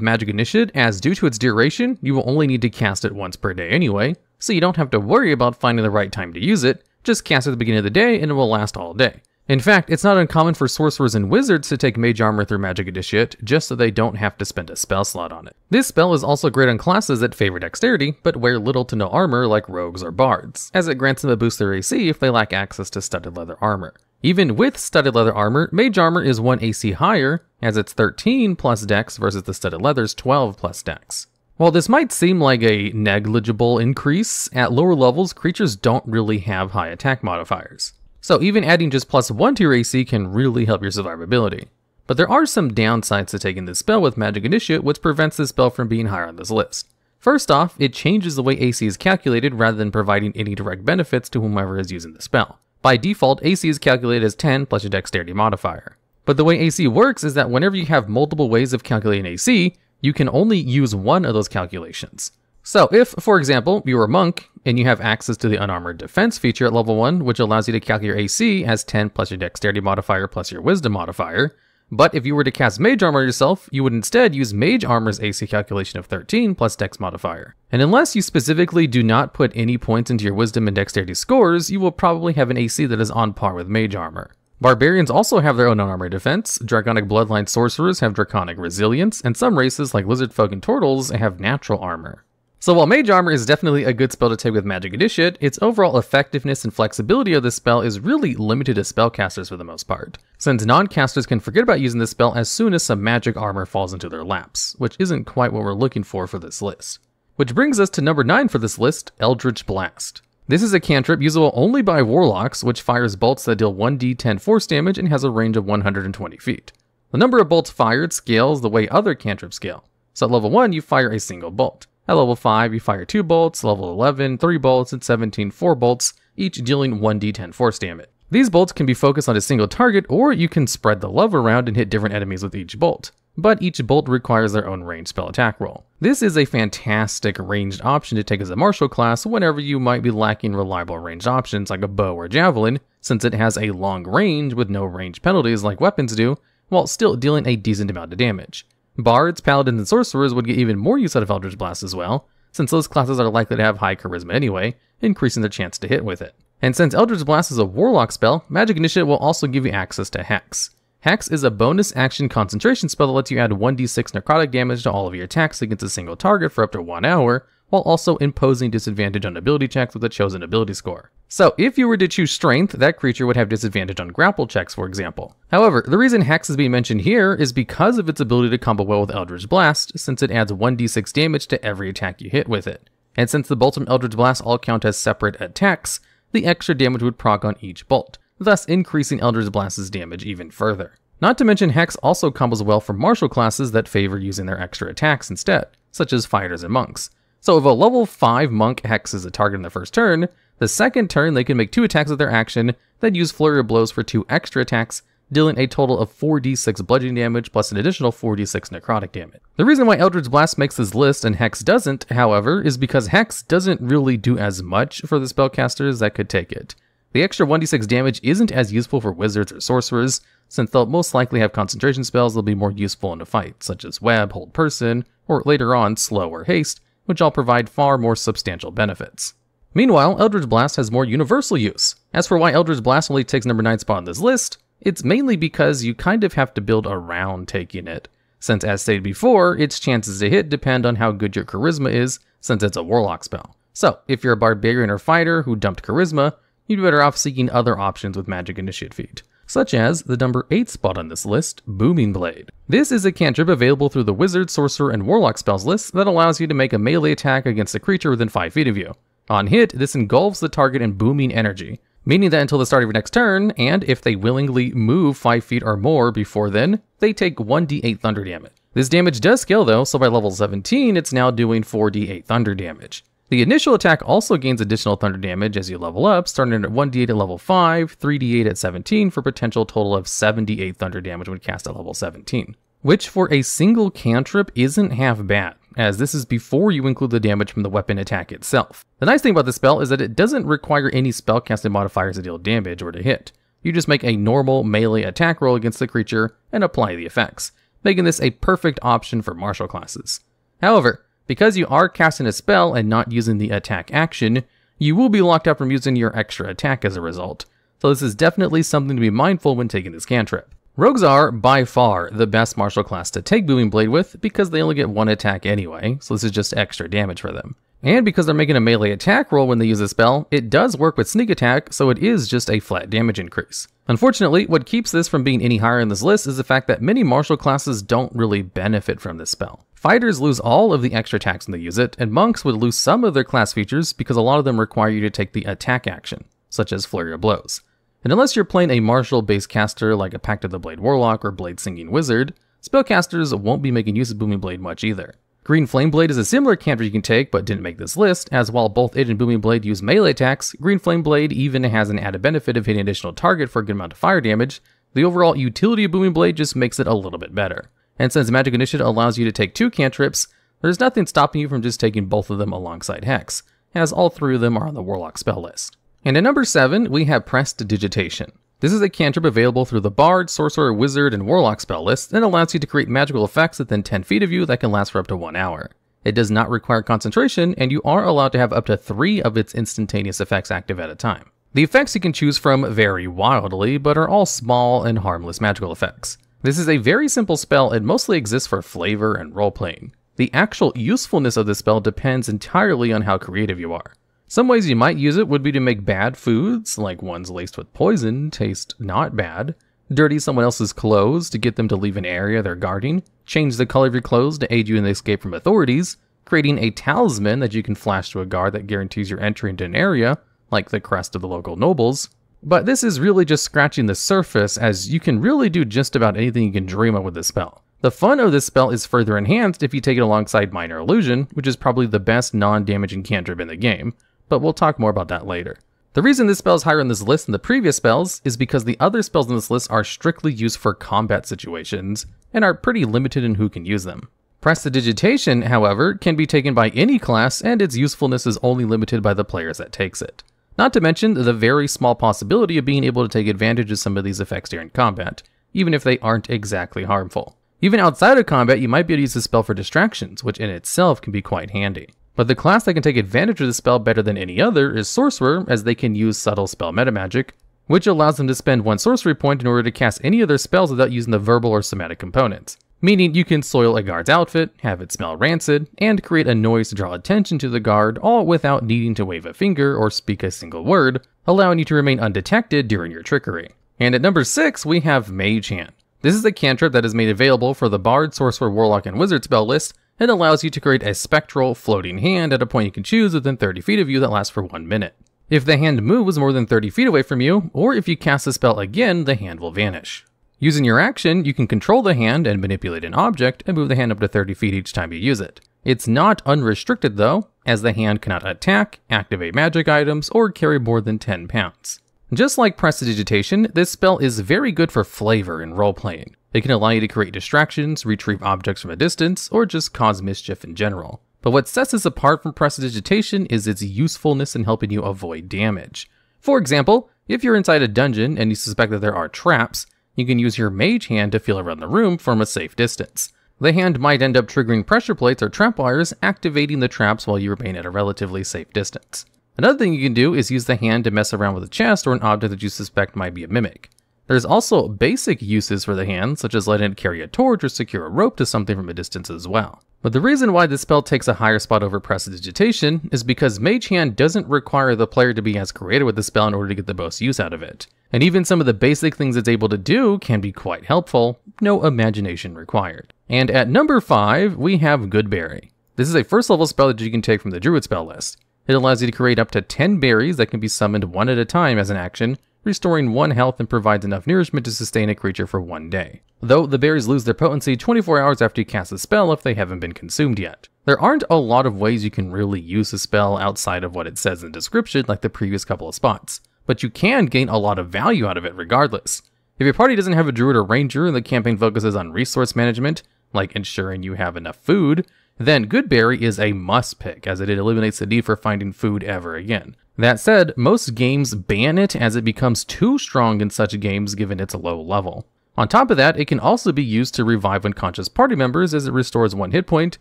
Magic Initiate, as due to its duration, you will only need to cast it once per day anyway, so you don't have to worry about finding the right time to use it, just cast it at the beginning of the day and it will last all day. In fact, it's not uncommon for Sorcerers and Wizards to take Mage Armor through Magic Initiate, just so they don't have to spend a spell slot on it. This spell is also great on classes that favor Dexterity, but wear little to no armor like Rogues or Bards, as it grants them a boost to their AC if they lack access to studded leather armor. Even with studded leather armor, Mage Armor is 1 AC higher, as it's 13 plus Dex versus the studded leather's 12 plus Dex. While this might seem like a negligible increase, at lower levels, creatures don't really have high attack modifiers. So even adding just +1 to your AC can really help your survivability. But there are some downsides to taking this spell with Magic Initiate, which prevents this spell from being higher on this list. First off, it changes the way AC is calculated rather than providing any direct benefits to whomever is using the spell. By default, AC is calculated as 10 plus your Dexterity modifier. But the way AC works is that whenever you have multiple ways of calculating AC, you can only use one of those calculations. So if, for example, you're a monk and you have access to the Unarmored Defense feature at level 1, which allows you to calculate your AC as 10 plus your Dexterity modifier plus your Wisdom modifier, but if you were to cast Mage Armor yourself, you would instead use Mage Armor's AC calculation of 13 plus Dex modifier. And unless you specifically do not put any points into your Wisdom and Dexterity scores, you will probably have an AC that is on par with Mage Armor. Barbarians also have their own unarmored defense, Draconic Bloodline Sorcerers have Draconic Resilience, and some races like Lizard Folk and Turtles have natural armor. So while Mage Armor is definitely a good spell to take with Magic Initiate, its overall effectiveness and flexibility of this spell is really limited to spellcasters for the most part, since non-casters can forget about using this spell as soon as some magic armor falls into their laps, which isn't quite what we're looking for this list. Which brings us to number 9 for this list, Eldritch Blast. This is a cantrip usable only by Warlocks, which fires bolts that deal 1d10 force damage and has a range of 120 feet. The number of bolts fired scales the way other cantrips scale. So at level 1, you fire a single bolt. At level 5, you fire 2 bolts, level 11, 3 bolts, and 17, 4 bolts, each dealing 1d10 force damage. These bolts can be focused on a single target, or you can spread the love around and hit different enemies with each bolt. But each bolt requires their own ranged spell attack roll. This is a fantastic ranged option to take as a martial class whenever you might be lacking reliable ranged options like a bow or javelin, since it has a long range with no range penalties like weapons do, while still dealing a decent amount of damage. Bards, Paladins, and Sorcerers would get even more use out of Eldritch Blast as well, since those classes are likely to have high charisma anyway, increasing their chance to hit with it. And since Eldritch Blast is a Warlock spell, Magic Initiate will also give you access to Hex. Hex is a bonus action concentration spell that lets you add 1d6 necrotic damage to all of your attacks against a single target for up to 1 hour, while also imposing disadvantage on ability checks with a chosen ability score. So if you were to choose Strength, that creature would have disadvantage on grapple checks, for example. However, the reason Hex is being mentioned here is because of its ability to combo well with Eldritch Blast, since it adds 1d6 damage to every attack you hit with it. And since the bolts from Eldritch Blast all count as separate attacks, the extra damage would proc on each bolt, thus increasing Eldritch Blast's damage even further. Not to mention Hex also combos well for martial classes that favor using their extra attacks instead, such as fighters and monks. So if a level 5 monk hexes a target in the first turn, the second turn they can make 2 attacks with their action, then use Flurry of Blows for 2 extra attacks, dealing a total of 4d6 bludgeoning damage plus an additional 4d6 necrotic damage. The reason why Eldritch Blast makes this list and Hex doesn't, however, is because Hex doesn't really do as much for the spellcasters that could take it. The extra 1d6 damage isn't as useful for wizards or sorcerers, since they'll most likely have concentration spells that'll be more useful in a fight, such as Web, Hold Person, or later on Slow or Haste, which all provide far more substantial benefits. Meanwhile, Eldritch Blast has more universal use. As for why Eldritch Blast only takes number 9 spot on this list, it's mainly because you kind of have to build around taking it, since as stated before, its chances to hit depend on how good your charisma is, since it's a Warlock spell. So, if you're a Barbarian or Fighter who dumped charisma, you'd be better off seeking other options with Magic Initiate feat, such as the number 8 spot on this list, Booming Blade. This is a cantrip available through the Wizard, Sorcerer, and Warlock spells list that allows you to make a melee attack against a creature within 5 feet of you. On hit, this engulfs the target in booming energy, meaning that until the start of your next turn, and if they willingly move 5 feet or more before then, they take 1d8 thunder damage. This damage does scale though, so by level 17, it's now doing 4d8 thunder damage. The initial attack also gains additional thunder damage as you level up, starting at 1d8 at level 5, 3d8 at 17 for a potential total of 7d8 thunder damage when cast at level 17. Which for a single cantrip isn't half bad, as this is before you include the damage from the weapon attack itself. The nice thing about this spell is that it doesn't require any spellcasting modifiers to deal damage or to hit. You just make a normal melee attack roll against the creature and apply the effects, making this a perfect option for martial classes. However, because you are casting a spell and not using the attack action, you will be locked out from using your extra attack as a result, so this is definitely something to be mindful when taking this cantrip. Rogues are, by far, the best martial class to take Booming Blade with because they only get 1 attack anyway, so this is just extra damage for them. And because they're making a melee attack roll when they use a spell, it does work with sneak attack, so it is just a flat damage increase. Unfortunately, what keeps this from being any higher in this list is the fact that many martial classes don't really benefit from this spell. Fighters lose all of the extra attacks when they use it, and monks would lose some of their class features because a lot of them require you to take the attack action, such as Flurry of Blows. And unless you're playing a martial-based caster like a Pact of the Blade Warlock or Blade Singing Wizard, spellcasters won't be making use of Booming Blade much either. Green Flame Blade is a similar cantrip you can take, but didn't make this list, as while both it and Booming Blade use melee attacks, Green Flame Blade even has an added benefit of hitting an additional target for a good amount of fire damage. The overall utility of Booming Blade just makes it a little bit better. And since Magic Initiate allows you to take 2 cantrips, there's nothing stopping you from just taking both of them alongside Hex, as all 3 of them are on the Warlock spell list. And at number 7, we have Prestidigitation. This is a cantrip available through the Bard, Sorcerer, Wizard, and Warlock spell lists, and allows you to create magical effects within 10 feet of you that can last for up to 1 hour. It does not require concentration, and you are allowed to have up to 3 of its instantaneous effects active at a time. The effects you can choose from vary wildly, but are all small and harmless magical effects. This is a very simple spell and mostly exists for flavor and roleplaying. The actual usefulness of this spell depends entirely on how creative you are. Some ways you might use it would be to make bad foods, like ones laced with poison, taste not bad, dirty someone else's clothes to get them to leave an area they're guarding, change the color of your clothes to aid you in the escape from authorities, creating a talisman that you can flash to a guard that guarantees your entry into an area, like the crest of the local nobles. But this is really just scratching the surface, as you can really do just about anything you can dream of with this spell. The fun of this spell is further enhanced if you take it alongside Minor Illusion, which is probably the best non-damaging cantrip in the game, but we'll talk more about that later. The reason this spell is higher on this list than the previous spells is because the other spells on this list are strictly used for combat situations, and are pretty limited in who can use them. Prestidigitation, however, can be taken by any class, and its usefulness is only limited by the players that takes it. Not to mention the very small possibility of being able to take advantage of some of these effects during combat, even if they aren't exactly harmful. Even outside of combat, you might be able to use this spell for distractions, which in itself can be quite handy. But the class that can take advantage of the spell better than any other is Sorcerer, as they can use subtle spell metamagic, which allows them to spend 1 sorcery point in order to cast any of their spells without using the verbal or somatic components. Meaning you can soil a guard's outfit, have it smell rancid, and create a noise to draw attention to the guard, all without needing to wave a finger or speak a single word, allowing you to remain undetected during your trickery. And at number 6, we have Mage Hand. This is a cantrip that is made available for the Bard, Sorcerer, Warlock, and Wizard spell list, and allows you to create a spectral, floating hand at a point you can choose within 30 feet of you that lasts for 1 minute. If the hand moves more than 30 feet away from you, or if you cast the spell again, the hand will vanish. Using your action, you can control the hand and manipulate an object and move the hand up to 30 feet each time you use it. It's not unrestricted though, as the hand cannot attack, activate magic items, or carry more than 10 pounds. Just like Prestidigitation, this spell is very good for flavor and roleplaying. It can allow you to create distractions, retrieve objects from a distance, or just cause mischief in general. But what sets this apart from Prestidigitation is its usefulness in helping you avoid damage. For example, if you're inside a dungeon and you suspect that there are traps, you can use your Mage Hand to feel around the room from a safe distance. The hand might end up triggering pressure plates or trapwires, activating the traps while you remain at a relatively safe distance. Another thing you can do is use the hand to mess around with a chest or an object that you suspect might be a mimic. There's also basic uses for the hand, such as letting it carry a torch or secure a rope to something from a distance as well. But the reason why this spell takes a higher spot over Prestidigitation is because Mage Hand doesn't require the player to be as creative with the spell in order to get the most use out of it. And even some of the basic things it's able to do can be quite helpful, no imagination required. And at number 5, we have Goodberry. This is a first level spell that you can take from the Druid spell list. It allows you to create up to 10 berries that can be summoned one at a time as an action, restoring 1 health and provides enough nourishment to sustain a creature for 1 day. Though the berries lose their potency 24 hours after you cast the spell if they haven't been consumed yet. There aren't a lot of ways you can really use the spell outside of what it says in the description like the previous couple of spots, but you can gain a lot of value out of it regardless. If your party doesn't have a druid or ranger and the campaign focuses on resource management, like ensuring you have enough food, then Goodberry is a must pick as it eliminates the need for finding food ever again. That said, most games ban it as it becomes too strong in such games given its low level. On top of that, it can also be used to revive unconscious party members as it restores 1 hit point,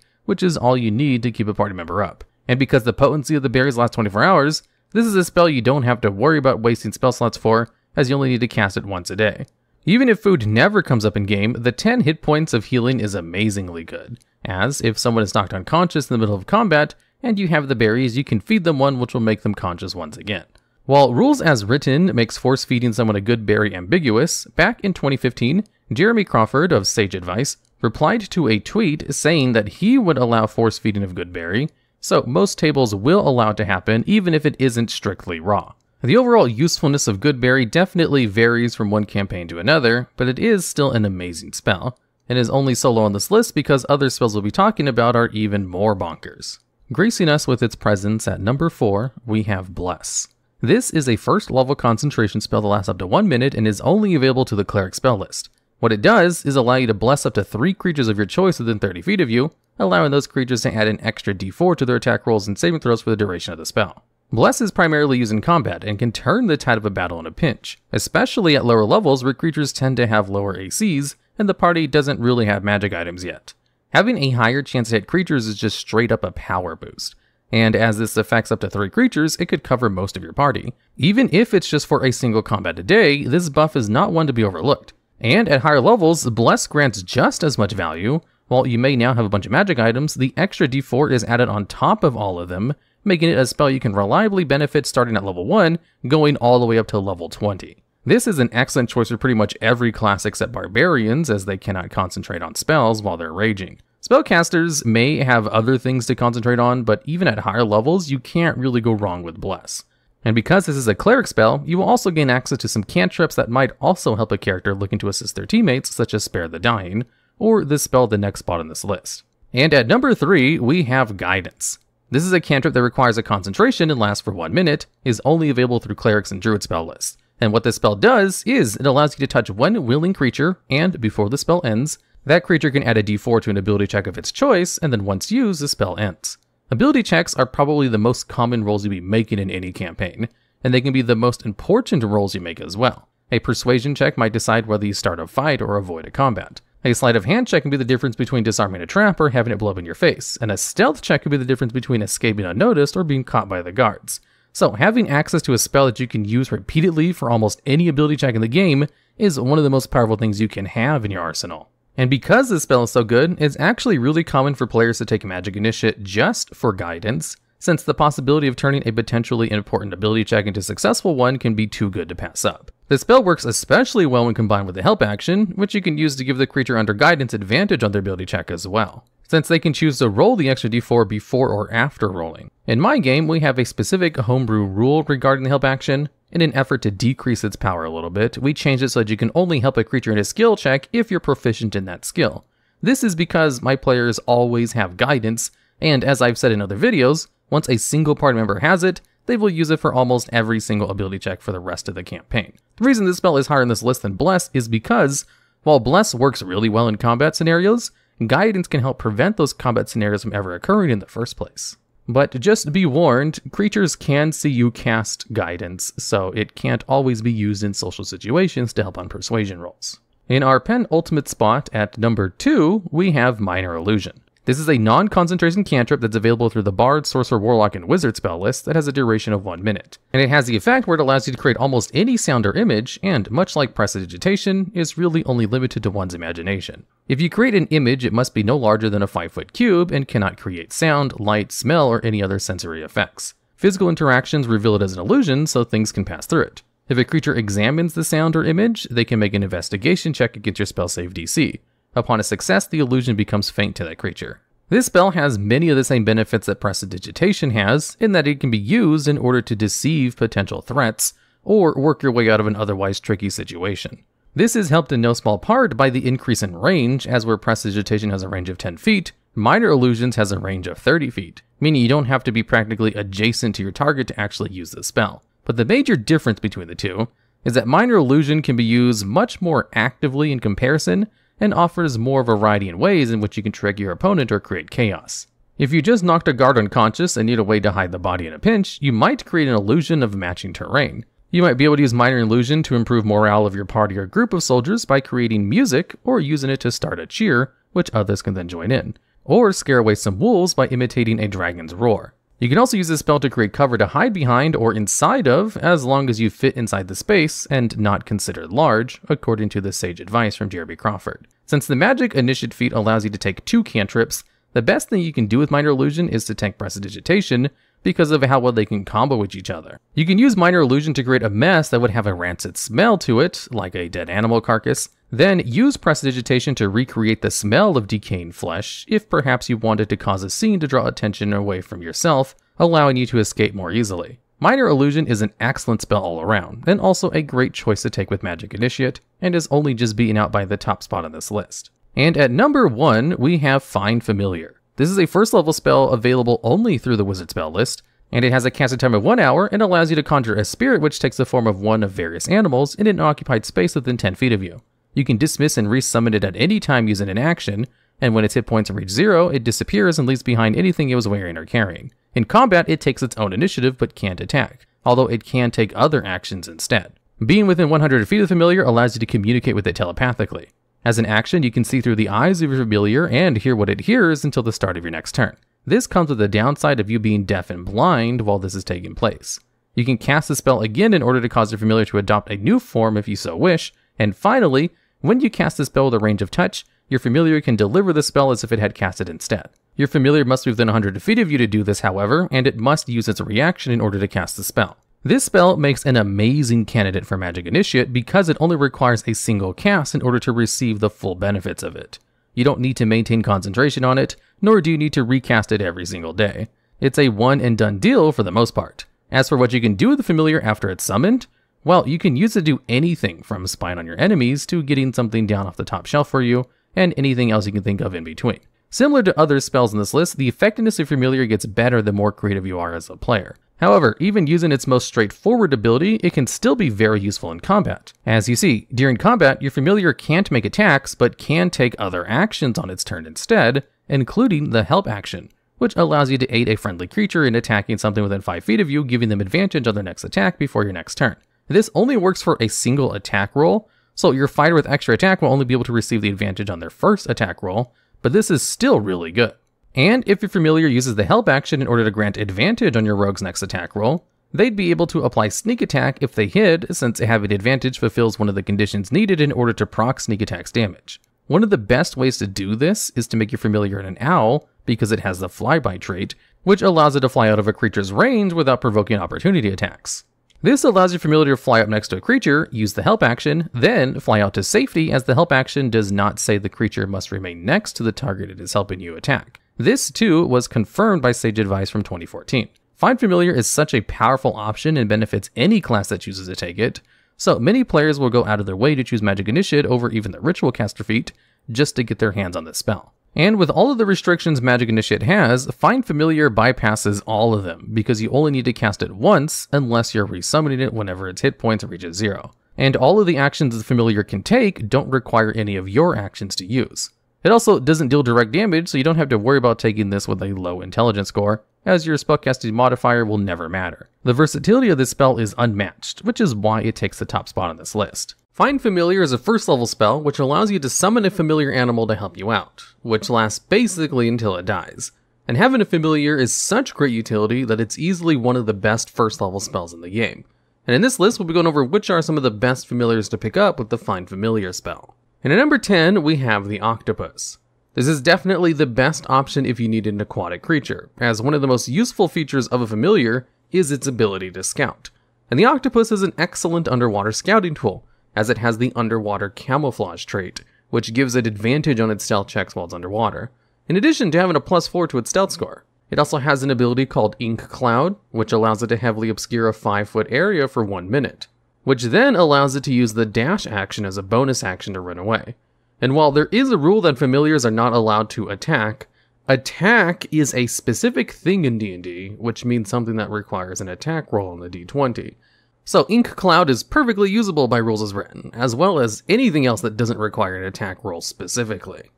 which is all you need to keep a party member up. And because the potency of the berries lasts 24 hours, this is a spell you don't have to worry about wasting spell slots for, as you only need to cast it once a day. Even if food never comes up in game, the 10 hit points of healing is amazingly good, as if someone is knocked unconscious in the middle of combat, and you have the berries, you can feed them one which will make them conscious once again. While rules as written makes force-feeding someone a good berry ambiguous, back in 2015, Jeremy Crawford of Sage Advice replied to a tweet saying that he would allow force-feeding of good berry, so most tables will allow it to happen even if it isn't strictly raw. The overall usefulness of good berry definitely varies from one campaign to another, but it is still an amazing spell, and is only so low on this list because other spells we'll be talking about are even more bonkers. Gracing us with its presence at number 4, we have Bless. This is a first level concentration spell that lasts up to 1 minute and is only available to the cleric spell list. What it does is allow you to bless up to 3 creatures of your choice within 30 feet of you, allowing those creatures to add an extra d4 to their attack rolls and saving throws for the duration of the spell. Bless is primarily used in combat and can turn the tide of a battle in a pinch, especially at lower levels where creatures tend to have lower ACs and the party doesn't really have magic items yet. Having a higher chance to hit creatures is just straight up a power boost. And as this affects up to 3 creatures, it could cover most of your party. Even if it's just for a single combat a day, this buff is not one to be overlooked. And at higher levels, Bless grants just as much value. While you may now have a bunch of magic items, the extra d4 is added on top of all of them, making it a spell you can reliably benefit starting at level 1, going all the way up to level 20. This is an excellent choice for pretty much every class except Barbarians, as they cannot concentrate on spells while they're raging. Spellcasters may have other things to concentrate on, but even at higher levels, you can't really go wrong with Bless. And because this is a cleric spell, you will also gain access to some cantrips that might also help a character looking to assist their teammates, such as Spare the Dying, or this spell at the next spot on this list. And at number 3, we have Guidance. This is a cantrip that requires a concentration and lasts for 1 minute, is only available through clerics and druid spell lists. And what this spell does is it allows you to touch one willing creature, and before the spell ends, that creature can add a d4 to an ability check of its choice, and then once used, the spell ends. Ability checks are probably the most common rolls you'll be making in any campaign, and they can be the most important rolls you make as well. A persuasion check might decide whether you start a fight or avoid a combat. A sleight of hand check can be the difference between disarming a trap or having it blow up in your face, and a stealth check can be the difference between escaping unnoticed or being caught by the guards. So having access to a spell that you can use repeatedly for almost any ability check in the game is one of the most powerful things you can have in your arsenal. And because this spell is so good, it's actually really common for players to take Magic Initiate just for guidance, since the possibility of turning a potentially important ability check into a successful one can be too good to pass up. The spell works especially well when combined with the help action, which you can use to give the creature under guidance advantage on their ability check as well, since they can choose to roll the extra d4 before or after rolling. In my game, we have a specific homebrew rule regarding the help action. In an effort to decrease its power a little bit, we changed it so that you can only help a creature in a skill check if you're proficient in that skill. This is because my players always have guidance, and as I've said in other videos, once a single party member has it, they will use it for almost every single ability check for the rest of the campaign. The reason this spell is higher on this list than Bless is because, while Bless works really well in combat scenarios, guidance can help prevent those combat scenarios from ever occurring in the first place. But just be warned, creatures can see you cast guidance, so it can't always be used in social situations to help on persuasion rolls. In our penultimate spot at number 2, we have Minor Illusion. This is a non-concentration cantrip that's available through the Bard, Sorcerer, Warlock, and Wizard spell list that has a duration of 1 minute. And it has the effect where it allows you to create almost any sound or image, and much like Prestidigitation, is really only limited to one's imagination. If you create an image, it must be no larger than a 5-foot cube and cannot create sound, light, smell, or any other sensory effects. Physical interactions reveal it as an illusion, so things can pass through it. If a creature examines the sound or image, they can make an investigation check against your spell save DC. Upon a success, the illusion becomes faint to that creature. This spell has many of the same benefits that Prestidigitation has, in that it can be used in order to deceive potential threats, or work your way out of an otherwise tricky situation. This is helped in no small part by the increase in range, as where Prestidigitation has a range of 10 feet, Minor Illusions has a range of 30 feet, meaning you don't have to be practically adjacent to your target to actually use the spell. But the major difference between the two is that Minor Illusion can be used much more actively in comparison, and offers more variety in ways in which you can trick your opponent or create chaos. If you just knocked a guard unconscious and need a way to hide the body in a pinch, you might create an illusion of matching terrain. You might be able to use Minor Illusion to improve morale of your party or group of soldiers by creating music or using it to start a cheer, which others can then join in, or scare away some wolves by imitating a dragon's roar. You can also use this spell to create cover to hide behind or inside of, as long as you fit inside the space and not considered large, according to the sage advice from Jeremy Crawford. Since the Magic Initiate feat allows you to take 2 cantrips, the best thing you can do with Minor Illusion is to tank Prestidigitation, because of how well they can combo with each other. You can use Minor Illusion to create a mess that would have a rancid smell to it, like a dead animal carcass, then use Prestidigitation to recreate the smell of decaying flesh if perhaps you wanted to cause a scene to draw attention away from yourself, allowing you to escape more easily. Minor Illusion is an excellent spell all around, and also a great choice to take with Magic Initiate, and is only just beaten out by the top spot on this list. And at number 1, we have Find Familiar. This is a first level spell available only through the wizard spell list, and it has a casting time of 1 hour and allows you to conjure a spirit which takes the form of one of various animals in an occupied space within 10 feet of you. You can dismiss and resummon it at any time using an action, and when its hit points reach 0, it disappears and leaves behind anything it was wearing or carrying. In combat, it takes its own initiative but can't attack, although it can take other actions instead. Being within 100 feet of the familiar allows you to communicate with it telepathically. As an action, you can see through the eyes of your familiar and hear what it hears until the start of your next turn. This comes with the downside of you being deaf and blind while this is taking place. You can cast the spell again in order to cause your familiar to adopt a new form if you so wish, and finally, when you cast the spell with a range of touch, your familiar can deliver the spell as if it had cast it instead. Your familiar must be within 100 feet of you to do this, however, and it must use its reaction in order to cast the spell. This spell makes an amazing candidate for Magic Initiate because it only requires a single cast in order to receive the full benefits of it. You don't need to maintain concentration on it, nor do you need to recast it every single day. It's a one and done deal for the most part. As for what you can do with the familiar after it's summoned, well, you can use it to do anything from spying on your enemies to getting something down off the top shelf for you, and anything else you can think of in between. Similar to other spells in this list, the effectiveness of familiar gets better the more creative you are as a player. However, even using its most straightforward ability, it can still be very useful in combat. As you see, during combat, your familiar can't make attacks, but can take other actions on its turn instead, including the help action, which allows you to aid a friendly creature in attacking something within 5 feet of you, giving them advantage on their next attack before your next turn. This only works for a single attack roll, so your fighter with extra attack will only be able to receive the advantage on their first attack roll, but this is still really good. And if your familiar uses the help action in order to grant advantage on your rogue's next attack roll, they'd be able to apply sneak attack if they hit, since having advantage fulfills one of the conditions needed in order to proc sneak attack's damage. One of the best ways to do this is to make your familiar an owl, because it has the flyby trait, which allows it to fly out of a creature's range without provoking opportunity attacks. This allows your familiar to fly up next to a creature, use the help action, then fly out to safety, as the help action does not say the creature must remain next to the target it is helping you attack. This, too, was confirmed by Sage Advice from 2014. Find Familiar is such a powerful option and benefits any class that chooses to take it, so many players will go out of their way to choose Magic Initiate over even the Ritual Caster feat just to get their hands on this spell. And with all of the restrictions Magic Initiate has, Find Familiar bypasses all of them, because you only need to cast it once unless you're resummoning it whenever its hit points reaches 0. And all of the actions the Familiar can take don't require any of your actions to use. It also doesn't deal direct damage, so you don't have to worry about taking this with a low intelligence score, as your spellcasting modifier will never matter. The versatility of this spell is unmatched, which is why it takes the top spot on this list. Find Familiar is a first level spell which allows you to summon a familiar animal to help you out, which lasts basically until it dies. And having a familiar is such great utility that it's easily one of the best first level spells in the game. And in this list we'll be going over which are some of the best familiars to pick up with the Find Familiar spell. And at number 10, we have the octopus. This is definitely the best option if you need an aquatic creature, as one of the most useful features of a familiar is its ability to scout. And the octopus is an excellent underwater scouting tool, as it has the underwater camouflage trait, which gives it advantage on its stealth checks while it's underwater, in addition to having a +4 to its stealth score. It also has an ability called Ink Cloud, which allows it to heavily obscure a 5-foot area for 1 minute. Which then allows it to use the dash action as a bonus action to run away. And while there is a rule that familiars are not allowed to attack, attack is a specific thing in D&D, which means something that requires an attack roll on the D20. So Ink Cloud is perfectly usable by rules as written, as well as anything else that doesn't require an attack roll specifically.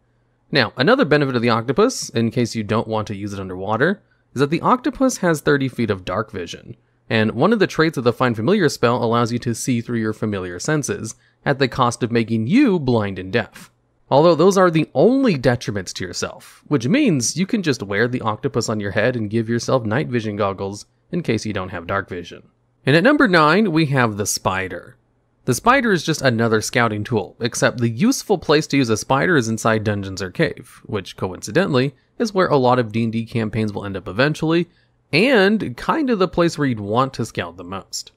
Now, another benefit of the octopus, in case you don't want to use it underwater, is that the octopus has 30 feet of dark vision. And one of the traits of the Find Familiar spell allows you to see through your familiar senses, at the cost of making you blind and deaf. Although those are the only detriments to yourself, which means you can just wear the octopus on your head and give yourself night vision goggles in case you don't have dark vision. And at number 9, we have the spider. The spider is just another scouting tool, except the useful place to use a spider is inside dungeons or cave, which coincidentally is where a lot of D&D campaigns will end up eventually, and kind of the place where you'd want to scout the most.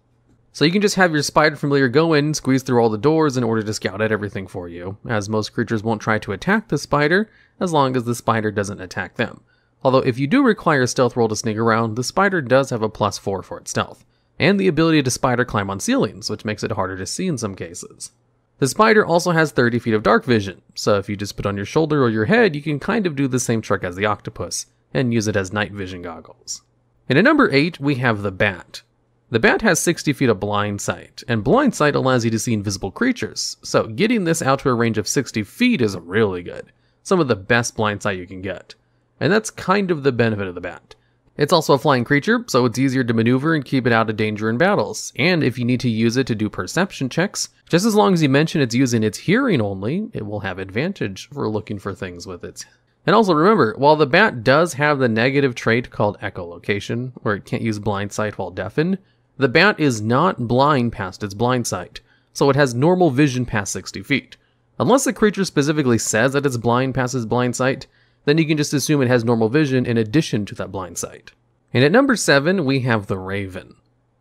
So you can just have your spider familiar go in and squeeze through all the doors in order to scout out everything for you, as most creatures won't try to attack the spider as long as the spider doesn't attack them. Although if you do require a stealth roll to sneak around, the spider does have a +4 for its stealth, and the ability to spider climb on ceilings, which makes it harder to see in some cases. The spider also has 30 feet of dark vision, so if you just put on your shoulder or your head, you can kind of do the same trick as the octopus, and use it as night vision goggles. And at number 8, we have the bat. The bat has 60 feet of blind sight, and blind sight allows you to see invisible creatures, so getting this out to a range of 60 feet is really good. Some of the best blind sight you can get. And that's kind of the benefit of the bat. It's also a flying creature, so it's easier to maneuver and keep it out of danger in battles, and if you need to use it to do perception checks, just as long as you mention it's using its hearing only, it will have advantage for looking for things with its. And also remember, while the bat does have the negative trait called echolocation, where it can't use blind sight while deafened, the bat is not blind past its blind sight, so it has normal vision past 60 feet. Unless the creature specifically says that it's blind past its blind sight, then you can just assume it has normal vision in addition to that blind sight. And at number 7, we have the raven.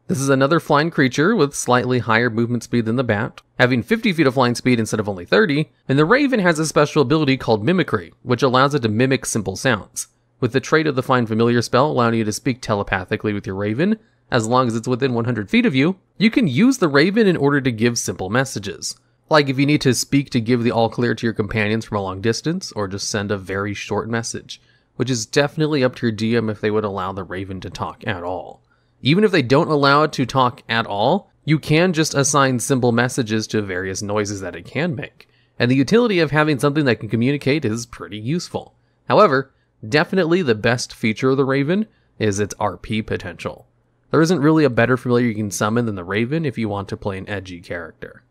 This is another flying creature with slightly higher movement speed than the bat, having 50 feet of flying speed instead of only 30, and the raven has a special ability called mimicry, which allows it to mimic simple sounds, with the trait of the Find Familiar spell allowing you to speak telepathically with your raven. As long as it's within 100 feet of you, you can use the raven in order to give simple messages. Like if you need to speak to give the all clear to your companions from a long distance, or just send a very short message, which is definitely up to your DM if they would allow the raven to talk at all. Even if they don't allow it to talk at all, you can just assign simple messages to various noises that it can make, and the utility of having something that can communicate is pretty useful. However, definitely the best feature of the raven is its RP potential. There isn't really a better familiar you can summon than the raven if you want to play an edgy character.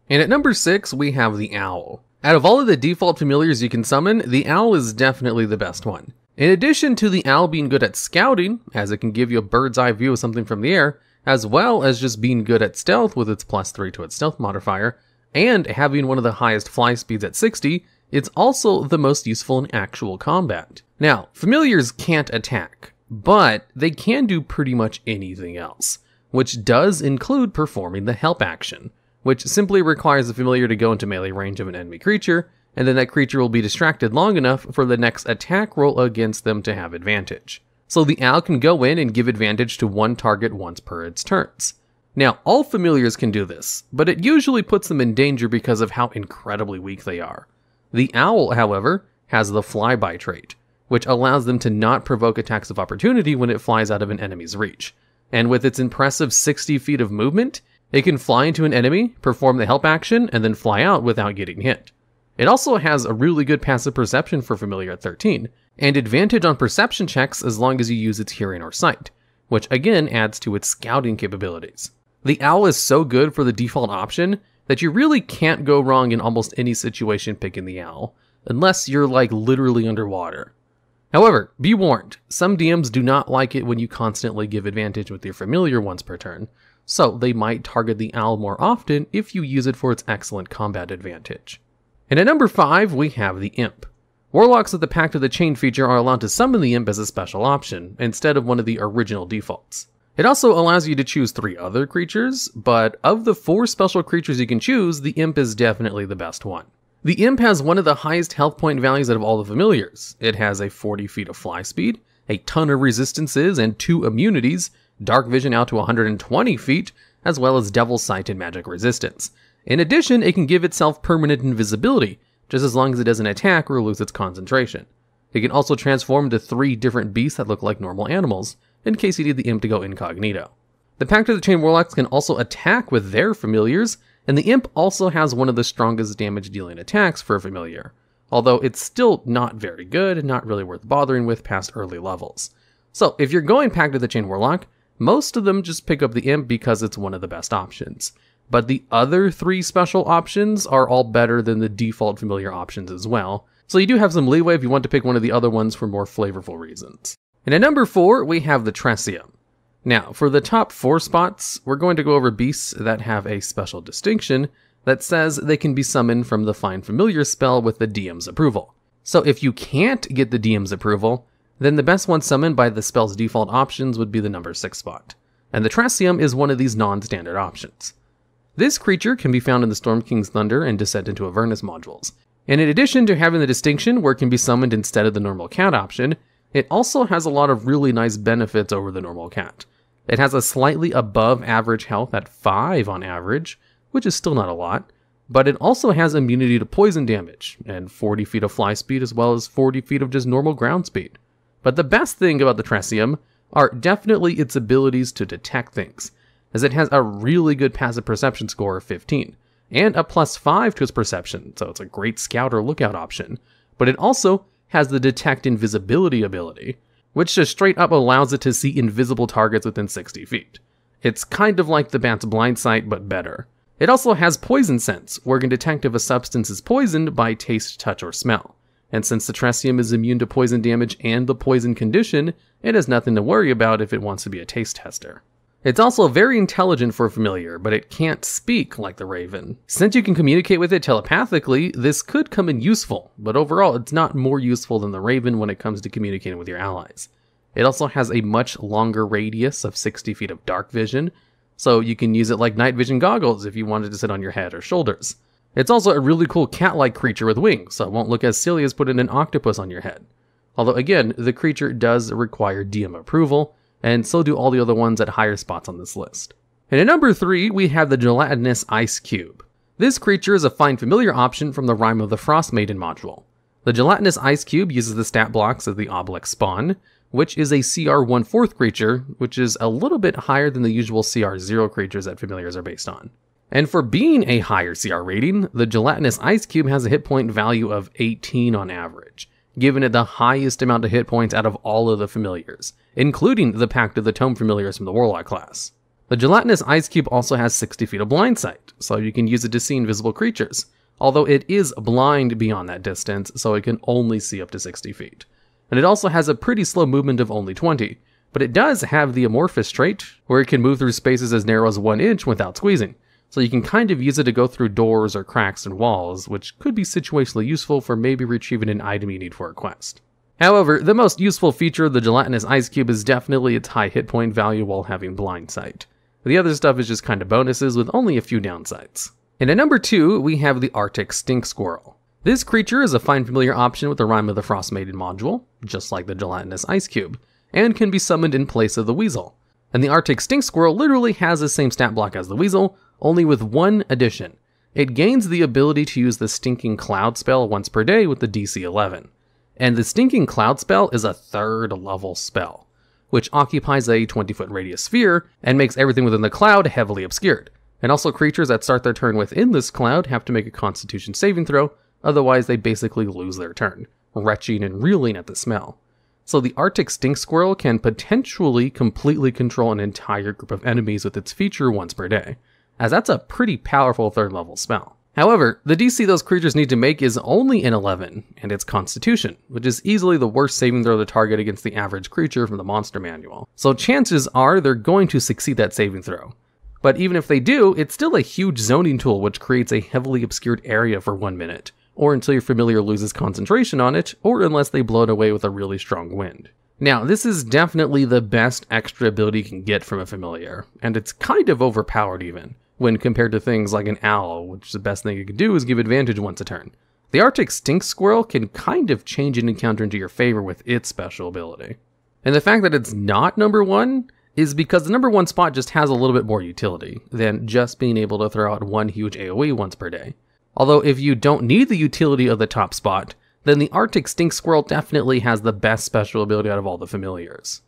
And at number 6, we have the owl. Out of all of the default familiars you can summon, the owl is definitely the best one. In addition to the owl being good at scouting, as it can give you a bird's eye view of something from the air, as well as just being good at stealth with its +3 to its stealth modifier, and having one of the highest fly speeds at 60, it's also the most useful in actual combat. Now, familiars can't attack, but they can do pretty much anything else, which does include performing the help action, which simply requires the familiar to go into melee range of an enemy creature, and then that creature will be distracted long enough for the next attack roll against them to have advantage. So the owl can go in and give advantage to one target once per its turns. Now, all familiars can do this, but it usually puts them in danger because of how incredibly weak they are. The owl, however, has the flyby trait, which allows them to not provoke attacks of opportunity when it flies out of an enemy's reach. And with its impressive 60 feet of movement, it can fly into an enemy, perform the help action, and then fly out without getting hit. It also has a really good passive perception for familiar at 13, and advantage on perception checks as long as you use its hearing or sight, which again adds to its scouting capabilities. The owl is so good for the default option that you really can't go wrong in almost any situation picking the owl, unless you're like literally underwater. However, be warned, some DMs do not like it when you constantly give advantage with your familiar once per turn, so they might target the owl more often if you use it for its excellent combat advantage. And at number 5, we have the Imp. Warlocks with the Pact of the Chain feature are allowed to summon the Imp as a special option, instead of one of the original defaults. It also allows you to choose 3 other creatures, but of the 4 special creatures you can choose, the Imp is definitely the best one. The Imp has one of the highest health point values out of all the familiars. It has a 40 feet of fly speed, a ton of resistances, and 2 immunities, dark vision out to 120 feet, as well as devil sight and magic resistance. In addition, it can give itself permanent invisibility, just as long as it doesn't attack or lose its concentration. It can also transform into 3 different beasts that look like normal animals, in case you need the Imp to go incognito. The Pact of the Chain Warlocks can also attack with their familiars, and the Imp also has one of the strongest damage dealing attacks for a familiar, although it's still not very good and not really worth bothering with past early levels. So if you're going Pact of the Chain Warlock, most of them just pick up the Imp because it's one of the best options. But the other 3 special options are all better than the default familiar options as well, so you do have some leeway if you want to pick one of the other ones for more flavorful reasons. And at number 4, we have the Tresium. Now, for the top 4 spots, we're going to go over beasts that have a special distinction that says they can be summoned from the Find Familiar spell with the DM's approval. So if you can't get the DM's approval, then the best one summoned by the spell's default options would be the number 6 spot, and the Tresium is one of these non-standard options. This creature can be found in the Storm King's Thunder and Descent into Avernus modules, and in addition to having the distinction where it can be summoned instead of the normal cat option, it also has a lot of really nice benefits over the normal cat. It has a slightly above average health at 5 on average, which is still not a lot, but it also has immunity to poison damage, and 40 feet of fly speed as well as 40 feet of just normal ground speed. But the best thing about the Tresium are definitely its abilities to detect things, as it has a really good passive perception score of 15, and a +5 to its perception, so it's a great scout or lookout option, but it also has the detect invisibility ability, which just straight up allows it to see invisible targets within 60 feet. It's kind of like the bat's blind sight, but better. It also has poison sense, where it can detect if a substance is poisoned by taste, touch, or smell. And since the Tresium is immune to poison damage and the poison condition, it has nothing to worry about if it wants to be a taste tester. It's also very intelligent for a familiar, but it can't speak like the Raven. Since you can communicate with it telepathically, this could come in useful, but overall it's not more useful than the Raven when it comes to communicating with your allies. It also has a much longer radius of 60 feet of dark vision, so you can use it like night vision goggles if you wanted to sit on your head or shoulders. It's also a really cool cat-like creature with wings, so it won't look as silly as putting an octopus on your head. Although again, the creature does require DM approval, and so do all the other ones at higher spots on this list. And at number 3, we have the Gelatinous Ice Cube. This creature is a fine familiar option from the Rime of the Frost Maiden module. The Gelatinous Ice Cube uses the stat blocks of the Obelisk Spawn, which is a CR 1/4 creature, which is a little bit higher than the usual CR 0 creatures that familiars are based on. And for being a higher CR rating, the Gelatinous Ice Cube has a hit point value of 18 on average, giving it the highest amount of hit points out of all of the familiars, including the Pact of the Tome familiars from the Warlock class. The Gelatinous Ice Cube also has 60 feet of blind sight, so you can use it to see invisible creatures, although it is blind beyond that distance, so it can only see up to 60 feet. And it also has a pretty slow movement of only 20, but it does have the Amorphous trait, where it can move through spaces as narrow as 1 inch without squeezing, so you can kind of use it to go through doors or cracks in walls, which could be situationally useful for maybe retrieving an item you need for a quest. However, the most useful feature of the Gelatinous Ice Cube is definitely its high hit point value while having blind sight. The other stuff is just kind of bonuses with only a few downsides. And at number 2, we have the Arctic Stink Squirrel. This creature is a fine familiar option with the Rime of the Frost Maiden module, just like the Gelatinous Ice Cube, and can be summoned in place of the Weasel. And the Arctic Stink Squirrel literally has the same stat block as the Weasel, only with one addition. It gains the ability to use the Stinking Cloud spell once per day with the DC 11. And the Stinking Cloud spell is a 3rd level spell, which occupies a 20-foot radius sphere and makes everything within the cloud heavily obscured. And also creatures that start their turn within this cloud have to make a Constitution saving throw, otherwise they basically lose their turn, retching and reeling at the smell. So the Arctic Stink Squirrel can potentially completely control an entire group of enemies with its feature once per day, as that's a pretty powerful 3rd level spell. However, the DC those creatures need to make is only an 11, and it's Constitution, which is easily the worst saving throw to target against the average creature from the monster manual. So chances are they're going to succeed that saving throw. But even if they do, it's still a huge zoning tool which creates a heavily obscured area for 1 minute, or until your familiar loses concentration on it, or unless they blow it away with a really strong wind. Now, this is definitely the best extra ability you can get from a familiar, and it's kind of overpowered even, when compared to things like an owl, which the best thing you can do is give advantage once a turn. The Arctic Stink Squirrel can kind of change an encounter into your favor with its special ability. And the fact that it's not number 1 is because the number 1 spot just has a little bit more utility than just being able to throw out one huge AoE once per day. Although if you don't need the utility of the top spot, then the Arctic Stink Squirrel definitely has the best special ability out of all the familiars.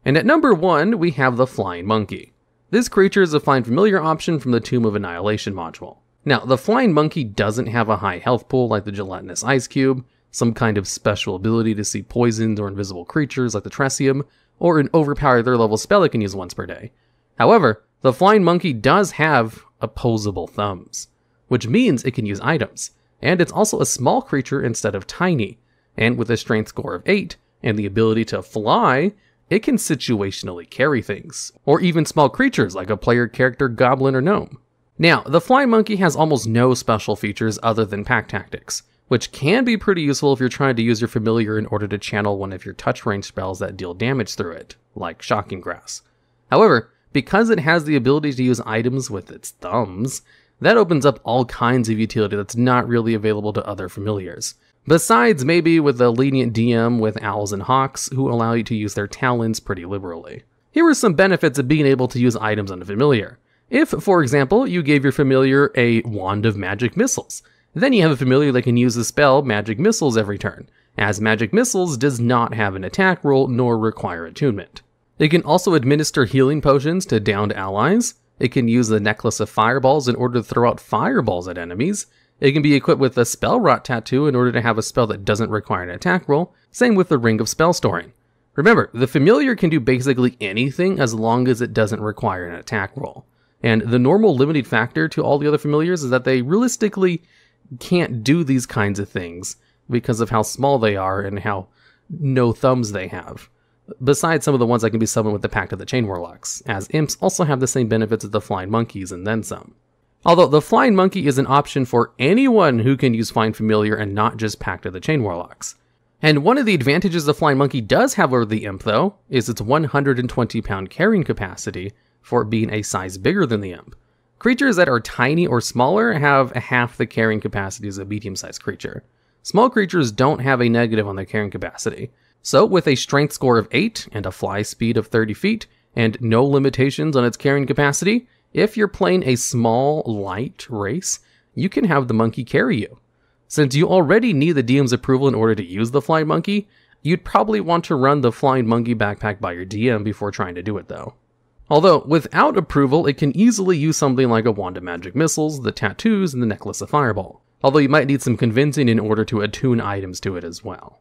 And at number 1, we have the Flying Monkey. This creature is a fine familiar option from the Tomb of Annihilation module. Now, the Flying Monkey doesn't have a high health pool like the Gelatinous Ice Cube, some kind of special ability to see poisons or invisible creatures like the Tresium, or an overpowered 3rd level spell it can use once per day. However, the Flying Monkey does have opposable thumbs, which means it can use items, and it's also a small creature instead of tiny, and with a strength score of 8 and the ability to fly, it can situationally carry things, or even small creatures like a player character goblin or gnome. Now, the Flying Monkey has almost no special features other than pack tactics, which can be pretty useful if you're trying to use your familiar in order to channel one of your touch range spells that deal damage through it, like Shocking Grass. However, because it has the ability to use items with its thumbs, that opens up all kinds of utility that's not really available to other familiars. Besides maybe with a lenient DM with owls and hawks who allow you to use their talons pretty liberally. Here are some benefits of being able to use items on a familiar. If, for example, you gave your familiar a Wand of Magic Missiles, then you have a familiar that can use the spell Magic Missiles every turn, as Magic Missiles does not have an attack roll nor require attunement. It can also administer healing potions to downed allies. It can use the Necklace of Fireballs in order to throw out fireballs at enemies. It can be equipped with a Spell Rot Tattoo in order to have a spell that doesn't require an attack roll, same with the Ring of Spell Storing. Remember, the familiar can do basically anything as long as it doesn't require an attack roll. And the normal limiting factor to all the other familiars is that they realistically can't do these kinds of things because of how small they are and how no thumbs they have. Besides some of the ones that can be summoned with the Pact of the Chain Warlocks, as imps also have the same benefits as the Flying Monkeys and then some. Although the Flying Monkey is an option for anyone who can use Find Familiar and not just Pact of the Chain Warlocks. And one of the advantages the Flying Monkey does have over the imp though, is its 120 pound carrying capacity for it being a size bigger than the imp. Creatures that are tiny or smaller have half the carrying capacity as a medium-sized creature. Small creatures don't have a negative on their carrying capacity. So with a strength score of 8 and a fly speed of 30 feet, and no limitations on its carrying capacity, if you're playing a small, light race, you can have the monkey carry you. Since you already need the DM's approval in order to use the Flying Monkey, you'd probably want to run the Flying Monkey backpack by your DM before trying to do it though. Although, without approval, it can easily use something like a Wand of Magic Missiles, the tattoos, and the Necklace of Fireball. Although you might need some convincing in order to attune items to it as well.